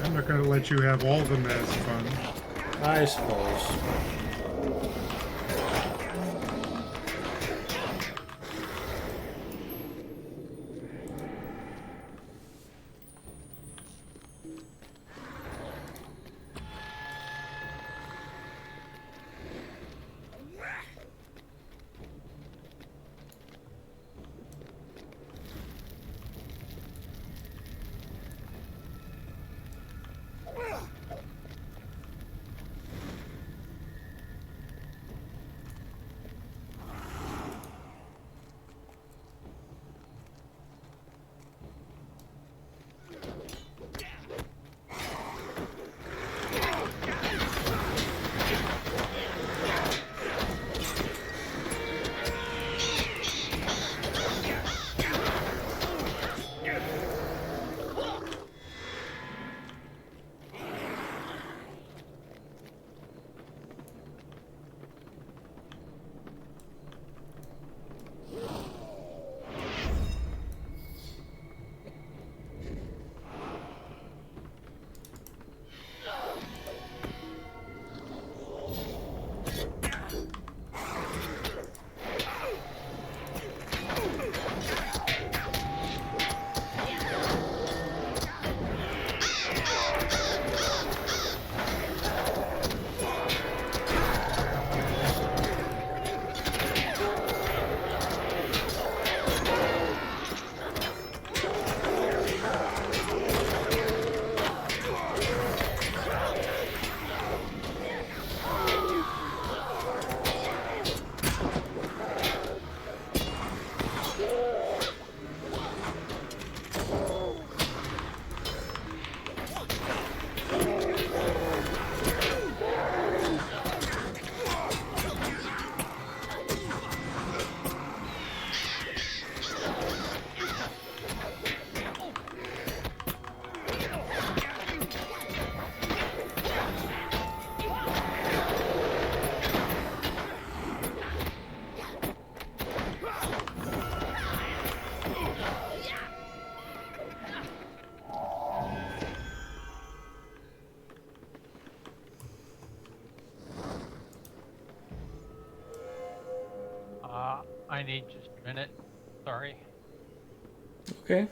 E: I'm not going to let you have all the Maz fun.
A: I suppose.
F: I need just a minute. Sorry.
A: Okay.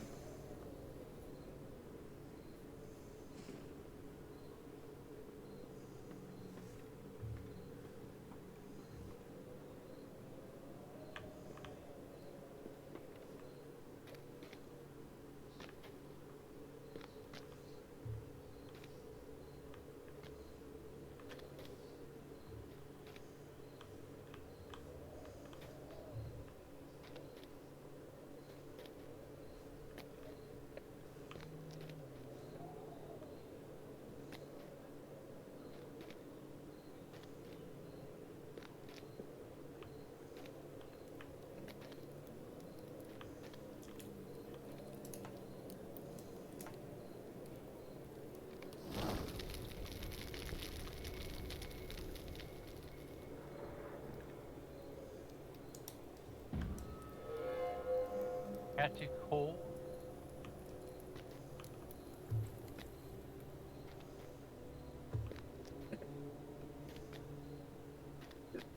F: Catchy coal.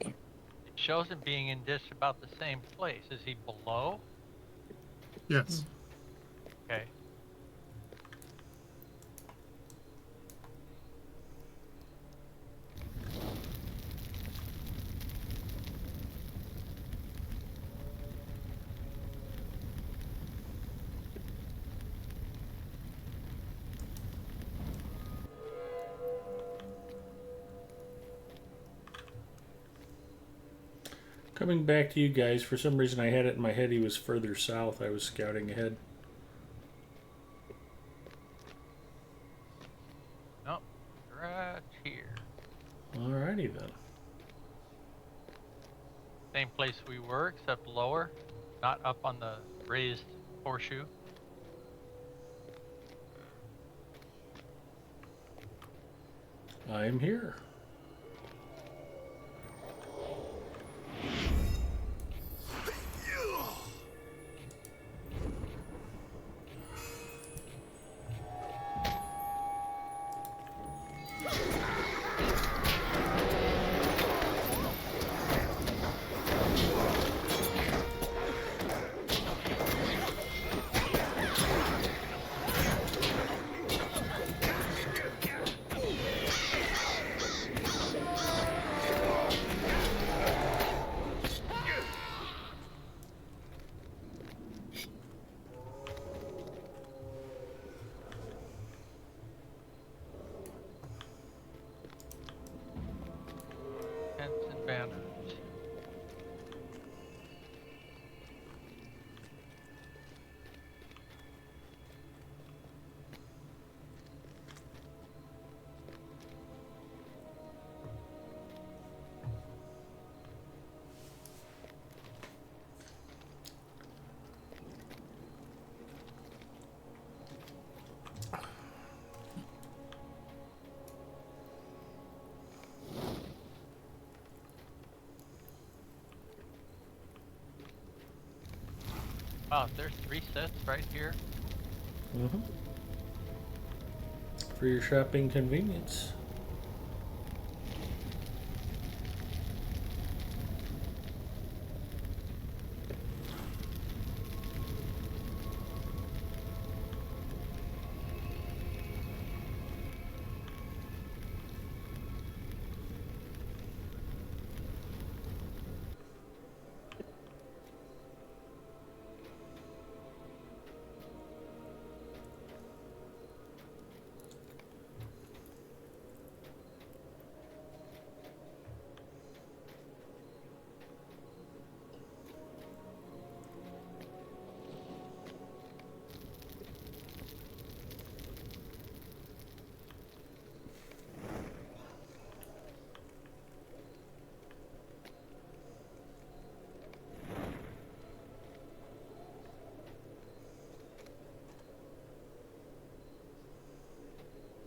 F: It shows him being in just about the same place. Is he below?
E: Yes.
F: Okay.
A: Coming back to you guys, for some reason I had it in my head he was further south. I was scouting ahead.
F: Nope. Right here.
A: Alrighty then.
F: Same place we were, except lower. Not up on the raised horseshoe.
A: I am here.
F: Tents and banners. Wow, there's 3 sets right here.
A: Mm-hmm. For your shopping convenience.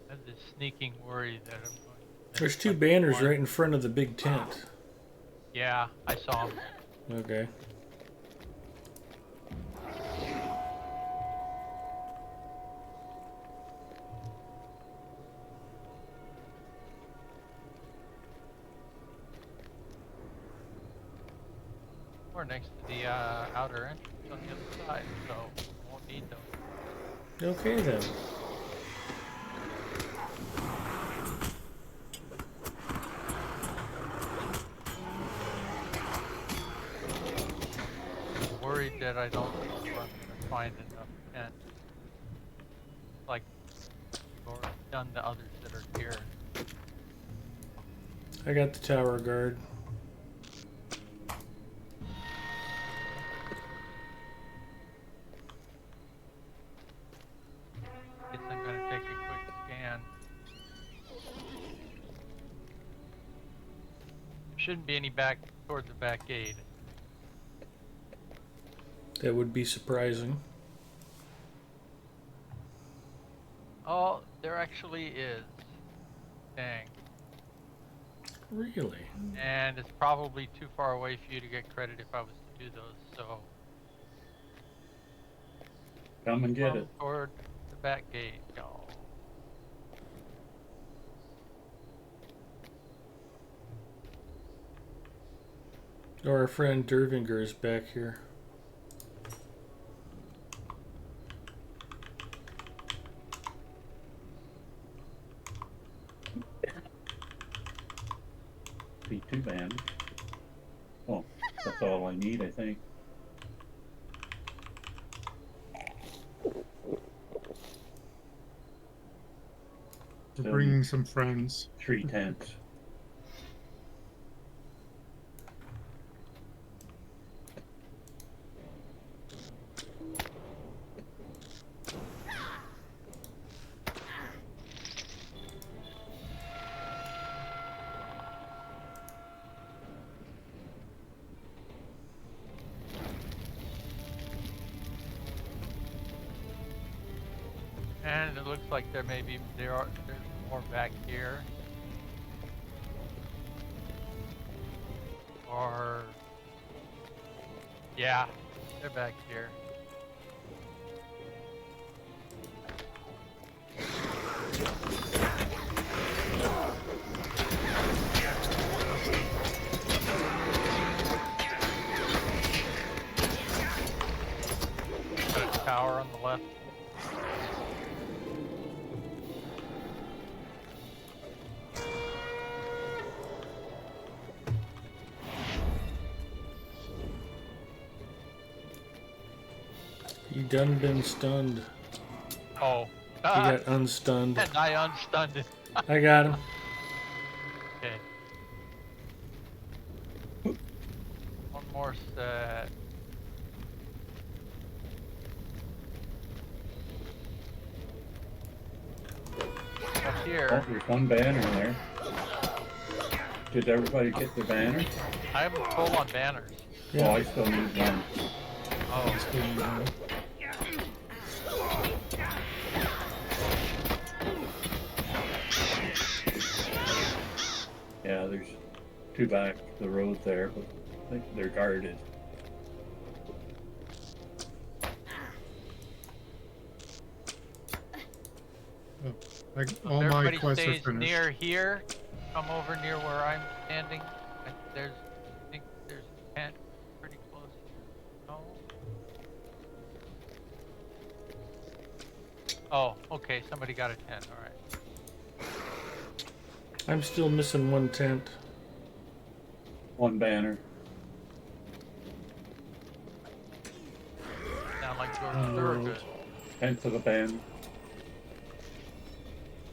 F: I have this sneaking worry that I'm going to miss
A: There's 2
F: like
A: banners
F: one.
A: right in front of the big tent.
F: Yeah, I saw him.
A: Okay.
F: Or tower next to the outer entrance on the other side, so won't need those.
A: Okay then.
F: I'm worried that I don't know if I'm gonna find enough tent. Like, I've already done the others that are here.
A: I got the tower guard.
F: Guess I'm gonna take a quick scan. There shouldn't be any back towards the back gate.
A: That would be surprising.
F: Oh, there actually is. Dang.
A: Really?
F: And it's probably too far away for you to get credit if I was to do those, so.
C: Come and get it.
F: Toward the back gate, y'all.
A: Our friend Dervinger is back here.
C: Be two banners. Oh, that's all I need, I think.
E: We're
C: So,
E: bringing some friends.
C: 3 tents.
F: And it looks like there's more back here. Or yeah, they're back here. Got a tower on the left.
A: You done been stunned.
F: Oh.
A: You got unstunned.
F: And I unstunned it.
A: I got him.
F: Okay. One more set. Up
C: Oh,
F: here.
C: there's one banner there. Did everybody get their banner?
F: I have a full on banners.
C: Oh, I still need one.
F: Oh.
C: Yeah, there's two back the road there, but I think they're guarded.
E: Like
F: So
E: all
F: if
E: my
F: everybody
E: quests are
F: stays
E: finished.
F: near here, come over near where I'm standing. I think there's a tent pretty close here. No? Oh, okay, somebody got a tent, alright.
A: I'm still missing one tent.
C: One banner.
F: Sound like George Thorogood.
C: Tent to the banner.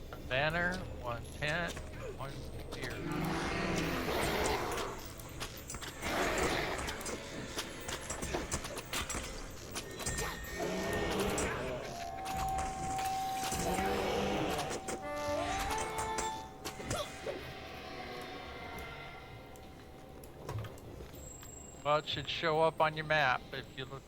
F: One banner, one tent, one spear. Well, it should show up on your map if you look.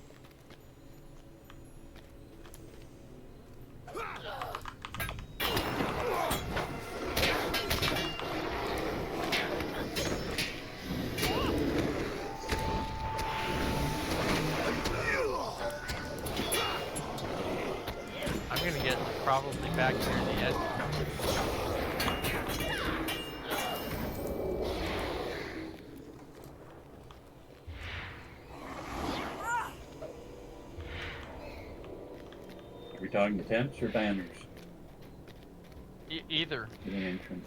F: I'm gonna get probably back near the edge.
C: We talking tents or banners
F: Either.
C: to the entrance?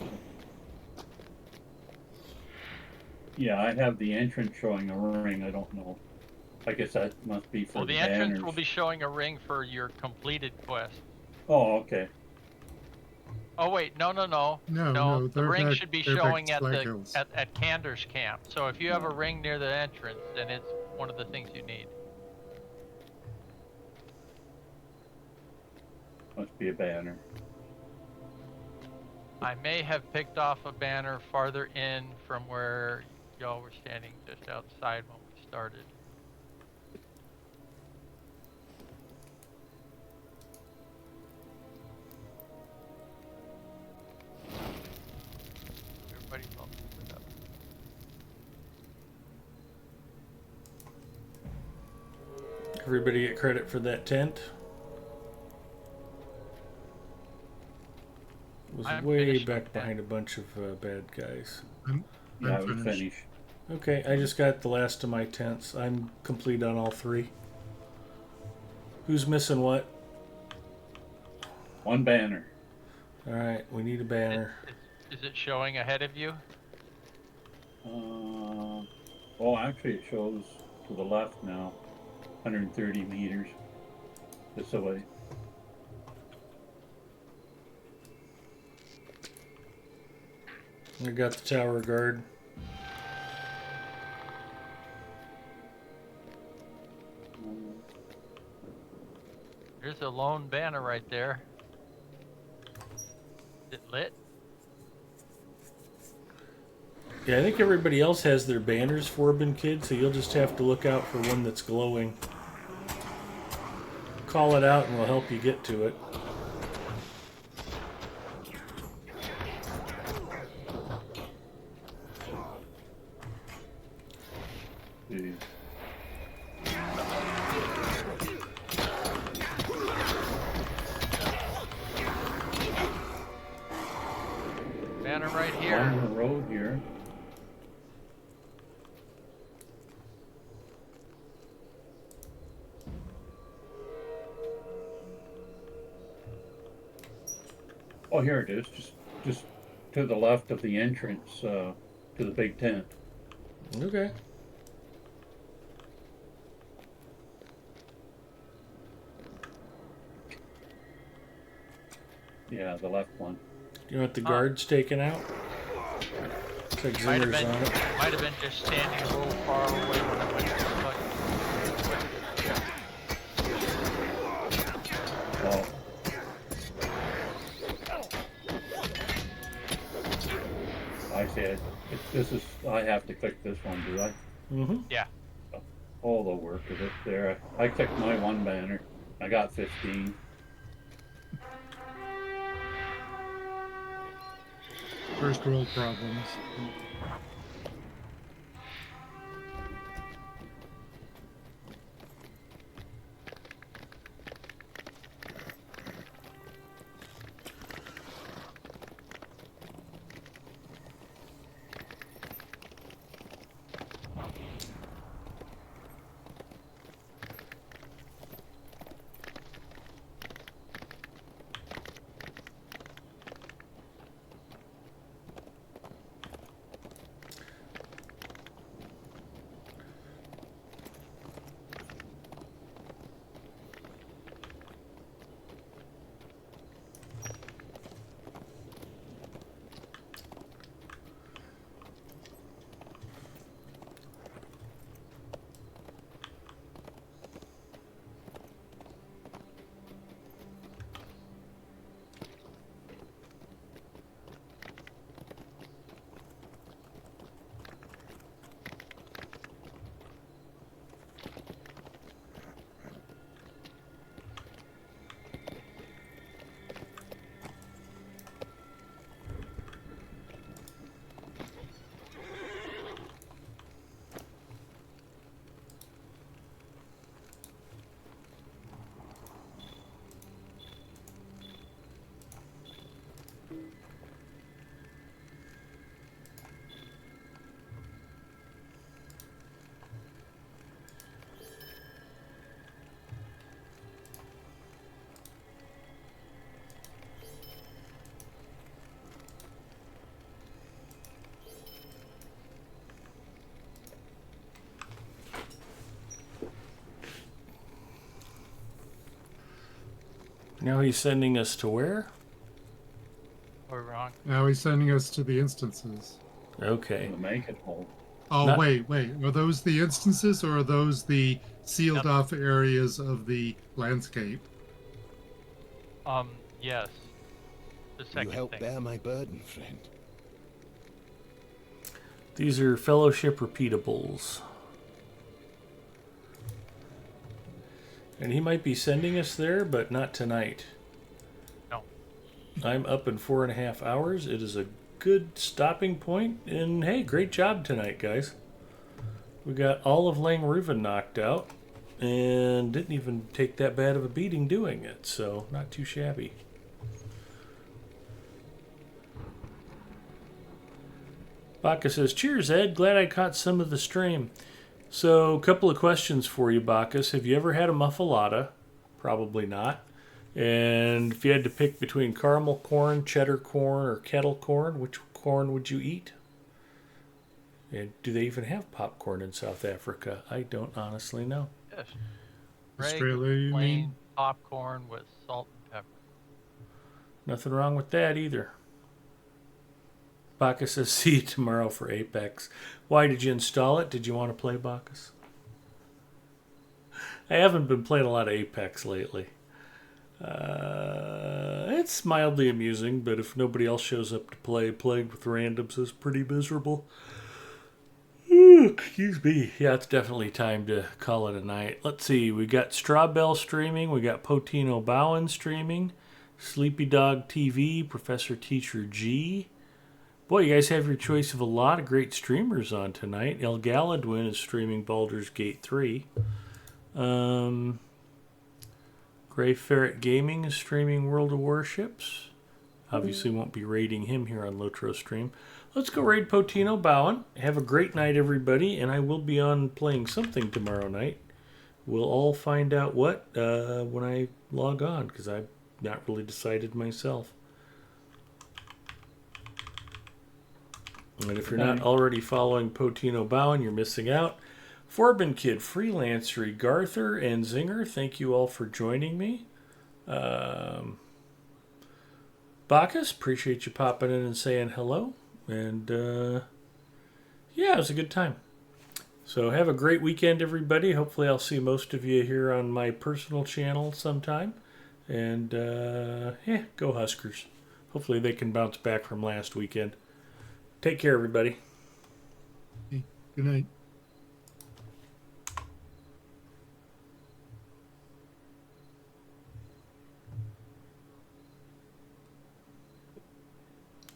C: Yeah, I have the entrance showing a ring. I don't know. I guess that must be for
F: Well,
C: the
F: the
C: banners.
F: entrance will be showing a ring for your completed quest.
C: Oh, okay.
F: Oh wait, no.
E: No,
F: The
E: they're
F: ring
E: back.
F: should be
E: They're back
F: showing
E: to
F: at
E: Slag
F: the
E: Hills.
F: at Cander's camp. So if you have a
C: No.
F: ring near the entrance, then it's one of the things you need.
C: Must be a banner.
F: I may have picked off a banner farther in from where y'all were standing just outside when we started. Everybody's all split up.
A: Everybody get credit for that tent. Was
F: I'm
A: way
F: finished
A: back
F: with that.
A: behind a bunch of bad guys.
C: Yeah,
E: I'm
C: we
E: finished.
C: finished.
A: Okay, I just got the last of my tents. I'm complete on all three. Who's missing what?
C: One banner.
A: All right, we need a banner.
F: Is it showing ahead of you?
C: Oh, actually, it shows to the left now, 130 meters this away.
A: I got the tower guard.
F: There's a lone banner right there. Is it lit?
A: Yeah, I think everybody else has their banners Forbin Kid, so you'll just have to look out for one that's glowing. Call it out and we'll help you get to it.
C: The
F: Banner right
C: on
F: here.
C: the road here. Oh, here it is. Just to the left of the entrance to the big tent.
A: Okay.
C: Yeah, the left one.
A: Do you want the guards taken out? Looks like
F: Might have
A: Zinger's
F: been
A: on it.
F: might have been just standing a little far away when I went to look.
C: Oh. I see it. This is. I have to click this one, do I?
A: Mm-hmm.
F: Yeah.
C: All the work of it there. I clicked my one banner. I got 15.
E: First world problems.
A: Now he's sending us to where?
F: Or wrong?
E: Now he's sending us to the instances.
A: Okay.
C: The make it hole.
E: Oh,
A: Not-
E: wait. Are those the instances or are those the sealed
F: Yep.
E: off areas of the landscape?
F: Yes. The
G: Will you
F: second
G: help
F: thing.
G: bear my burden, friend?
A: These are fellowship repeatables. And he might be sending us there, but not tonight.
F: No.
A: I'm up in 4.5 hours. It is a good stopping point. And hey, great job tonight, guys. We got all of Langruven knocked out. And didn't even take that bad of a beating doing it. So, not too shabby. Baka says, cheers, Ed. Glad I caught some of the stream. So, a couple of questions for you, Bacchus. Have you ever had a muffalata? Probably not. And if you had to pick between caramel corn, cheddar corn, or kettle corn, which corn would you eat? And do they even have popcorn in South Africa? I don't honestly know.
F: Yes.
E: Australia, you
F: plain
E: mean?
F: popcorn with salt and pepper.
A: Nothing wrong with that either. Bacchus says, see you tomorrow for Apex. Why did you install it? Did you want to play, Bacchus? I haven't been playing a lot of Apex lately. It's mildly amusing, but if nobody else shows up to play, playing with randoms is pretty miserable. Ooh, excuse me. Yeah, it's definitely time to call it a night. Let's see. We got Strawbell streaming. We got Potino Bowen streaming. Sleepy Dog TV. Professor Teacher G. Boy, you guys have your choice of a lot of great streamers on tonight. El Galadwin is streaming Baldur's Gate 3. Gray Ferret Gaming is streaming World of Warships. Obviously won't be raiding him here on Lotro Stream. Let's go raid Potino Bowen. Have a great night, everybody, and I will be on playing something tomorrow night. We'll all find out what when I log on, because I've not really decided myself. And if you're not already following Potino Bowen, you're missing out. Forbin Kid, Freelancery, Garther, and Zinger, thank you all for joining me. Bacchus, appreciate you popping in and saying hello. And yeah, it was a good time. So have a great weekend, everybody. Hopefully I'll see most of you here on my personal channel sometime. And yeah, go Huskers. Hopefully they can bounce back from last weekend. Take care, everybody.
E: Hey, good night.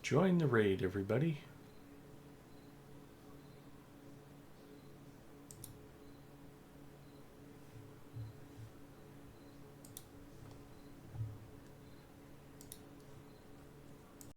A: Join the raid, everybody.